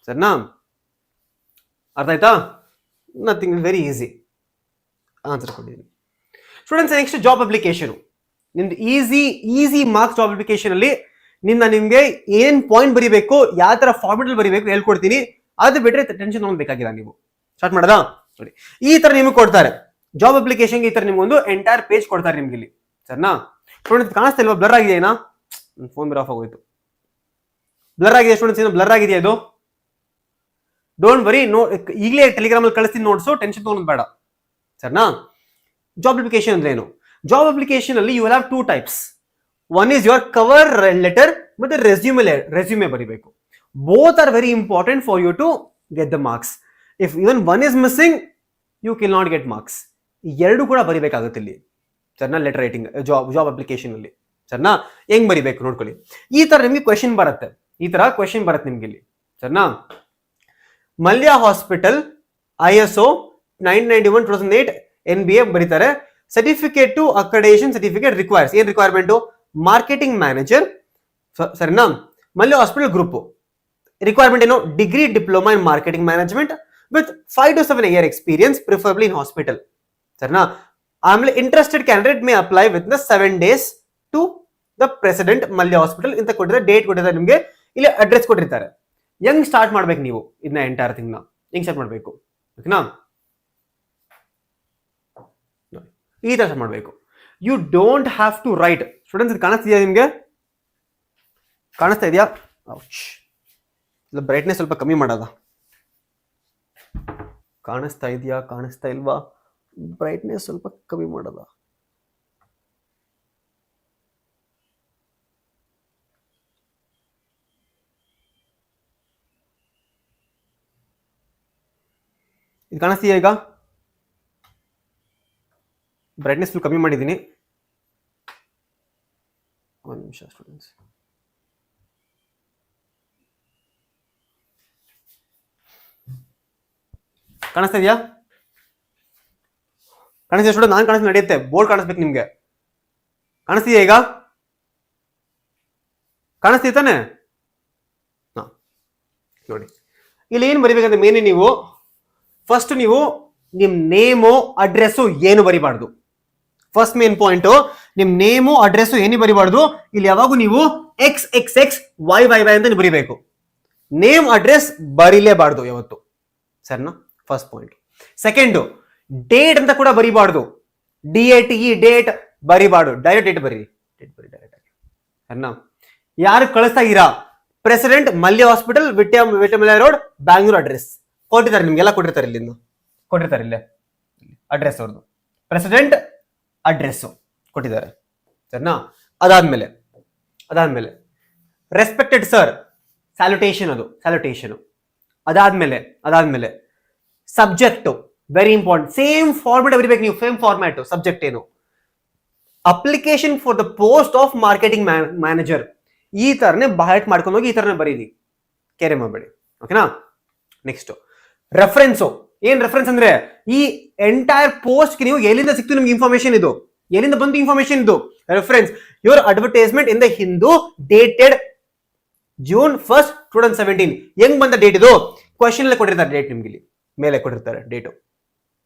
ಸರಿನಾ? ಅರ್ಥ ಆಯ್ತಾ? Nothing, very easy answer ಕೊಟ್ಟಿದ್ದೀನಿ students. Next job application. ನಿಮ್ದು easy marks job application ಅಲ್ಲಿ ನಿಮ್ಗೆ ಏನ್ ಪಾಯಿಂಟ್ ಬರಿಬೇಕು, ಯಾವ ತರ ಫಾರ್ಮೆಟ್ ಬರಿಬೇಕು ಹೇಳ್ಕೊಡ್ತೀನಿ. ಅದು ಬಿಟ್ರೆ ಟೆನ್ಷನ್ ತಗೊಳ್ಬೇಕಾಗಿಲ್ಲ ನೀವು. ಸ್ಟಾರ್ಟ್ ಮಾಡೋದಾ? ನೋಡಿ, ಈ ತರ ನಿಮ್ಗೆ ಕೊಡ್ತಾರೆ ಜಾಬ್ ಅಪ್ಲಿಕೇಶನ್. ಈ ತರ ನಿಮ್ಗೊಂದು ಎಂಟೈರ್ ಪೇಜ್ ಕೊಡ್ತಾರೆ ನಿಮ್ಗೆ ಇಲ್ಲಿ, ಸರಿನಾ? ಸ್ಟೂಡೆಂಟ್ಸ್ ಕಾಣಿಸ್ತಾ ಇಲ್ವಾ? ಬ್ಲರ್ ಆಗಿದೆಯಾ? ಫೋನ್ ಬೇರೆ ಆಫ್ ಆಗೋಯ್ತು. ಬ್ಲರ್ ಆಗಿದೆ ಸ್ಟೂಡೆಂಟ್ಸ್, ಏನು ಬ್ಲರ್ ಆಗಿದೆಯಾ ಇದು? ಡೋಂಟ್ ವರಿ, ಈಗಲೇ ಟೆಲಿಗ್ರಾಮ್ ಅಲ್ಲಿ ಕಳಿಸ್ತೀನಿ ನೋಟ್ಸು, ಟೆನ್ಷನ್ ತಗೊಳ್ಳೋದು ಬೇಡ, ಸರಿನಾ? ಜಾಬ್ ಅಪ್ಲಿಕೇಶನ್ ಅಂದ್ರೆ ಏನು? ಜಾಬ್ ಅಪ್ಲಿಕೇಶನ್ ಅಲ್ಲಿ you will have two types. One is your cover letter ಮತ್ತೆ ರೆಸ್ಯೂಮೆ ಬರಿಬೇಕು. Both are very important for you to get the marks. If even one is missing you can not get marks. ಎರಡು ಕೂಡ ಬರಿಬೇಕಾಗುತ್ತೆ ಇಲ್ಲಿ, ಸರಿನಾ? Letter writing job application ಅಲ್ಲಿ, ಸರಿನಾ? ಹೆಂಗ್ ಬರಿಬೇಕು ನೋಡ್ಕೊಳ್ಳಿ. ಈ ತರ ನಿಮ್ಗೆ ಕ್ವೆಶನ್ ಬರುತ್ತೆ, ಈ ತರ ಕ್ವೆಶನ್ ಬರುತ್ತೆ ನಿಮ್ಗೆ ಇಲ್ಲಿ, ಸರಿನಾ? ಮಲ್ಯ ಹಾಸ್ಪಿಟಲ್ ISO 991/2008 NBA ಬರೀತಾರೆ. Certificate to accreditation certificate requires. ಏನ್ ರಿಕ್ವೈರ್ಮೆಂಟ್? ಮಾರ್ಕೆಟಿಂಗ್ ಮ್ಯಾನೇಜರ್, ಸರಿನಾ? ಮಲ್ಯ ಹಾಸ್ಪಿಟಲ್ ಗ್ರೂಪ್ ರಿಕ್ವೈರ್ಮೆಂಟ್ ಏನು? Degree diploma in marketing management with 5 to 7 year experience, preferably in hospital, ಸರಿನಾ? ಆಮೇಲೆ interested candidate may apply with the 7 days to the president Mallya hospital ಅಂತ ಕೊಟ್ಟಿದ್ದಾರೆ. Date ಕೊಟ್ಟಿದ್ದಾರೆ ನಿಮ್ಗೆ, ಇಲ್ಲಿ ಅಡ್ರೆಸ್ ಕೊಟ್ಟಿರ್ತಾರೆ. ಹೆಂಗ್ ಸ್ಟಾರ್ಟ್ ಮಾಡ್ಬೇಕು ನೀವು ಇದನ್ನ ಎಂಟೈರ್ ಥಿಂಗ್ ನ? ಹೆಂಗ್ ಸ್ಟಾರ್ಟ್ ಮಾಡ್ಬೇಕು ಓಕೆನಾ? ಈ ತರ ಸ್ಟಾರ್ಟ್ ಮಾಡ್ಬೇಕು. You don't have to write. Students ಕಾಣಿಸ್ತಿದ್ಯಾ ನಿಮ್ಗೆ? ಕಾಣಿಸ್ತಾ ಇದೆಯಾ? ಬ್ರೈಟ್ನೆಸ್ ಸ್ವಲ್ಪ ಕಮ್ಮಿ ಮಾಡೋದ? ಕಾಣಿಸ್ತಾ ಇದೆಯಾ? ಕಾಣಿಸ್ತಾ ಇಲ್ವಾ? ಬ್ರೈಟ್ನೆಸ್ ಸ್ವಲ್ಪ ಕಮ್ಮಿ ಮಾಡೋದ? ಇದು ಕಾಣಿಸ್ತೀಯಾ ಈಗ? ಬ್ರೈಟ್ನೆಸ್ ಫುಲ್ ಕಮ್ಮಿ ಮಾಡಿದ್ದೀನಿ. ಒಂದು ನಿಮಿಷ ಸ್ಟೂಡೆಂಟ್ಸ್. ಕಾಣಿಸ್ತಾ ಇದೆಯಾ? ಕಾಣಿಸ್ತೀಯ ಸ್ಟೂಡೆಂಟ್? ನಾನು ಕಾಣಿಸ್ ನಡೆಯುತ್ತೆ, ಬೋರ್ಡ್ ಕಾಣಿಸ್ಬೇಕು ನಿಮ್ಗೆ. ಕಾಣಿಸ್ತೀಯಾ ಈಗ? ಕಾಣಿಸ್ತೀಯ ತಾನೆ? ಹಾ ನೋಡಿ, ಇಲ್ಲಿ ಏನು ಬರಿಬೇಕಂದ್ರೆ ಮೇನ್ ನೀವು ಫಸ್ಟ್ ನೀವು ನಿಮ್ ನೇಮು ಅಡ್ರೆಸ್ಸು ಏನು ಬರಿಬಾರ್ದು. ಫಸ್ಟ್ ಮೇನ್ ಪಾಯಿಂಟ್, ನಿಮ್ ನೇಮು ಅಡ್ರೆಸ್ಸು ಏನು ಬರಿಬಾರ್ದು. ಇಲ್ಲಿ ಯಾವಾಗೂ ನೀವು XXXYY ಅಂತ ಬರಿಬೇಕು. ನೇಮ್ ಅಡ್ರೆಸ್ ಬರಿಲೇಬಾರ್ದು ಯಾವತ್ತು, ಸರಿನಾ? First point. ಸೆಕೆಂಡ್, ಡೇಟ್ ಅಂತ ಕೂಡ ಬರಿಬಾರ್ದು. DATE ಡೇಟ್ ಬರಿಬಾರ್ದು. ಡೈರೆಕ್ಟ್ ಡೇಟ್ ಬರೀರಿ, ಡೇಟ್ ಬರಿ ಡೈರೆಕ್ಟ್ ಆಗಿ, ಸರಿನಾ? ಯಾರು ಕಳಿಸ್ತಾ ಇರಾ? ಪ್ರೆಸಿಡೆಂಟ್ ಮಲ್ಯ ಹಾಸ್ಪಿಟಲ್, ವಿಟಮಿಲಯ ರೋಡ್, ಬ್ಯಾಂಗ್ಳೂರ್ ಅಡ್ರೆಸ್ ಕೊಟ್ಟಿದ್ದಾರೆ ನಿಮ್ಗೆಲ್ಲ, ಕೊಟ್ಟಿರ್ತಾರೆ ಇಲ್ಲಿಂದ, ಕೊಟ್ಟಿರ್ತಾರೆ ಇಲ್ಲೇ ಅಡ್ರೆಸ್ ಅವ್ರದ್ದು. ಪ್ರೆಸಿಡೆಂಟ್ ಅಡ್ರೆಸ್ ಕೊಟ್ಟಿದ್ದಾರೆ, ಸರಿನಾ? ಅದಾದ್ಮೇಲೆ ರೆಸ್ಪೆಕ್ಟೆಡ್ ಸರ್, ಸ್ಯಾಲ್ಯುಟೇಷನ್, ಅದು ಸ್ಯಾಲ್ಯುಟೇಷನ್. ಅದಾದ್ಮೇಲೆ subject very important. Same format ಬರಿಬೇಕು ನೀವು. Same format. ಸಬ್ಜೆಕ್ಟ್ ಏನು? Application for the post of marketing manager. ಈ ತರನೇ ಬಾಯಟ್ ಮಾಡ್ಕೊಂಡು ಹೋಗಿ ಈ ತರನೇ ಬರೀರಿ, ಕೇರೆ ಮಾಡಬೇಡಿ, ಓಕೆನಾ? Next reference. ಏನ್ ರೆಫರೆನ್ಸ್ ಅಂದ್ರೆ ಈ ಎಂಟೈರ್ ಪೋಸ್ಟ್ ನೀವು ಎಲ್ಲಿಂದ ಸಿಕ್ತು ನಿಮ್ಗೆ ಇನ್ಫಾರ್ಮೇಶನ್, ಇದು ಎಲ್ಲಿಂದ ಬಂತು ಇನ್ಫಾರ್ಮೇಶನ್, ಇದು reference. Your advertisement in the Hindu dated June 1st, 2017. ಹೆಂಗ್ ಬಂದ ಡೇಟ್ ಇದು? ಕ್ವಶನ್ ಅಲ್ಲಿ ಕೊಟ್ಟಿರ್ತಾರೆ ಡೇಟ್ ನಿಮ್ಗೆ, ಇಲ್ಲಿ ಮೇಲೆ ಕೊಟ್ಟಿರ್ತಾರೆ ಡೇಟು,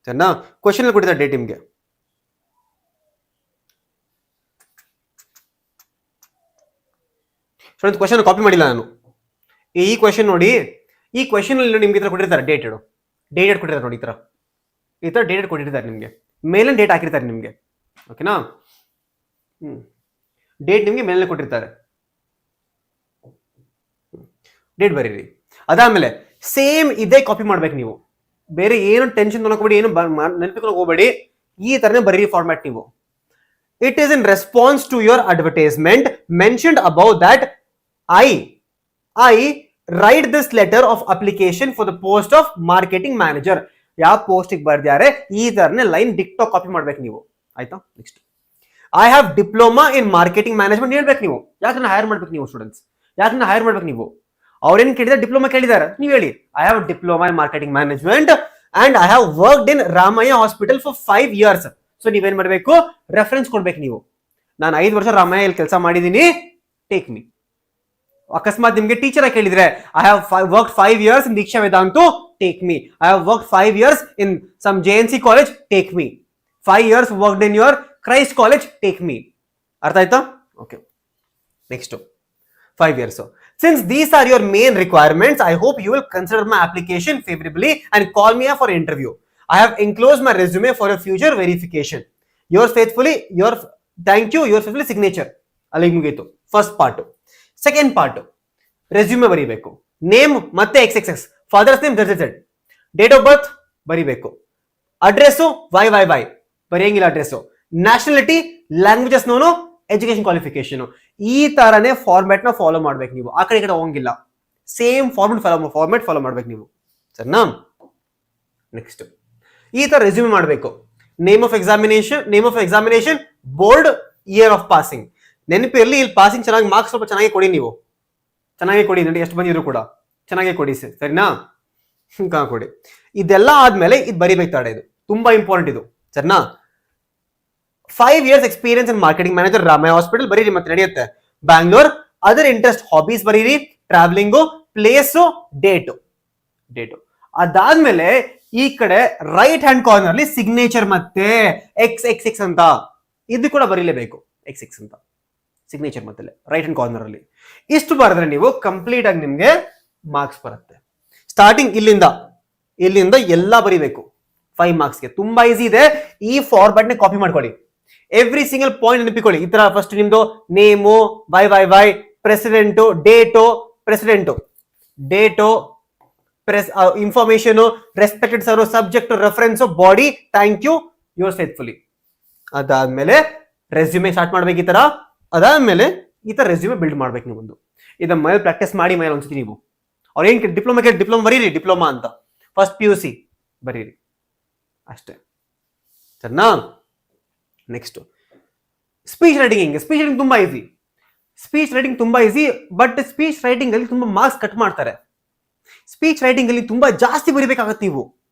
ಸರಿನಾ? ಕ್ವಶನ್ ಅಲ್ಲಿ ಕೊಟ್ಟಿರ್ತಾರೆ ಡೇಟ್ ನಿಮ್ಗೆ. ಕ್ವಶನ್ ಕಾಪಿ ಮಾಡಿಲ್ಲ ನಾನು. ಈ ಕ್ವಶನ್ ನೋಡಿ, ಈ ಕ್ವಶನ್ ಅಲ್ಲಿ ನಿಮ್ಗೆ ಈ ತರ ಕೊಟ್ಟಿರ್ತಾರೆ ಡೇಟೆಡ್ ಕೊಟ್ಟಿರ್ತಾರೆ ನೋಡಿ, ಈ ತರ ಡೇಟೆಡ್ ಕೊಟ್ಟಿರ್ತಾರೆ ನಿಮ್ಗೆ. ಮೇಲೆ ಡೇಟ್ ಹಾಕಿರ್ತಾರೆ ನಿಮ್ಗೆ, ಓಕೆನಾ? ಡೇಟ್ ನಿಮ್ಗೆ ಮೇಲೆ ಕೊಟ್ಟಿರ್ತಾರೆ. ಡೇಟ್ ಬರೀರಿ. ಅದಾದ್ಮೇಲೆ ಸೇಮ್ ಇದೇ ಕಾಪಿ ಮಾಡ್ಬೇಕು ನೀವು, ಬೇರೆ ಏನು ಟೆನ್ಷನ್ ತೊಗೊಬೇಡಿ, ಏನು ನೆನಪಿಕೊಳ್ಳೋಕೆ ಹೋಗಬೇಡಿ, ಈ ತರನೇ ಬರೀರಿ ಫಾರ್ಮ್ಯಾಟ್ ನೀವು. It is in response to your advertisement mentioned about that I write this letter of application for the post of marketing manager. ಯಾವ ಪೋಸ್ಟಿಗೆ ಬರ್ದಿದ್ದಾರೆ ಈ ತರನೇ ಲೈನ್ ಡಿಕ್ಟೋ ಕಾಪಿ ಮಾಡ್ಬೇಕು ನೀವು. ಆಯ್ತಾ? Next I have diploma in marketing management ಹೇಳ್ಬೇಕು ನೀವು. ಯಾಕಂದ್ರೆ ಹೈರ್ ಮಾಡ್ಬೇಕು ನೀವು ಸ್ಟೂಡೆಂಟ್ಸ್, ಯಾಕಂದ್ರೆ ಹೈರ್ ಮಾಡ್ಬೇಕು ನೀವು. ಅವ್ರೇನ್ ಕೇಳಿದಾರೆ? ಡಿಪ್ಲೊಮಾ ಕೇಳಿದಾರೆ, ನೀವು ಹೇಳಿ I have diploma in marketing management and I have worked in Ramaiah hospital for 5 years. So ನೀವೇನ್ ಮಾಡ್ಬೇಕು? ರೆಫರೆನ್ಸ್ ಕೊಡ್ಬೇಕು ನೀವು. ನಾನು 5 ವರ್ಷ ರಾಮಯ್ಯ ಇಲ್ಲಿ ಕೆಲಸ ಮಾಡಿದೀನಿ, ಟೇಕ್ ಮೀ. ಅಕಸ್ಮಾತ್ ನಿಮ್ಗೆ ಟೀಚರ್ ಆಗಿ ಕೇಳಿದ್ರೆ I have work 5 years in Diksha Vedantu, take me. I have work 5 years in some JNC college, take me. 5 years worked in your Christ college, take me. ಅರ್ಥ ಆಯ್ತಾ? Okay, next 5 years. Since these are your main requirements, I hope you will consider my application favorably and call me for interview. I have enclosed my resume for a future verification. Yours faithfully, thank you, yours faithfully signature. ಅಲ್ಲಿಗೆ ಮುಗೀತು first part. Second part, resume ಬರೀಬೇಕು. Name ಮತ್ತೆ XXX, father's name ZZZ, date of birth ಬರೀಬೇಕು. Address YYY ಬರೆಯಂಗಿಲ್ಲ address. Nationality, languages known, education qualification. ಈ ತರನೇ format ನ follow ಮಾಡ್ಬೇಕು ನೀವು. ಆ ಕಡೆ ಈ ಕಡೆ ಹೋಗಂಗಿಲ್ಲ, ಸೇಮ್ ಫಾರ್ಮ್ಯಾಟ್ ಫಾಲೋ ಮಾಡ್ಬೇಕು ನೀವು. ಸರಿನಾ? ನೆಕ್ಸ್ಟ್ ಈ ತರ ರೆಸ್ಯೂಮೆ ಮಾಡಬೇಕು. Name of examination, board, year of passing. ನೆನಪಿರಲಿ, ಇಲ್ಲಿ ಪಾಸಿಂಗ್ ಚೆನ್ನಾಗಿ ಮಾರ್ಕ್ಸ್ ಸ್ವಲ್ಪ ಚೆನ್ನಾಗಿ ಕೊಡಿ ನೀವು. ಚೆನ್ನಾಗಿ ಕೊಡಿ, ನೋಡಿ ಎಷ್ಟು ಬಂದಿದ್ರು ಕೂಡ ಚೆನ್ನಾಗಿ ಕೊಡಿ ಸರ್. ಸರಿನಾ? ಕೊಡಿ. ಇದೆಲ್ಲ ಆದ್ಮೇಲೆ ಇದು ಬರಿಬೇಕು ತಾಡೆ, ಇದು ತುಂಬಾ ಇಂಪಾರ್ಟೆಂಟ್ ಇದು. ಸರಿನಾ? 5 years experience in marketing manager Ramaiah hospital ಬರೀರಿ, ಮತ್ತೆ ನಡೆಯುತ್ತೆ. ಬ್ಯಾಂಗ್ಳೂರ್. ಅದರ್ ಇಂಟ್ರೆಸ್ಟ್, ಹಾಬೀಸ್ ಬರೀರಿ, ಟ್ರಾವೆಲಿಂಗು, ಪ್ಲೇಸು, ಡೇಟು. ಅದಾದ್ಮೇಲೆ ಈ ಕಡೆ ರೈಟ್ ಹ್ಯಾಂಡ್ ಕಾರ್ನರ್ ಅಲ್ಲಿ ಸಿಗ್ನೇಚರ್ ಮತ್ತೆ XXX ಅಂತ ಇದು ಕೂಡ ಬರೀಲೇಬೇಕು. XX ಅಂತ ಸಿಗ್ನೇಚರ್ ಮತ್ತೆ ರೈಟ್ ಹ್ಯಾಂಡ್ ಕಾರ್ನರ್ ಅಲ್ಲಿ. ಇಷ್ಟು ಬರೆದ್ರೆ ನೀವು ಕಂಪ್ಲೀಟ್ ಆಗಿ ನಿಮ್ಗೆ ಮಾರ್ಕ್ಸ್ ಬರುತ್ತೆ. ಸ್ಟಾರ್ಟಿಂಗ್ ಇಲ್ಲಿಂದ ಎಲ್ಲ ಬರೀಬೇಕು 5 ಮಾರ್ಕ್ಸ್ಗೆ. ತುಂಬಾ ಈಸಿ ಇದೆ. ಈ ಫಾರ್ಮ್ಯಾಟ್ ನ ಕಾಪಿ ಮಾಡ್ಕೊಳ್ಳಿ. ಎವ್ರಿ ಸಿಂಗಲ್ ಪಾಯಿಂಟ್ ನೆನಪಿಕೊಳ್ಳಿ. ಈ ತರ ಫಸ್ಟ್ ನಿಮ್ದು name, YYY, president, date, information, respected sir, subject, reference, body, thank you, yours faithfully. ಅದಾದ್ಮೇಲೆ ರೆಸ್ಯೂಮೆ ಸ್ಟಾರ್ಟ್ ಮಾಡ್ಬೇಕು. ಈ ತರ ಅದಾದ್ಮೇಲೆ ಈ ತರ ರೆಸ್ಯೂಮೆ ಬಿಲ್ಡ್ ಮಾಡ್ಬೇಕು ನೀವು. ಒಂದು ಇದನ್ನ ಮೇಲೆ ಪ್ರಾಕ್ಟೀಸ್ ಮಾಡಿ ಮೇಲೆ ಒಂದ್ಸತಿ ನೀವು ಅವ್ರು ಏನ್ ಡಿಪ್ಲೊಮಾ ಬರೀರಿ, ಡಿಪ್ಲೊಮಾ ಅಂತ ಫಸ್ಟ್ PUC ಬರೀರಿ ಅಷ್ಟೇ. ಸರಿನಾ? Next speech writing. Speech writing ತುಂಬಾ ಈಸಿ, ಬಟ್ ಸ್ಪೀಚ್ ರೈಟಿಂಗ್ ಅಲ್ಲಿ ತುಂಬಾ ಮಾರ್ಕ್ಸ್ ಕಟ್ ಮಾಡ್ತಾರೆ. ಸ್ಪೀಚ್ ರೈಟಿಂಗ್ ಅಲ್ಲಿ ತುಂಬಾ ಜಾಸ್ತಿ ಬರೀಬೇಕಾಗತ್ತೆ ನೀವು.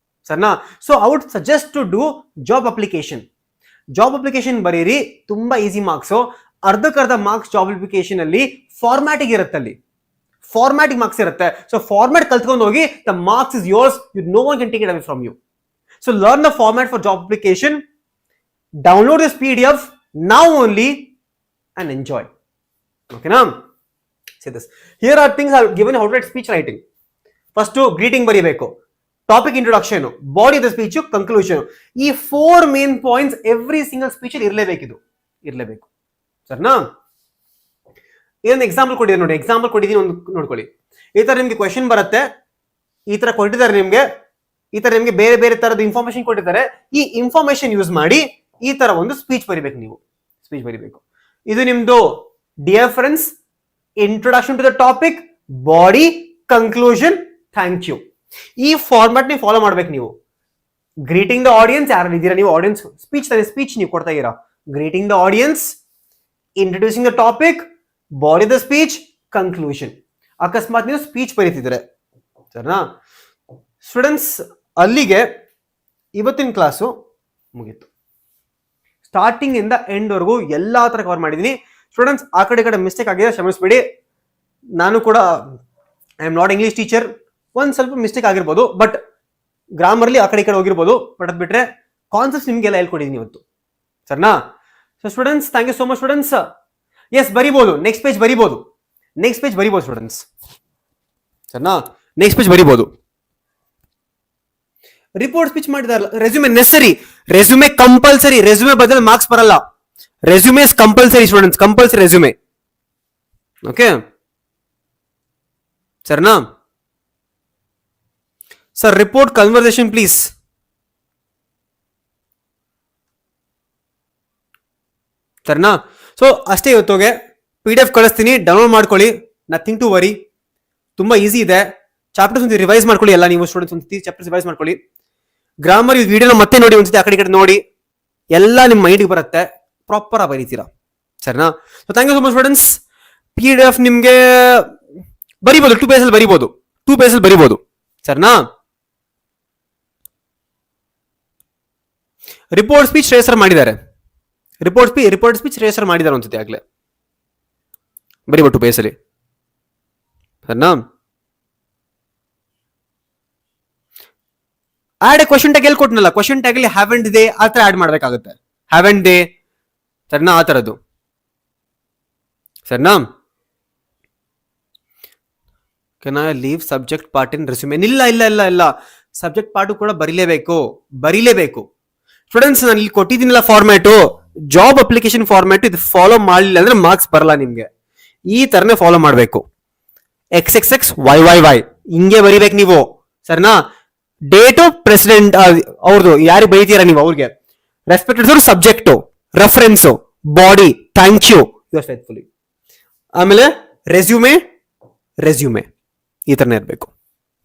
ಸರಿನಾ? So I would suggest to do job application ಬರೀರಿ, ತುಂಬಾ ಈಸಿ ಮಾರ್ಕ್ಸ್. ಅರ್ಧಕ್ಕರ್ಧ ಮಾರ್ಕ್ಸ್ ಜಾಬ್ ಅಪ್ಲಿಕೇಶನ್ ಅಲ್ಲಿ ಫಾರ್ಮ್ಯಾಟಿಗೆ ಇರುತ್ತೆ, ಅಲ್ಲಿ ಫಾರ್ಮ್ಯಾಟಿಗೆ ಮಾರ್ಕ್ಸ್ ಇರುತ್ತೆ. ಸೊ ಫಾರ್ಮ್ಯಾಟ್ ಕಲ್ತ್ಕೊಂಡು ಹೋಗಿ, the marks is yours, no one can take it away from you. So learn the format for job application, download this PDF now only and enjoy. Okay now? See this. Here are things I've given how to write speech writing. First greeting ಬರಿಬೇಕು, topic introduction, body of the speech, conclusion. ಈ 4 main points every single speech ಅಲ್ಲಿ ಇರಲೇಬೇಕು. ಸರಿನಾ? ಇದೊಂದು example ಕೊಟ್ಟಿದ್ದೀನಿ ನೋಡಿ, ಒಂದು ನೋಡ್ಕೊಳ್ಳಿ. ಈ ತರ ನಿಮ್ಗೆ ಕ್ವೆಶ್ಚನ್ ಬರುತ್ತೆ, ಈ ತರ ಕೊಟ್ಟಿದ್ದಾರೆ ನಿಮ್ಗೆ, ಈ ತರ ನಿಮ್ಗೆ ಬೇರೆ ಬೇರೆ ತರದ ಇನ್ಫಾರ್ಮೇಶನ್ ಕೊಟ್ಟಿದ್ದಾರೆ. ಈ ಇನ್ಫಾರ್ಮೇಶನ್ ಯೂಸ್ ಮಾಡಿ ಈ ತರ ಒಂದು ಸ್ಪೀಚ್ ಬರಿಬೇಕು ನೀವು. ಇದು ನಿಮ್ದು dear friends, introduction to the topic, body, conclusion, thank you. ಈ ಫಾರ್ಮ್ಯಾಟ್ ನೀವು ಫಾಲೋ ಮಾಡ್ಬೇಕು ನೀವು. ಗ್ರೀಟಿಂಗ್ ದ ಆಡಿಯನ್ಸ್, ಯಾರು ಇದ್ದೀರಾ ನೀವು ಆಡಿಯನ್ಸ್, ಸ್ಪೀಚ್ ನೀವು ಕೊಡ್ತಾ ಇದ್ದೀರಾ. Greeting the audience, introducing the topic, body the speech, conclusion. ಅಕಸ್ಮಾತ್ ನೀವು ಸ್ಪೀಚ್ ಬರೀತಿದ್ರೆ ಸರಿನಾ? ಸ್ಟೂಡೆಂಟ್ಸ್, ಅಲ್ಲಿಗೆ ಇವತ್ತಿನ ಕ್ಲಾಸು ಮುಗೀತು. ಸ್ಟಾರ್ಟಿಂಗ್ ಇಂದ ಎಂಡ್ ವರೆಗೂ ಎಲ್ಲಾ ತರ ಕವರ್ ಮಾಡಿದೀನಿ. ಸ್ಟೂಡೆಂಟ್ಸ್, ಆ ಕಡೆ ಮಿಸ್ಟೇಕ್ ಆಗಿದೆ, ಕ್ಷಮಿಸ್ಬೇಡಿ. ನಾನು ಕೂಡ I am not English teacher. ಒಂದ್ ಸ್ವಲ್ಪ ಮಿಸ್ಟೇಕ್ ಆಗಿರ್ಬೋದು, ಬಟ್ ಗ್ರಾಮರ್ಲಿ ಆ ಕಡೆ ಈ ಕಡೆ ಹೋಗಿರ್ಬೋದು. ಬಟ್ ಅದ್ ಬಿಟ್ರೆ ಕಾನ್ಸೆಪ್ಟ್ಸ್ ನಿಮ್ಗೆಲ್ಲ ಹೇಳ್ಕೊಟ್ಟಿದ್ದೀನಿ ಇವತ್ತು. ಸರಿನಾ? So students, thank you so much students. Yes, ಬರಿಬಹುದು. ನೆಕ್ಸ್ಟ್ ಪೇಜ್ ಬರಿಬಹುದು ಸ್ಟೂಡೆಂಟ್ಸ್. ಸರಿನಾ? ನೆಕ್ಸ್ಟ್ ಪೇಜ್ ಬರಿಬಹುದು. ರಿಪೋರ್ಟ್ ಸ್ಪೀಚ್ ಮಾಡಿದಾರಲ್ಲ, resume necessary, resume compulsory. Resume ಬದಲು ಮಾರ್ಕ್ಸ್ ಬರಲ್ಲ. Resume is compulsory students, compulsory resume. Okay ಸರಿನಾ? Sir report conversation please. ಸರಿನಾ? So ಅಷ್ಟೇ ಇವತ್ತೋಗೆ PDF ಕಳಿಸ್ತೀನಿ, ಡೌನ್ಲೋಡ್ ಮಾಡ್ಕೊಳ್ಳಿ. ನಥಿಂಗ್ ಟು ವರಿ, ತುಂಬಾ ಈಸಿ ಇದೆ. ಚಾಪ್ಟರ್ಸ್ ಒಂದು ರಿವೈಸ್ ಮಾಡ್ಕೊಳ್ಳಿ ಎಲ್ಲ ನೀವು ಸ್ಟೂಡೆಂಟ್ಸ್, ಒಂದು ಚಾಪ್ಟರ್ಸ್ ರಿವೈಸ್ ಮಾಡ್ಕೊಳ್ಳಿ. ಗ್ರಾಮರ್ ಈ ವಿಡಿಯೋನ ಮತ್ತೆ ನೋಡಿ, ಒಂದ್ಸತಿ ಆ ಕಡೆ ಈ ಕಡೆ ನೋಡಿ, ಎಲ್ಲ ನಿಮ್ಮ ಮೈಂಡಿಗೆ ಬರುತ್ತೆ, ಪ್ರಾಪರ್ ಆಗಿ ಬರೀತೀರಾ. ಸರಿನಾ? So thank you so much students. PDF ನಿಮಗೆ ಬರಿಬೋದು, 2 ಪೇಜಲ್ಲಿ ಬರಿಬೋದು, 2 ಪೇಜಲ್ಲಿ ಬರಿಬೋದು. ಸರಿನಾ? ರಿಪೋರ್ಟ್ ಸ್ಪೀಚ್ ರೇಸರ್ ಮಾಡಿದ್ದಾರೆ, ರಿಪೋರ್ಟ್ ಸ್ಪೀಚ್ ರೇಸರ್ ಮಾಡಿದ್ದಾರೆ ಅನ್ಸುತ್ತೆ ಆಗ್ಲೇ. ಬರಿಬೋದು 2 ಪೇಜಲ್ಲಿ. ಸರಿನಾ? ಆಡ್ ಕ್ವಶನ್ ಟ್ಯಾಗ್ ಎಲ್ಲಿ ಕೊಟ್ಟನಲ್ಲ, ಕ್ವಶನ್ ಟ್ಯಾಗ್ ಅಲ್ಲಿ ಹ್ಯಾವ್ ಅಂಡ್ ದೇ ಆ ತರ ಆಡ್ ಮಾಡ್ಬೇಕಾಗುತ್ತೆ. ಹ್ಯಾವ್ ಅಂಡ್ ದೇ, ಸರಿನಾ? ಆ ತರದ್ದು. ಸರಿನಾ? Can I leave subject part in resume? ಇಲ್ಲ ಇಲ್ಲ ಇಲ್ಲ ಇಲ್ಲ, ಸಬ್ಜೆಕ್ಟ್ ಪಾರ್ಟ್ ಕೂಡ ಬರೀಲೇಬೇಕು ಸ್ಟೂಡೆಂಟ್ಸ್. ನಾನು ಇಲ್ಲಿ ಕೊಟ್ಟಿದ್ದೀನಿಲ್ಲ ಫಾರ್ಮ್ಯಾಟು, ಜಾಬ್ ಅಪ್ಲಿಕೇಶನ್ ಫಾರ್ಮ್ಯಾಟ್. ಇದು ಫಾಲೋ ಮಾಡಲಿಲ್ಲ ಅಂದ್ರೆ ಮಾರ್ಕ್ಸ್ ಬರಲ್ಲ ನಿಮ್ಗೆ. ಈ ತರನೇ ಫಾಲೋ ಮಾಡಬೇಕು. XXXYYY ಹಿಂಗೆ ಬರಿಬೇಕು ನೀವು. ಸರಿನಾ? ಡೇಟ್ ಆಫ್ ಪ್ರೆಸಿಡೆಂಟ್ ಅವ್ರದ್ದು ಯಾರಿಗೆ ಬೈತೀರಾ ನೀವು, ಅವ್ರಿಗೆ respected subject, reference, body, thank you, your faithfully. ಆಮೇಲೆ ರೆಸ್ಯೂಮೆ ಈ ತರನೇ ಇರಬೇಕು.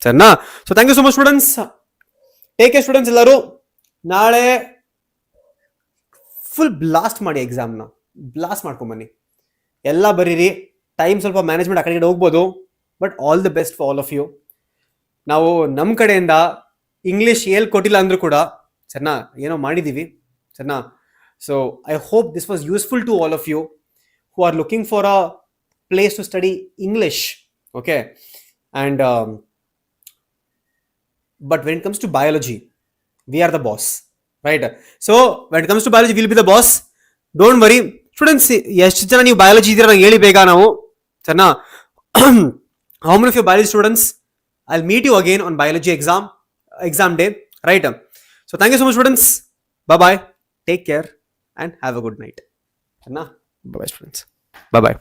ಸರಿನಾ? So thank you so much students. Take care students. ಎಲ್ಲರೂ ನಾಳೆ ಫುಲ್ ಬ್ಲಾಸ್ಟ್ ಮಾಡಿ, ಎಕ್ಸಾಮ್ನ ಬ್ಲಾಸ್ಟ್ ಮಾಡ್ಕೊಂಬನ್ನಿ, ಎಲ್ಲ ಬರೀರಿ. ಟೈಮ್ ಸ್ವಲ್ಪ ಮ್ಯಾನೇಜ್ಮೆಂಟ್ ಆ ಕಡೆ ಹೋಗ್ಬೋದು, but all the best for all of you. ನಾವು ನಮ್ಮ ಕಡೆಯಿಂದ ಇಂಗ್ಲಿಷ್ ಕೊಟ್ಟಿಲ್ಲ ಅಂದ್ರೂ ಕೂಡ ಸರಿನಾ, ಏನೋ ಮಾಡಿದ್ದೀವಿ. ಸರಿನಾ? So I hope this was useful to all of you who are looking for a place to study English. Okay, and but when it comes to biology, we are the boss, right? So when it comes to biology, we'll be the boss. Don't worry students. ಎಷ್ಟು ಜನ ನೀವು biology ಇದ್ದೀರಾ ಹೇಳಿ ಬೇಗ ನಾವು. ಸರಿನಾ? How many of your biology students? I'll meet you again on biology exam day, right? So thank you so much students. Bye bye, take care and have a good night. Bye bye students. Bye bye.